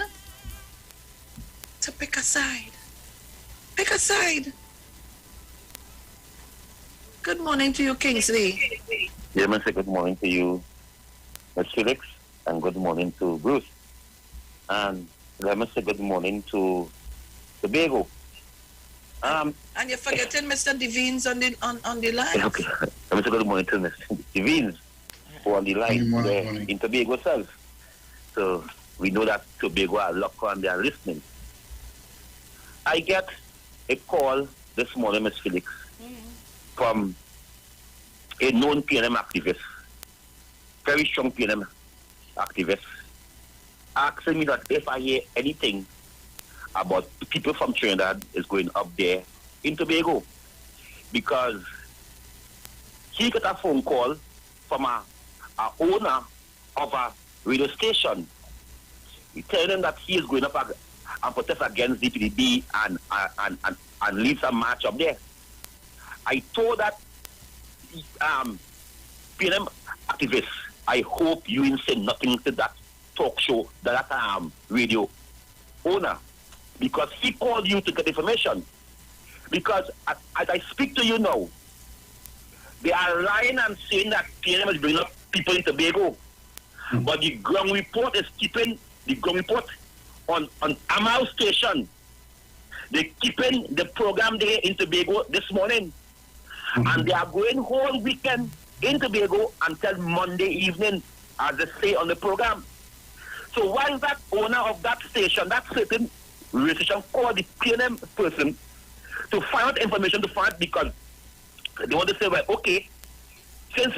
to pick a side. Pick a side. Good morning to you, Kingsley. Yeah, I say good morning to you, Ms. Felix, and good morning to Bruce. And let me say good morning to Tobago. And you're forgetting Mr. Devines on the line. Okay. Let me say good morning to Mr. Devines, who on the line there in Tobago self. So we know that Tobago are locked on, they are listening. I get a call this morning, Ms. Felix, from a known PNM activist, very strong PNM activist, asking me that if I hear anything about people from Trinidad is going up there in Tobago, because he got a phone call from a owner of a radio station. He telling him that he is going up and protest against the PDP and lead some march up there. I told that PNM activists, I hope you didn't say nothing to that talk show, that radio owner, because he called you to get information. Because as I speak to you now, they are lying and saying that PNM is bringing up people in Tobago. But the ground report is keeping the ground report on Amal Station. They're keeping the program there in Tobago this morning. And they are going whole weekend in Tobago until Monday evening, as they say on the program. So why is that owner of that station, that certain radio station, called the PNM person to find out information to find, because they want to say, well, okay, since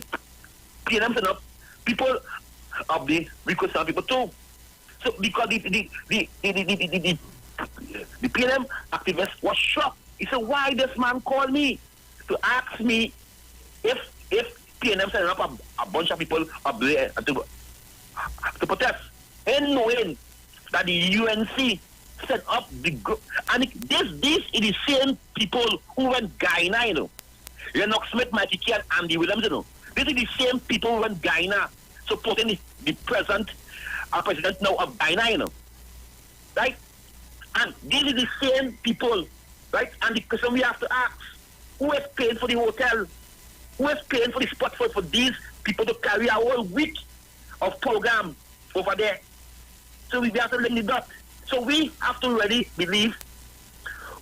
PNM set up, people of the request some people too. So because the PNM activist was shocked. He said, why this man called me to ask me if PNM set up a bunch of people up there to protest, and knowing that the UNC set up the group. And this is the same people who went Guyana, you know. Lennox Smith, Mikey Key, and Andy Williams, you know. This is the same people who went Guyana supporting the present president now of Guyana, you know. Right? And these are the same people, right? And the question we have to ask, who is paying for the hotel? Who is paying for the spot for these people to carry a whole week of program over there? So we have to link the dot. So we have to really believe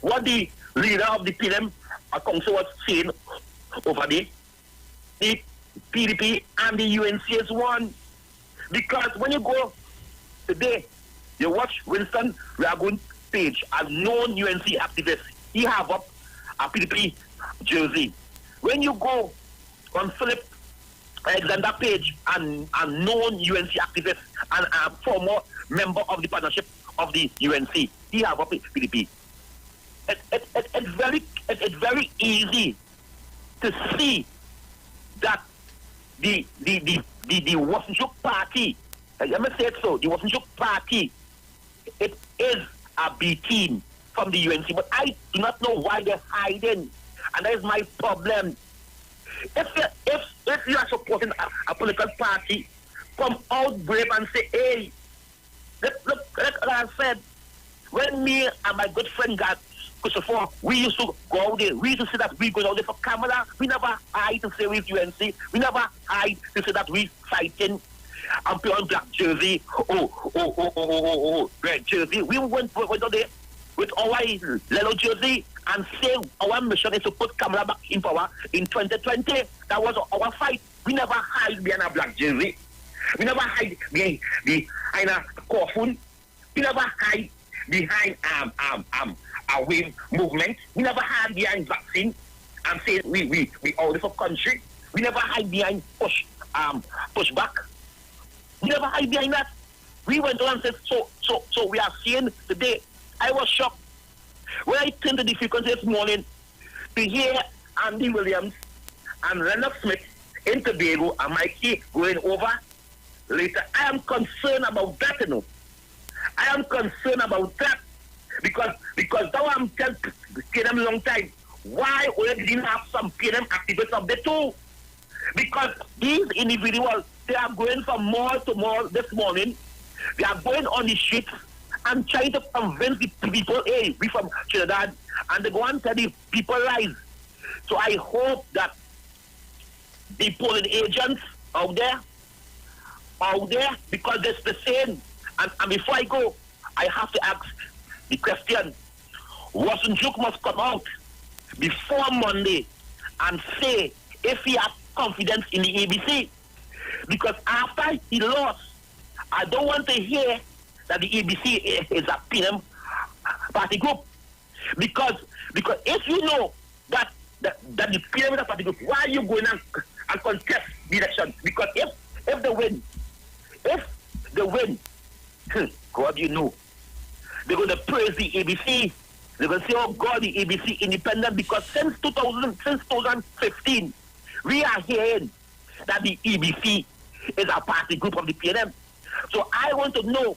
what the leader of the PNM council was saying over there. The PDP and the UNC is one. Because when you go today, you watch Winston Ragoon page, a known UNC activist. He have up a PDP jersey. When you go on Philip Alexander page, and a known UNC activist and a former member of the partnership of the UNC, he have up PDP. It's very easy to see that the Wassenchuk party, let me say it so, the Wassenchuk party, it is a B team from the UNC, but I do not know why they're hiding, and that is my problem. If you are supporting a political party, come out brave and say, hey, look, like I said, when me and my good friend got Christopher, we used to go out there. We used to say that we go out there for camera. We never hide to say with UNC. We never hide to say that we fighting and play on black jersey. Red jersey. We went out there with our yellow jersey and say our mission is to put camera back in power in 2020. That was our fight. We never hide behind a black jersey. We never hide behind a coffin. We never hide behind a wave movement. We never hide behind vaccine and say we all this of country. We never hide behind pushback. We never hide behind that. We went on and said so we are seeing today. I was shocked when I turned to the frequency this morning to hear Andy Williams and Leonard Smith in Tobago and Mikey going over later. I am concerned about that, you know. I am concerned about that because now I'm telling them a long time. Why we didn't have some PNM activists of the two? Because these individuals, they are going from mall to mall this morning. They are going on the streets and trying to convince the people, hey, we from Trinidad, and they go and tell the people lies. So I hope that the polling agents out there, because it's the same. And before I go, I have to ask the question, Wasenjuk must come out before Monday and say if he has confidence in the ABC. Because after he lost, I don't want to hear that the ABC is a PNM party group. Because if you know that the PNM is a party group, why are you going and contest the election? Because if they win, God, you know, they're going to praise the ABC. They're going to say, oh God, the ABC independent, because since 2015, we are hearing that the ABC is a party group of the PNM. So I want to know,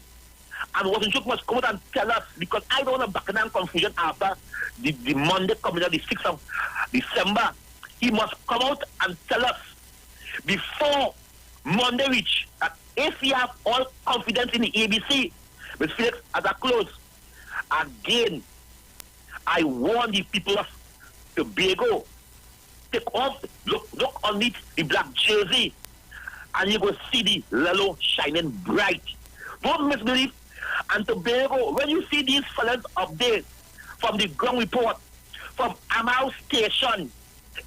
and Wasenjuk must come out and tell us, because I don't want to back down confusion after the Monday coming out, the 6th of December. He must come out and tell us before Monday reach that if we have all confidence in the ABC, Ms. Felix, as I close, again, I warn the people of Tobago, take off, look underneath the black jersey, and you will see the yellow shining bright. Don't misbelieve. And Tobago, when you see these fellas up there from the ground report, from Amal Station,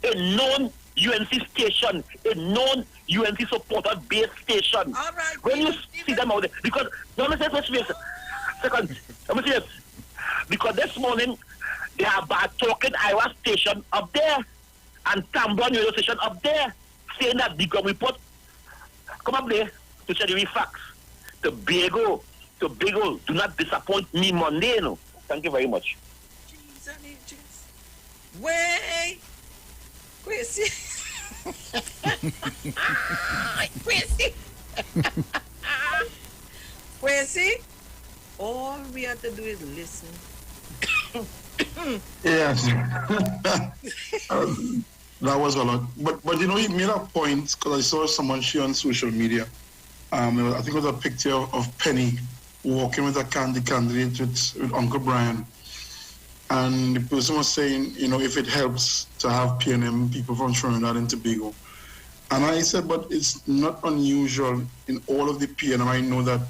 a known UNC station, a known UNC supporter-based station. All right, when you see them out there, because, let me say this, second, let me say this, because this morning, they have talking Iowa station up there, and Tambon radio station up there, saying that the ground report, come up there to share the facts. Tobago, do not disappoint me Monday, no. Thank you very much. Way, Quincy. Quincy. Quincy. All we have to do is listen. Yes. That was a lot. But you know, he made a point, because I saw someone share on social media. I think it was a picture of Penny walking with a candidate with Uncle Brian. And the person was saying, you know, if it helps to have PNM people from Trinidad and Tobago. And I said, but it's not unusual in all of the PNM. I know that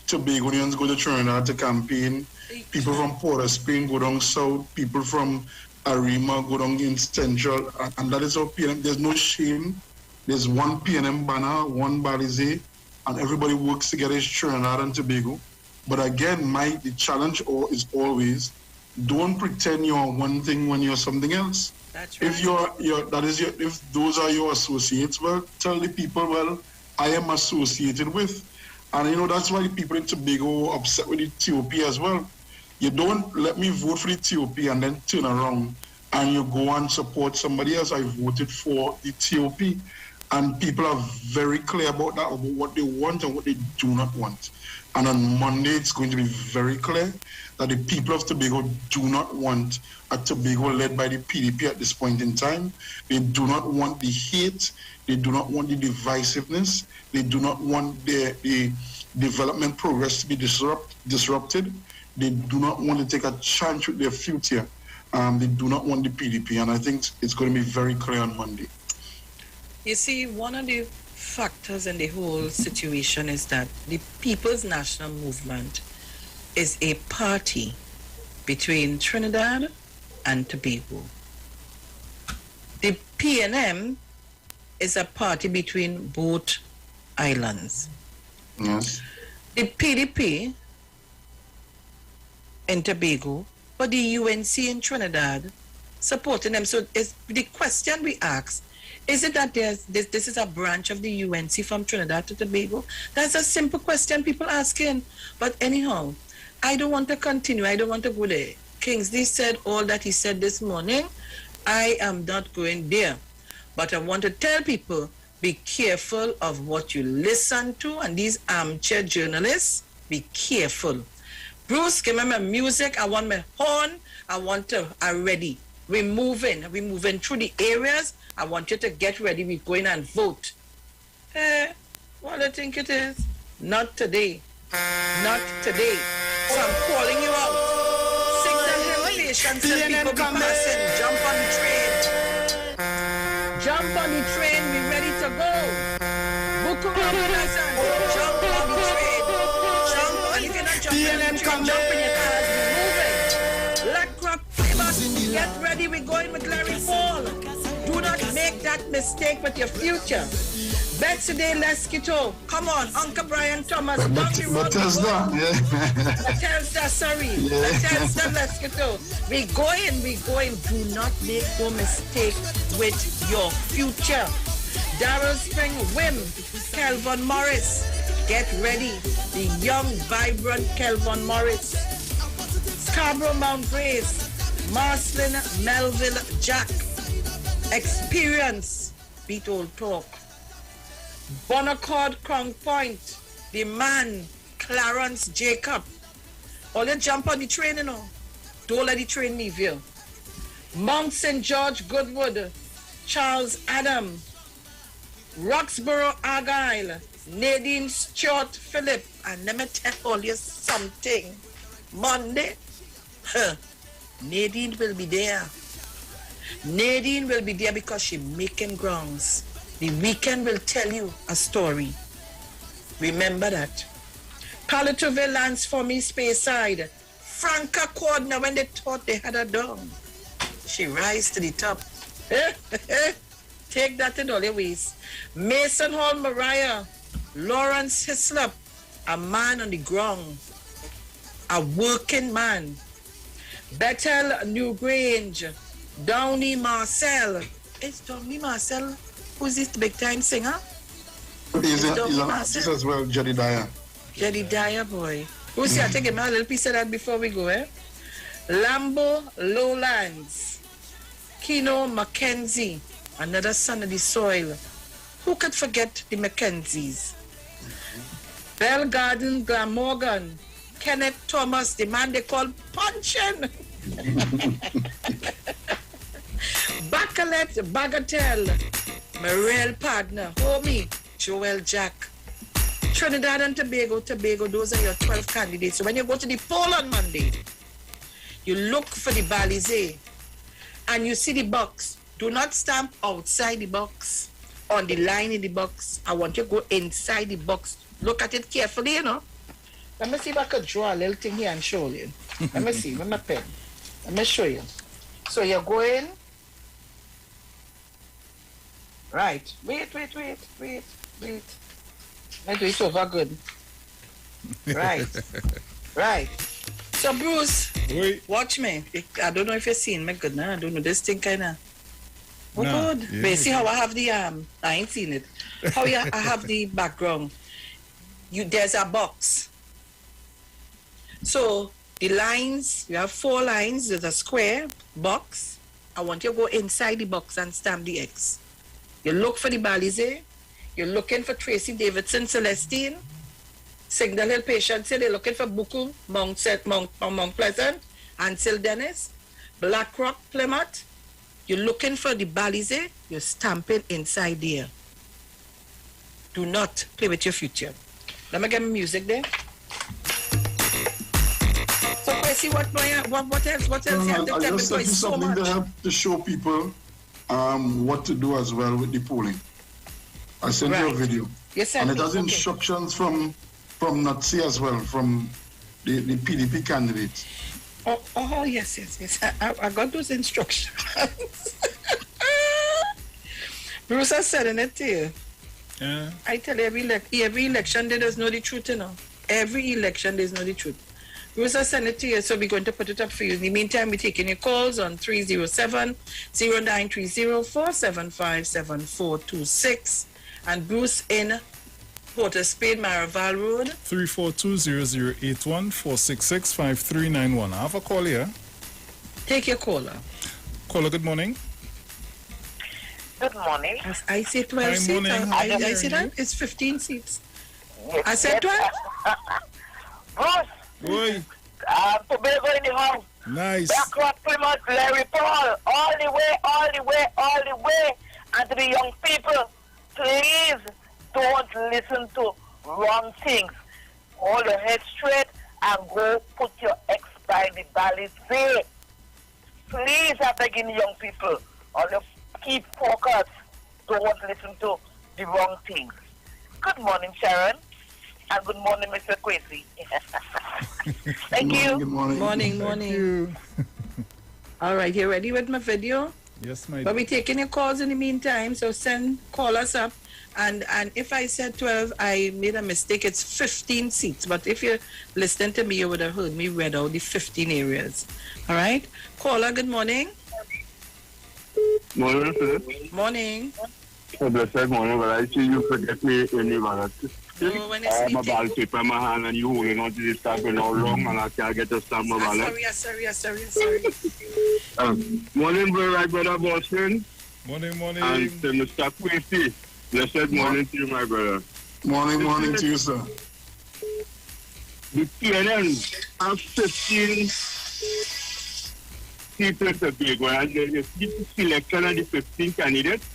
Tobagonians go to Trinidad to campaign. People from Port of Spain go down south. People from Arima go down in central. And that is how PNM, there's no shame. There's one PNM banner, one balize, and everybody works together as Trinidad and Tobago. But again, the challenge is always, don't pretend you're one thing when you're something else. That's right. If those are your associates, well, tell the people, well, I am associated with. And you know, that's why the people in Tobago are upset with the TOP as well. You don't let me vote for the TOP and then turn around and you go and support somebody else. I voted for the TOP. And people are very clear about that, about what they want and what they do not want. And on Monday, it's going to be very clear that the people of Tobago do not want a Tobago led by the PDP at this point in time. They do not want the hate. They do not want the divisiveness. They do not want the development progress to be disrupted. They do not want to take a chance with their future. They do not want the PDP. And I think it's going to be very clear on Monday. You see, one of the factors in the whole situation is that the People's National Movement is a party between Trinidad and Tobago. The PNM is a party between both islands. Yes. The PDP in Tobago, but the UNC in Trinidad supporting them. So it's the question we ask, is it that this is a branch of the UNC from Trinidad to Tobago? That's a simple question people asking. But anyhow, I don't want to continue. I don't want to go there. Kingsley said all that he said this morning. I am not going there. But I want to tell people, be careful of what you listen to. And these armchair journalists, be careful. Bruce, give me my music. I want my horn. I want to already. We're moving through the areas. I want you to get ready. We're going and vote. What do you think it is? Not today. Not today. So I'm calling you out. Signal him patience and people be passing. Jump on the train. Jump on the train. We're ready to go. Book around and jump on the train. Jump on. If you're not jumping on the train, jump in your cars. We're moving. Let crop get ready. We're going with Larry Paul. Do not make that mistake with your future. Betsy Day Leskito. Come on, Uncle Brian Thomas. Bethesda, yeah. Bethesda, sorry. Yeah. Bethesda Leskito. We're going. Do not make no mistake with your future. Darrell Spring Wim. Kelvin Morris. Get ready. The young, vibrant Kelvin Morris. Scarborough Mount Grace. Marcelin Melville Jack. Experience. Beat old talk. Bonaccord Crown Point, the man, Clarence Jacob. All you jump on the train, you know. Don't let the train leave you. Mount St. George Goodwood, Charles Adam, Roxborough Argyle, Nadine Stewart Phillip. And let me tell all you something. Monday, Nadine will be there. Nadine will be there because she's making grounds. The weekend will tell you a story. Remember that. Palatoville lands for me Speyside. Franca Cordner when they thought they had her down. She rise to the top. Take that in all your ways. Mason Hall Mariah. Lawrence Hislop. A man on the ground. A working man. Bethel Newgrange. Downey Marcel. It's Downey Marcel. Who's this big time singer? He's as well, Jedediah. Jedediah, boy. Who's here? Take a little piece of that before we go, eh? Lambo Lowlands. Keno Mackenzie. Another son of the soil. Who could forget the Mackenzies? Bell Garden Glamorgan. Kenneth Thomas, the man they call Punchin. Bacalet Bagatelle. My real partner, homie, Joel Jack. Trinidad and Tobago, those are your 12 candidates. So when you go to the poll on Monday, you look for the balize and you see the box. Do not stamp outside the box, on the line in the box. I want you to go inside the box. Look at it carefully, you know. Let me see if I could draw a little thing here and show you. Let me see, with my pen. Let me show you. So you're going. Right. Wait. Let do it over good. Right. Right. So Bruce, watch me. I don't know if you're seeing me good now. I don't know. This thing kinda. Oh no, good. Yeah. Wait, see how I have the I ain't seen it. How I have the background. There's a box. So the lines, you have 4 lines, there's a square box. I want you to go inside the box and stamp the X. You look for the Balize. You're looking for Tracy Davidson, Celestine, Signal Hill Patient. They're looking for Buku, Mount Pleasant, Ansel Dennis, Black Rock, Plymouth. You're looking for the Balize. You're stamping inside there. Do not play with your future. Let me get my music there. So, Tracy, what else? What else? You have to I tell me just sent you so something much. to help to show people what to do as well with the polling. I sent you a video. You sent and it me, has instructions from Nazi as well, from the PDP candidates. Oh, yes. I got those instructions. Bruce has said in it to you. Yeah. I tell you, every election there is no the truth, you know. Every election there's no the truth. Bruce has sent it to you, so we're going to put it up for you. In the meantime, we're taking your calls on 307-0930-475-7426. And Bruce in Port of Spain, Maraval Road. 342-0081-466-5391. I have a call here. Take your caller. Caller, good morning. Good morning. I say 12 Hi, seats. morning. I say that it's 15 seats. I said 12. Bruce. Oi. Tobago in the house. Nice. Black Rock, Plymouth, Larry Paul. All the way. And to the young people, please don't listen to wrong things. Hold your head straight and go put your ex by the Balize. Please, I'm begging young people. All you keep focused. Don't listen to the wrong things. Good morning, Sharon. And good morning, Mr. Quincy. Thank you. Good morning. Morning. All right, you ready with my video? Yes, my But we're taking your calls in the meantime, so call us up. And if I said 12, I made a mistake. It's 15 seats. But if you're listening to me, you would have heard me read out the 15 areas. All right? Caller, good morning. Morning, sir. Morning. A blessed morning, but I see you forget me in the ballot. Oh, when I have my ballot paper in my hand and you holding on to this stamp and all wrong and I can't get to stamp my ballot. Sorry. Morning, brother Boston. Morning. And to Mr. Quincy. Blessed morning to you, my brother. Morning to you, sir. The PNM have 15 people to be going and the selection of the 15 candidates.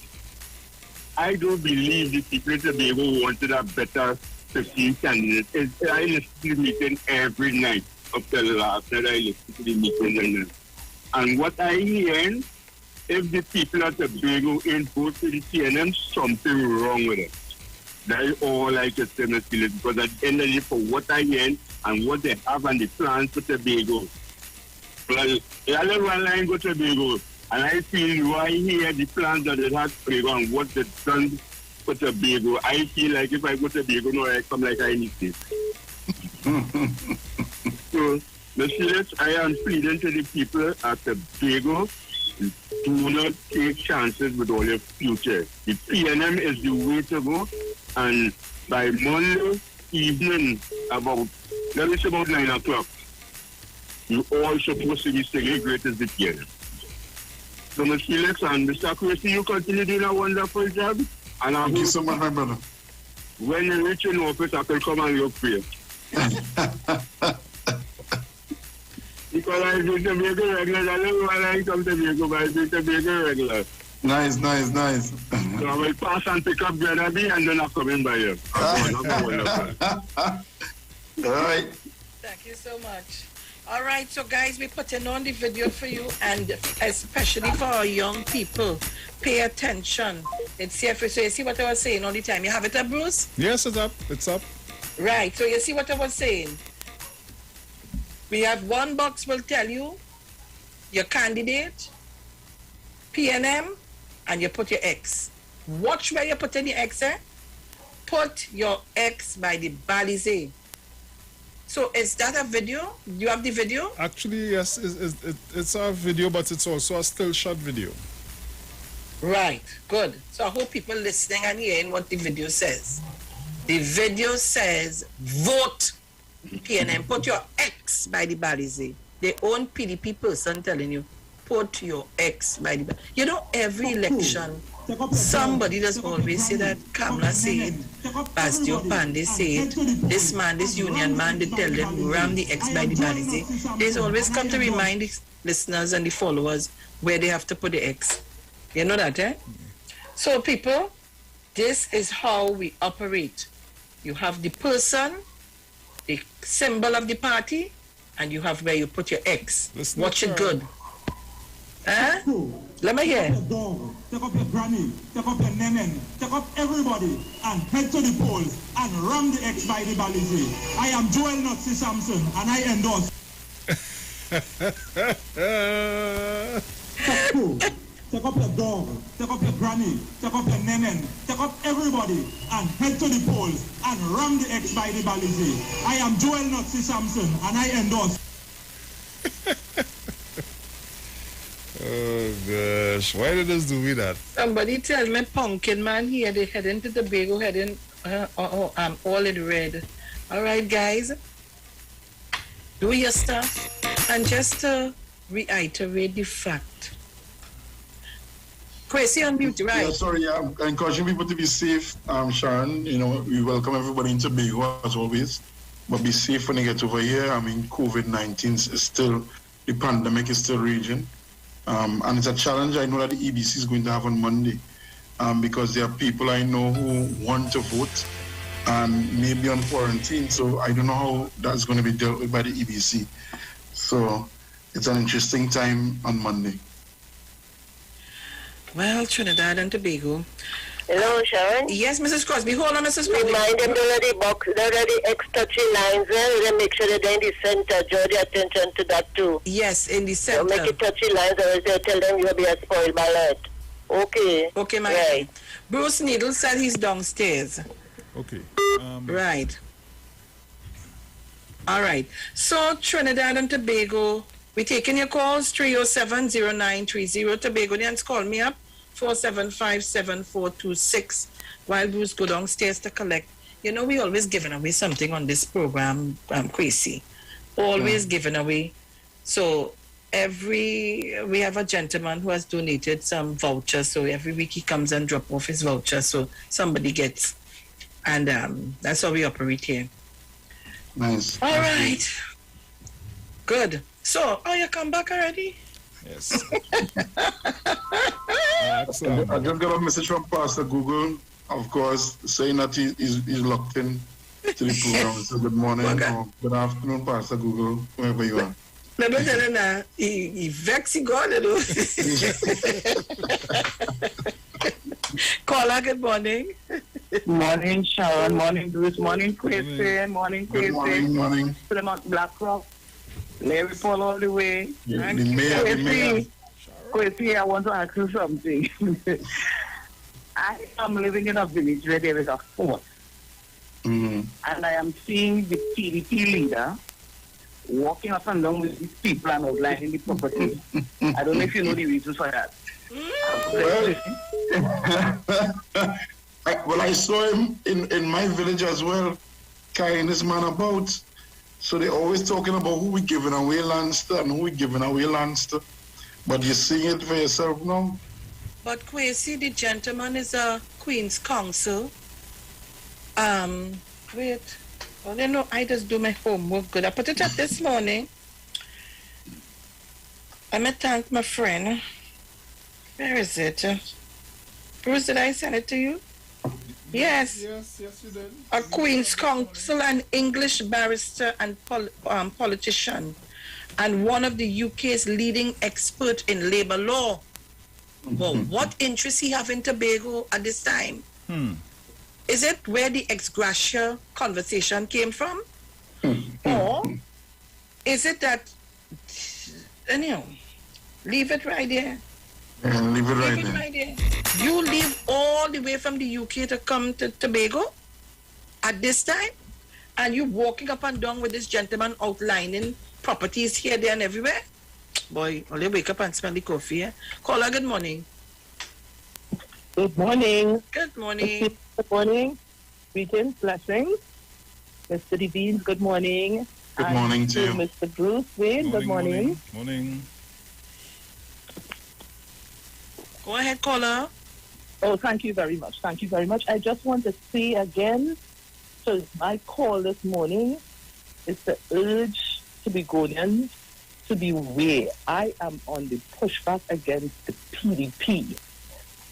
I don't believe the people to be able wanted a better 15 candidates. I listen to the meeting every night up till after I listen to the meeting. And what I hear, if the people at Tobago ain't vote for the TNM, something wrong with it. That's all I can say, Mr. Phillips, because at the end of the day, for what I hear and what they have and the plans for Tobago. Well, the other one line go to Tobago. And I feel why hear the plans that they had for Tobago and what they've done for Tobago. I feel like if I go to Tobago, no, I come like I need it. So, Mr. Phillips, I am pleading to the people at Tobago, do not take chances with all your future. The PNM is the way to go. And by Monday evening, about 9 o'clock, you all supposed to be segregated the PNM. So, Mr. Felix and Mr. Christie, you continue doing a wonderful job. And Thank you so much, my brother. When you reach in office, I can come and look for you. Because I do Tobago regular. I don't know why I come to Tobago, but I do Tobago regular. Nice. So I will pass and pick up Brother B and then I'll come in by you. All right. Thank you so much. All right, so guys, we're putting on the video for you, and especially for our young people, pay attention. It's here for, so you see what I was saying all the time. You have it up, Bruce? Yes, it's up. Right, so you see what I was saying. We have one box will tell you your candidate, PNM, and you put your X. Watch where you put in your X, eh? Put your X by the Balize. So is that a video? You have the video? Actually, yes, it's a video, but it's also a still shot video. Right, good. So I hope people listening and hearing what the video says. The video says, vote PNM. Put your X by the Balize. Their own PDP person telling you. put your ex by the... You know, every election, somebody does always say that. Kamala said, Bastio Pandey said, this man, this union man, they tell them, ram the ex by the body. They always come to remind the listeners and the followers where they have to put the ex. You know that, eh? So, people, this is how we operate. You have the person, the symbol of the party, and you have where you put your ex. Watch it good. Huh? Let me hear. Take up your dog, take up your granny, take up your nenen, take up everybody, and head to the polls and ram the ex by the Balize. I am Joel Nutsi Sampson, and I endorse. Take up your dog, take up your granny, take up your nenen, take up everybody, and head to the polls and ram the ex by the Balize. I am Joel Nutsi Sampson, and I endorse. Oh gosh, why did this do me that? Somebody tell me pumpkin man here, they heading to Tobago, heading I'm all in red. All right, guys, do your stuff. And just to reiterate the fact, Kwesi on mute, right? Yeah, sorry, I'm encouraging people to be safe, Sharon. You know, we welcome everybody in Tobago as always, but be safe when you get over here. I mean, COVID-19 is still, the pandemic is still raging. And it's a challenge I know that the EBC is going to have on Monday, because there are people I know who want to vote and may be on quarantine. So I don't know how that's going to be dealt with by the EBC. So it's an interesting time on Monday. Well, Trinidad and Tobago. Hello, Sharon? Yes, Mrs. Crosby. Hold on, Mrs. Crosby. Remind them to let the box, they already extra lines there. They make sure that they're in the center. Draw the attention to that too. Yes, in the center. Don't make it touchy lines, or else they'll tell them you'll be a spoiled ballet. Okay. Okay, my right. Bruce Needle said he's downstairs. Okay. Right. All right. So, Trinidad and Tobago, we're taking your calls, 307-0930. Tobagonians, call me up, 475-7426, while Bruce go downstairs to collect. You know, we always giving away something on this program, Kwesi. Always giving away. So, we have a gentleman who has donated some vouchers, so every week he comes and drop off his voucher, so somebody gets. And that's how we operate here. Nice. All right. Good. So, you come back already? Yes. I just got a message from Pastor Google, of course, saying that he's locked in to the program. So good morning or good afternoon, Pastor Google, wherever you are. Let me tell you now, he vexy God, you know. Caller, good morning. Morning, Sharon. Morning, Bruce. Morning, Kwesi. Morning, Kwesi. Good morning. Plymouth Blackrock. Larry Paul all the way. The mayor. Kwesi, I want to ask you something. I am living in a village where there is a fort. And I am seeing the PDP leader walking up and down with these people and outlining the property. I don't know if you know the reasons for that. Well, I saw him in my village as well, carrying this man about. So they're always talking about who we giving away lands to and who we giving away lands to. But you're seeing it for yourself now. But Kwesi, the gentleman is a Queen's Counsel. Wait. Well, you know, I just do my homework good. I put it up this morning. I'm going to thank my friend. Where is it? Bruce, did I send it to you? Yes. Yes, you did. A Queen's Counsel, an English barrister and politician, and one of the UK's leading expert in labor law. Well, what interest he have in Tobago at this time? Is it where the ex gratia conversation came from? Or is it that, anyhow, leave it right there. Leave it right there. You leave all the way from the UK to come to Tobago at this time, and you walking up and down with this gentleman outlining properties here, there, and everywhere? Boy, only wake up and smell the coffee. Eh? Caller, good morning. Good morning. Good morning. Good morning. Greetings, blessings. Mr. Devine, good morning. Good morning to you. Mr. Bruce Wayne, good morning. Morning. Go ahead, caller. Oh, thank you very much. Thank you very much. I just want to say again, so my call this morning is to urge Tobagonians to beware. I am on the pushback against the PDP.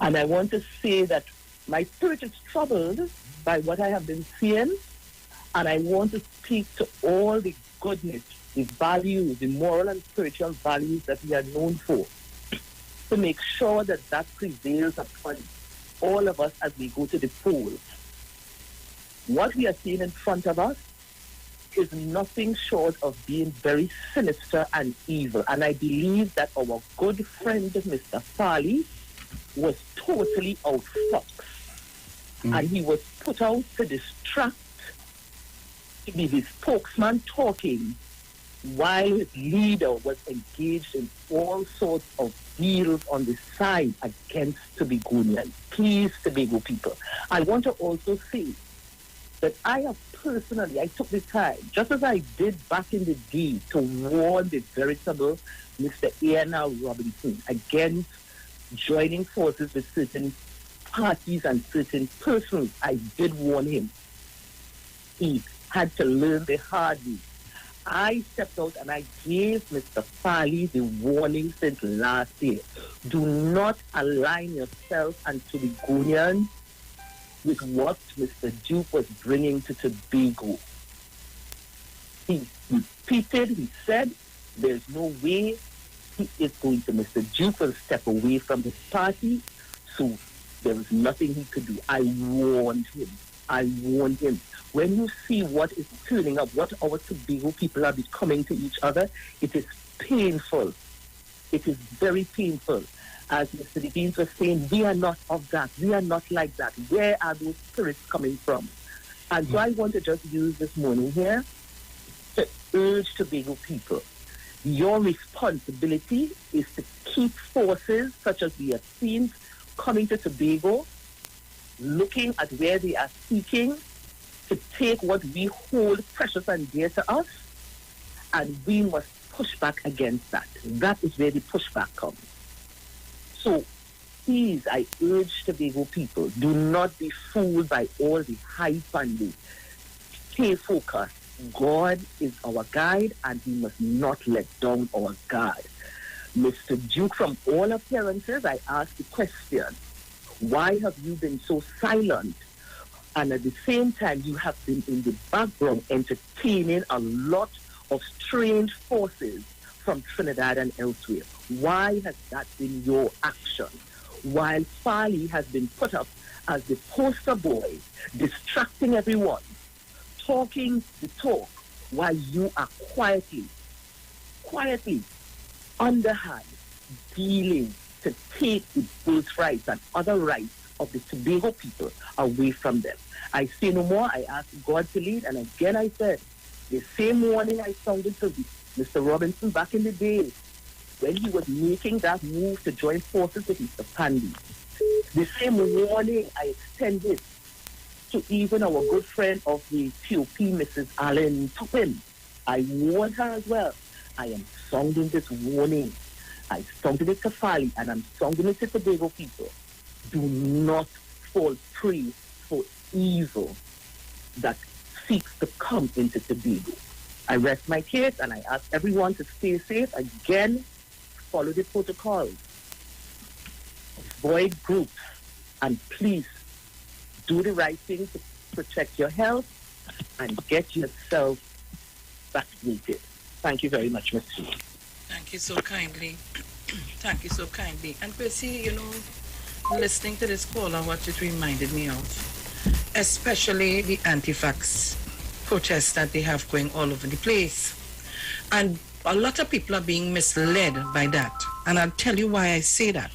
And I want to say that my spirit is troubled by what I have been seeing. And I want to speak to all the goodness, the values, the moral and spiritual values that we are known for, to make sure that that prevails upon all of us as we go to the polls. What we are seeing in front of us is nothing short of being very sinister and evil. And I believe that our good friend, Mr. Farley, was totally outfoxed. And he was put out to distract, to be the spokesman talking, while his leader was engaged in all sorts of deals on the side against Tobagonians. Please, Tobago people. I want to also say that I have personally, I took the time, just as I did back in the day, to warn the veritable Mr. A.N.R. Robinson against joining forces with certain parties and certain persons. I did warn him. He had to learn the hard way. I stepped out and I gave Mr. Farley the warning since last year. Do not align yourself and Tobagonians with what Mr. Duke was bringing to Tobago. He repeated, he said, there's no way he is going to. Mr. Duke will step away from his party, so there was nothing he could do. I warned him. I warned him. When you see what is turning up, what our Tobago people are becoming to each other, it is painful. It is very painful. As Mr. Devines was saying, we are not of that. We are not like that. Where are those spirits coming from? And so I want to just use this morning here to urge Tobago people. Your responsibility is to keep forces such as we have seen coming to Tobago, looking at where they are seeking to take what we hold precious and dear to us, and we must push back against that. That is where the pushback comes. So, please, I urge Tobago people, do not be fooled by all the hype and the stay focused. God is our guide, and we must not let down our guard. Mr. Duke, from all appearances, I ask the question, why have you been so silent? And at the same time, you have been in the background entertaining a lot of strange forces from Trinidad and elsewhere. Why has that been your action? While Farley has been put up as the poster boy, distracting everyone, talking the talk, while you are quietly, underhand, dealing to take the birthrights and other rights of the Tobago people away from them. I say no more. I ask God to lead. And again, I said, the same warning I sounded to Mr. Robinson back in the day when he was making that move to join forces with Mr. Pandy. The same warning I extended to even our good friend of the TOP, Mrs. Allen Toppin. I warned her as well. I am sounding this warning. I sounded it to Farley, and I'm sounding it to Tobago people. Do not fall prey for evil that seeks to come into Tobago. I rest my case, and I ask everyone to stay safe. Again, follow the protocol. Avoid groups, and please do the right thing to protect your health and get yourself vaccinated. Thank you very much, Mr. Thank you so kindly. Thank you so kindly. And Chrissy, listening to this caller, what it reminded me of, especially the anti-vax protests that they have going all over the place. And a lot of people are being misled by that. And I'll tell you why I say that.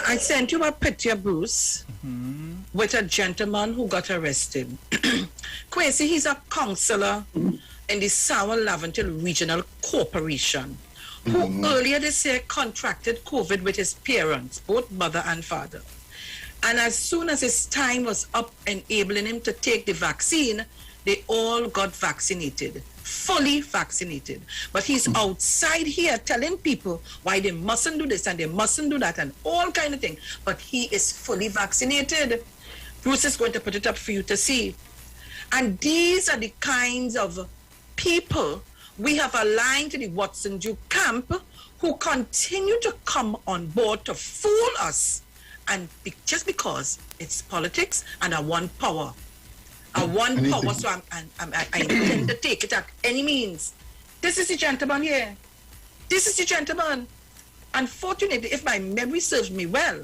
I sent you a picture, Bruce, with a gentleman who got arrested. Kwesi, he's a councillor in the Sour Laventille Regional Corporation, who earlier this year contracted COVID with his parents, both mother and father. And as soon as his time was up enabling him to take the vaccine, they all got vaccinated, fully vaccinated. But he's outside here telling people why they mustn't do this and they mustn't do that and all kind of thing. But he is fully vaccinated. Bruce is going to put it up for you to see. And these are the kinds of people we have aligned to the Watson Duke camp who continue to come on board to fool us. And just because it's politics and I want power. I want power, so I intend to take it at any means. This is the gentleman here. This is the gentleman. Unfortunately, if my memory serves me well,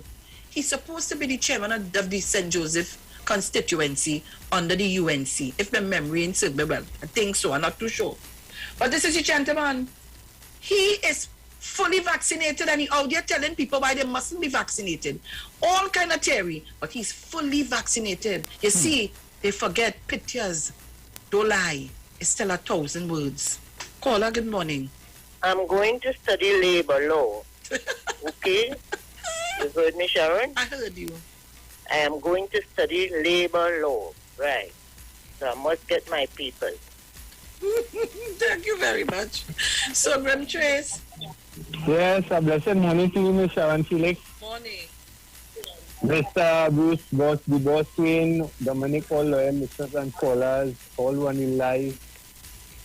he's supposed to be the chairman of the St. Joseph constituency under the UNC. If my memory serves me well, I think so. I'm not too sure. But this is the gentleman. He is fully vaccinated and he out there telling people why they mustn't be vaccinated. All kind of theory, but he's fully vaccinated. You see, they forget pictures. Don't lie. It's still 1,000 words. Caller, good morning. I'm going to study labor law. Okay? You heard me, Sharon? I heard you. I am going to study labor law. Right. So I must get my papers. Thank you very much. So, Graham Trace. Yes, a blessed morning to you, Miss Sharon Felix. Morning. Mr. Bruce, the boss Queen, Dominic, all loyal listeners and callers, all one in live.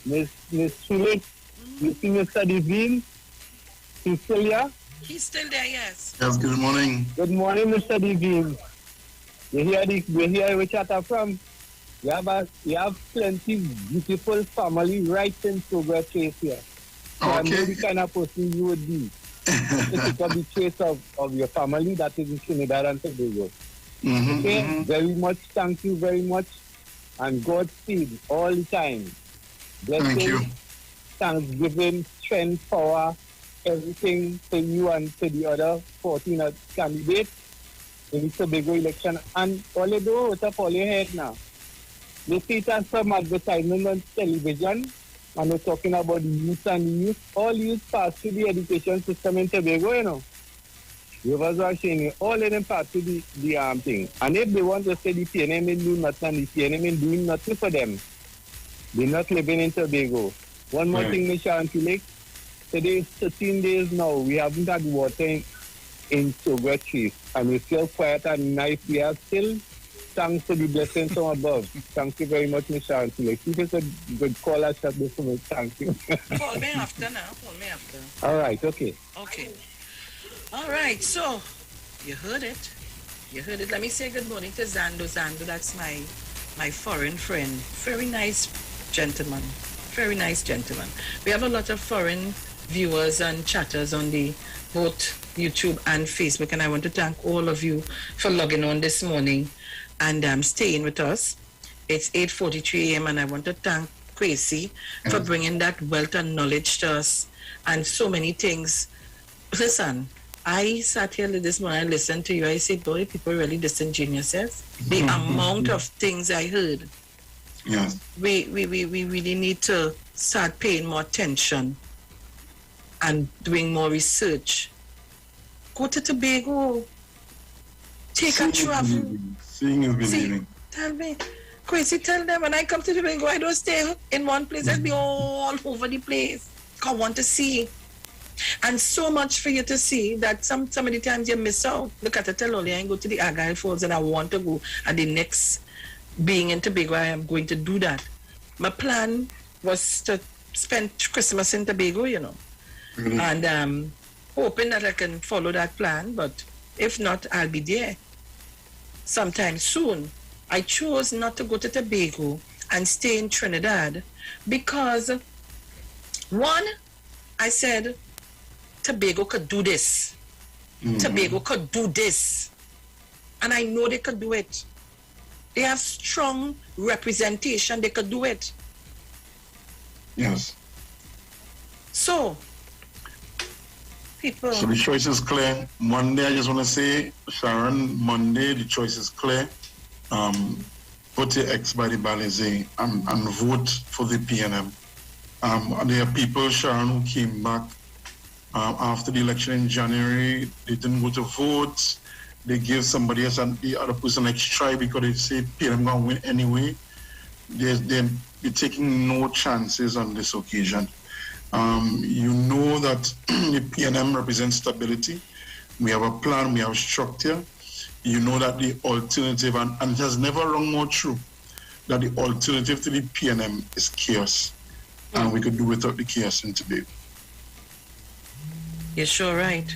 Miss Felix, you see Mr. Devine? He's still here? He's still there, yes. Yes, good morning. Good morning, Mr. Devine. You hear which chat from? You have plenty beautiful family right in progress case here. So I know the kind of person you would be. To pick up the trace of your family that is in Trinidad and Tobago. Okay? Very much, thank you very much. And Godspeed all the time. Blessings, thank you. Thanksgiving, strength, power, everything to you and to the other 14 candidates in the Tobago election. And all you do, what's up all your head now? They see it as some advertisement on television. And we're talking about the youth and the youth. All youth pass through the education system in Tobago, you know. You was watching all of them pass through the thing. And if they want to say the PNM is doing nothing and the PNM is doing nothing for them, they're not living in Tobago. One more thing, Mr. Antilek. Today is 13 days now. We haven't had water in Togo Chief. And we're still quiet and nice. We are still thanks to the blessings from above. Thank you very much, Mr. Anthony. Keep us a good caller shot this for me. Thank you. Call me after now. Call me after. All right, okay. Okay. All right, so you heard it. You heard it. Let me say good morning to Zando. Zando, that's my foreign friend. Very nice gentleman. Very nice gentleman. We have a lot of foreign viewers and chatters on the both YouTube and Facebook, and I want to thank all of you for logging on this morning and staying with us. It's 8:43 a.m. and I want to thank Kwesi for bringing that wealth and knowledge to us and so many things. Listen, I sat here this morning and listened to you. I said, boy, people really disingenuous. The amount of things I heard. Yes. We really need to start paying more attention and doing more research. Go to Tobago. Take a travel. Seeing is believing. Tell me. Crazy, tell them when I come to Tobago, I don't stay in one place. I'll be all over the place. I want to see. And so much for you to see that some of the times you miss out. Look at the Teloli and go to the Argyle Falls and I want to go. And the next being in Tobago, I am going to do that. My plan was to spend Christmas in Tobago, you know. Mm-hmm. And hoping that I can follow that plan. But if not, I'll be there sometime soon. I chose not to go to Tobago and stay in Trinidad because, one, I said, Tobago could do this. Mm-hmm. Tobago could do this. And I know they could do it. They have strong representation. They could do it. Yes. So, people... So the choice is clear. Monday, I just want to say, Sharon, Monday, the choice is clear. Put your X by the Balize and vote for the PNM. There are people, Sharon, who came back after the election in January. They didn't go to vote. They gave somebody else and the other person next try because they say PNM going to win anyway. they're taking no chances on this occasion. You know that the PNM represents stability. We have a plan, we have a structure. You know that the alternative, and it has never rung more true, that the alternative to the PNM is chaos. And we could do without the chaos in Tobago. You're sure right.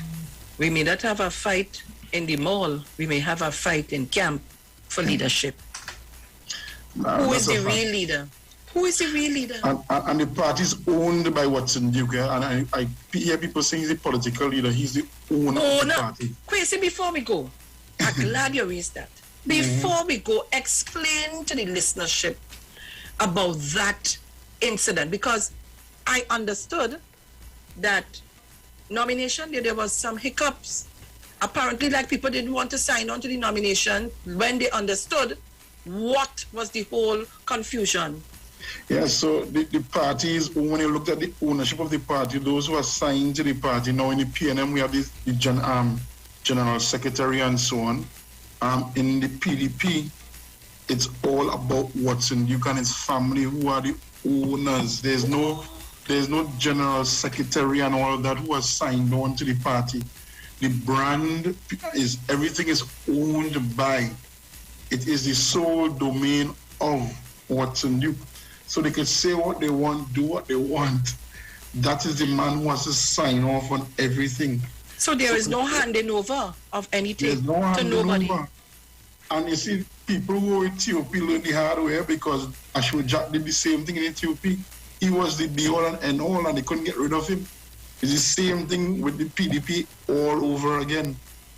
We may not have a fight in the mall. We may have a fight in camp for leadership. Who is the real leader? Who is the real leader? And the party is owned by Watson Duke. And I hear people saying he's the political leader. He's the owner of the party. Kwesi, before we go, I'm glad you raised that. Before we go, explain to the listenership about that incident, because I understood that nomination, there was some hiccups. Apparently, like, people didn't want to sign on to the nomination when they understood what was the whole confusion. Yeah, so the party is, when you looked at the ownership of the party, those who are signed to the party, now in the PNM, we have the general secretary and so on. In the PDP, it's all about Watson Duke and his family who are the owners. There's no general secretary and all of that who are signed on to the party. The brand is, everything is owned by, it is the sole domain of Watson Duke. So they can say what they want, do what they want. That is the man who has to sign off on everything. So there is no handing over of anything to nobody. And you see, people who are in Ethiopia learn the hard way, because Ashwa Jack did the same thing in Ethiopia. He was the be-all and end-all, and they couldn't get rid of him. It's the same thing with the PDP all over again.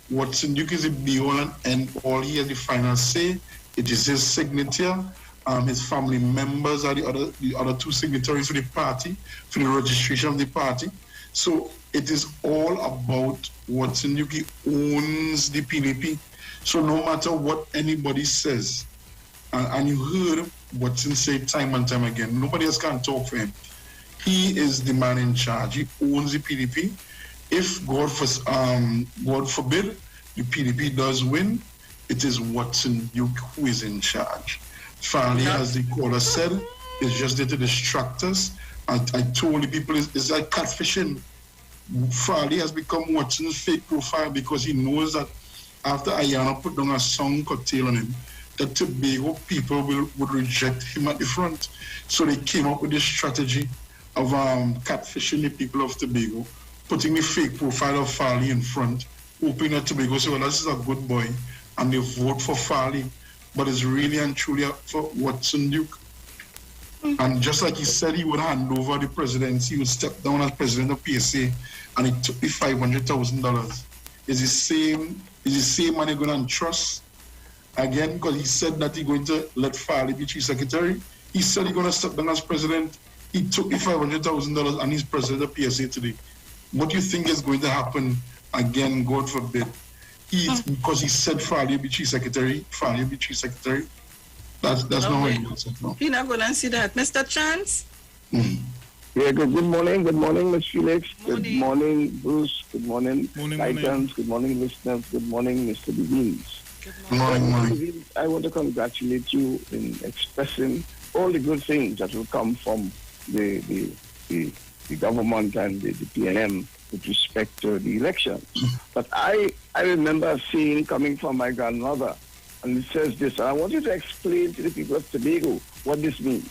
Watson Duke is the be-all and end-all. He has the final say. It is his signature. His family members are the other two signatories for the party, for the registration of the party. So it is all about Watson Duke. He owns the PDP. So no matter what anybody says, and you heard Watson say time and time again, nobody else can talk for him. He is the man in charge. He owns the PDP. If, God forbid, the PDP does win, it is Watson Duke who is in charge. Farley, as the caller said, is just there to distract us. I told the people it's like catfishing. Farley has become Watson's fake profile because he knows that after Ayana put down a song curtail on him, the Tobago people would reject him at the front. So they came up with this strategy of catfishing the people of Tobago, putting the fake profile of Farley in front, hoping that Tobago say, well, this is a good boy, and they vote for Farley. But it's really and truly for Watson Duke. And just like he said he would hand over the presidency, he would step down as president of PSA, and he took the $500,000. Is the same man you're going to entrust again, because he said that he's going to let Farley be chief secretary. He said he's going to step down as president. He took the $500,000 and he's president of PSA today. What do you think is going to happen again, God forbid? Because he said Farley be chief secretary, Farley be chief secretary. That's not how it works. You're not going to see that. Mr. Chance? Yeah, good morning, Ms. Felix. Good morning, Bruce. Good morning, Titans. Good morning, listeners. Good morning, Mr. Begins. Good morning. I want to congratulate you in expressing all the good things that will come from the government and the PNM with respect to the election. But I remember seeing coming from my grandmother, and it says this, and I want you to explain to the people of Tobago what this means.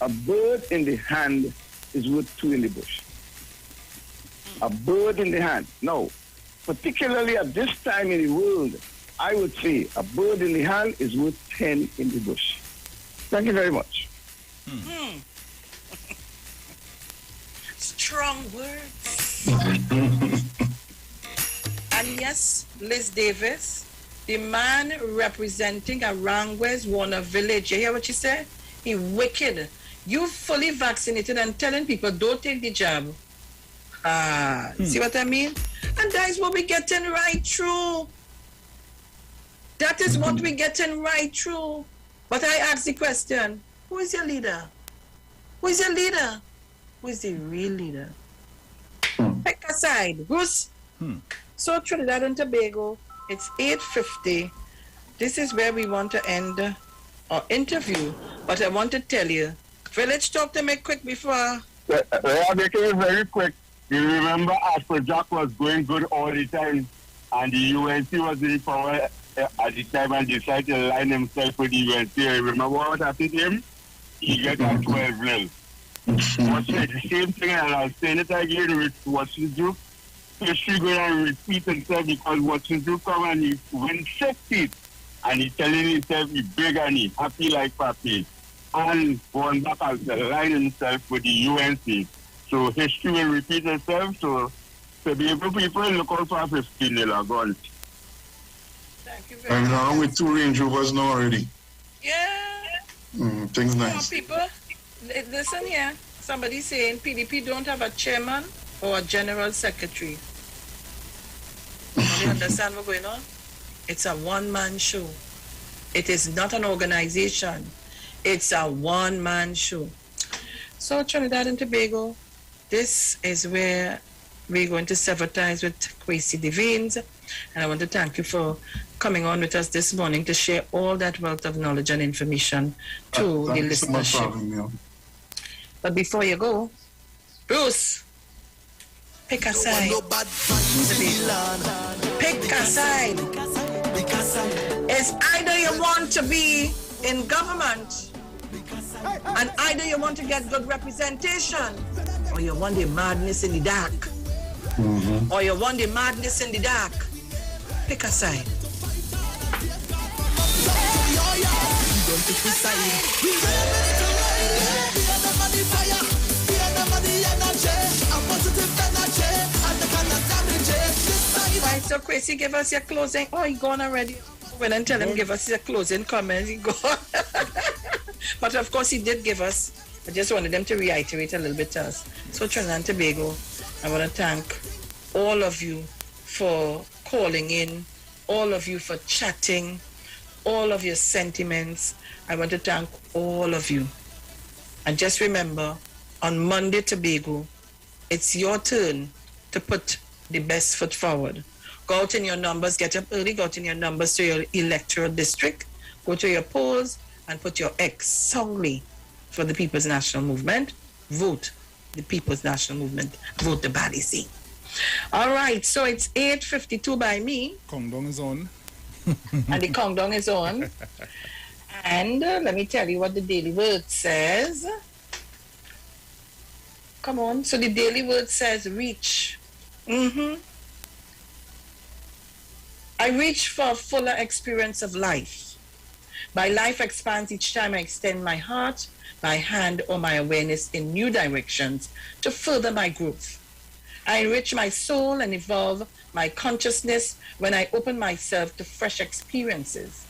A bird in the hand is worth two in the bush. A bird in the hand. Now, particularly at this time in the world, I would say a bird in the hand is worth 10 in the bush. Thank you very much. Strong words. And yes, Liz Davis, the man representing Arangwes Warner Village, you hear what she said? He wicked. You fully vaccinated and telling people don't take the jab. See what I mean? And that is what we're getting right through. That is what we're getting right through. But I ask the question, who is your leader? Who is your leader? Who is the real leader? Pick a side. Bruce. So Trinidad and Tobago, it's 8:50. This is where we want to end or interview, but I want to tell you, Village talk to me quick before. I'll make it very quick. You remember Jack was going good all the time, and the UNC was in power at the time and decided to line himself with the UNC. Remember what happened to him? He got a 12-0. The same thing, and I'll say it again with Washington. History going to repeat itself because Washington come and he win 60, and he's telling himself he's big and he's happy like papi. And going back and align himself with the UNC. So history will repeat itself. So to be able people look out for 15 guns. Thank you very I'm much. along with 2 Range Rovers now already. Yeah. Things Come on, nice. people, listen here. Somebody saying PDP don't have a chairman or a general secretary. You understand what's going on? It's a one-man show. It is not an organization. It's a one-man show. So Trinidad and Tobago, this is where we're going to sever ties with Kwesi Devines. And I want to thank you for coming on with us this morning to share all that wealth of knowledge and information to the listenership. But before you go, Bruce, pick a side. Pick a side. It's either you want to be in government and either you want to get good representation or you want the madness in the dark. Or you want the madness in the dark. Pick a side. Right, so Kwesi, give us your closing. Oh, he gone already. When I tell him give us your closing comments, he gone. But of course he did give us. I just wanted them to reiterate a little bit to us. So Trinidad and Tobago, I want to thank all of you for calling in, all of you for chatting, all of your sentiments. I want to thank all of you. And just remember, on Monday, Tobago, it's your turn to put the best foot forward. Go out in your numbers, get up early, go out in your numbers to your electoral district, go to your polls, and put your X solely for the People's National Movement. Vote the People's National Movement. Vote the Balisi. All right, so it's 8:52 by me. Countdown is on. And the countdown is on. And let me tell you what the Daily Word says. Come on. So the Daily Word says reach. I reach for a fuller experience of life. My life expands each time I extend my heart, my hand, or my awareness in new directions to further my growth. I enrich my soul and evolve my consciousness when I open myself to fresh experiences.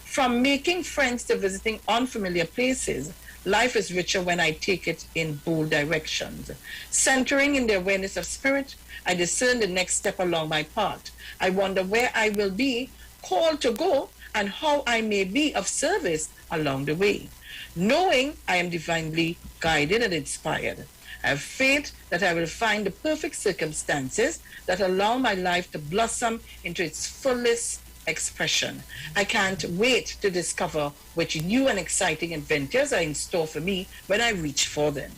From making friends to visiting unfamiliar places, life is richer when I take it in bold directions. Centering in the awareness of spirit, I discern the next step along my path. I wonder where I will be called to go and how I may be of service along the way. Knowing I am divinely guided and inspired, I have faith that I will find the perfect circumstances that allow my life to blossom into its fullest expression. I can't wait to discover which new and exciting adventures are in store for me when I reach for them.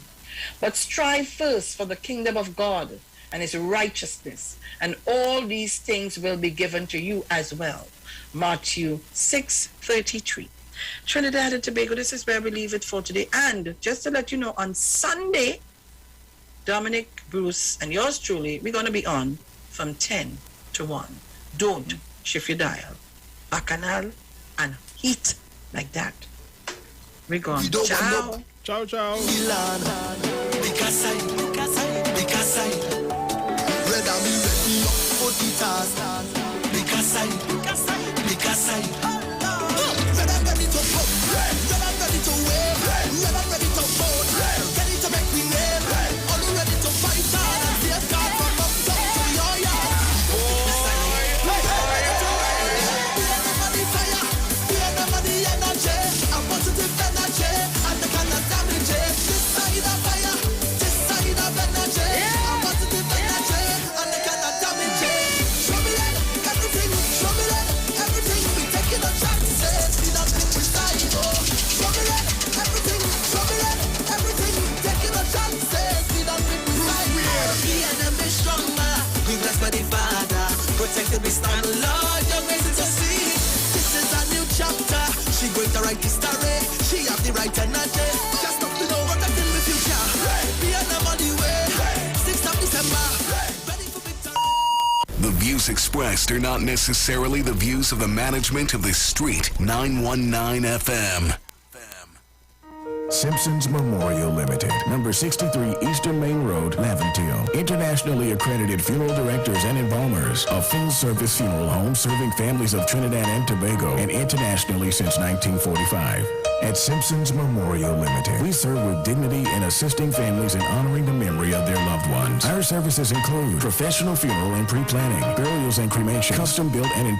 But strive first for the kingdom of God and his righteousness, and all these things will be given to you as well. Matthew 6:33. Trinidad and Tobago, this is where we leave it for today. And just to let you know, on Sunday, Dominic, Bruce, and yours truly, we're going to be on from 10 to 1. Don't shift your dial. Bacchanal and heat like that. We're gone. Ciao. Ciao, ciao. Everything we expressed are not necessarily the views of the management of the Street 919 FM. Simpson's Memorial Limited, number 63 Eastern Main Road, Laventille. Internationally accredited funeral directors and embalmers. A full-service funeral home serving families of Trinidad and Tobago and internationally since 1945. At Simpson's Memorial Limited, we serve with dignity in assisting families and honoring the memory of their loved ones. Our services include professional funeral and pre-planning, burials and cremation, custom-built and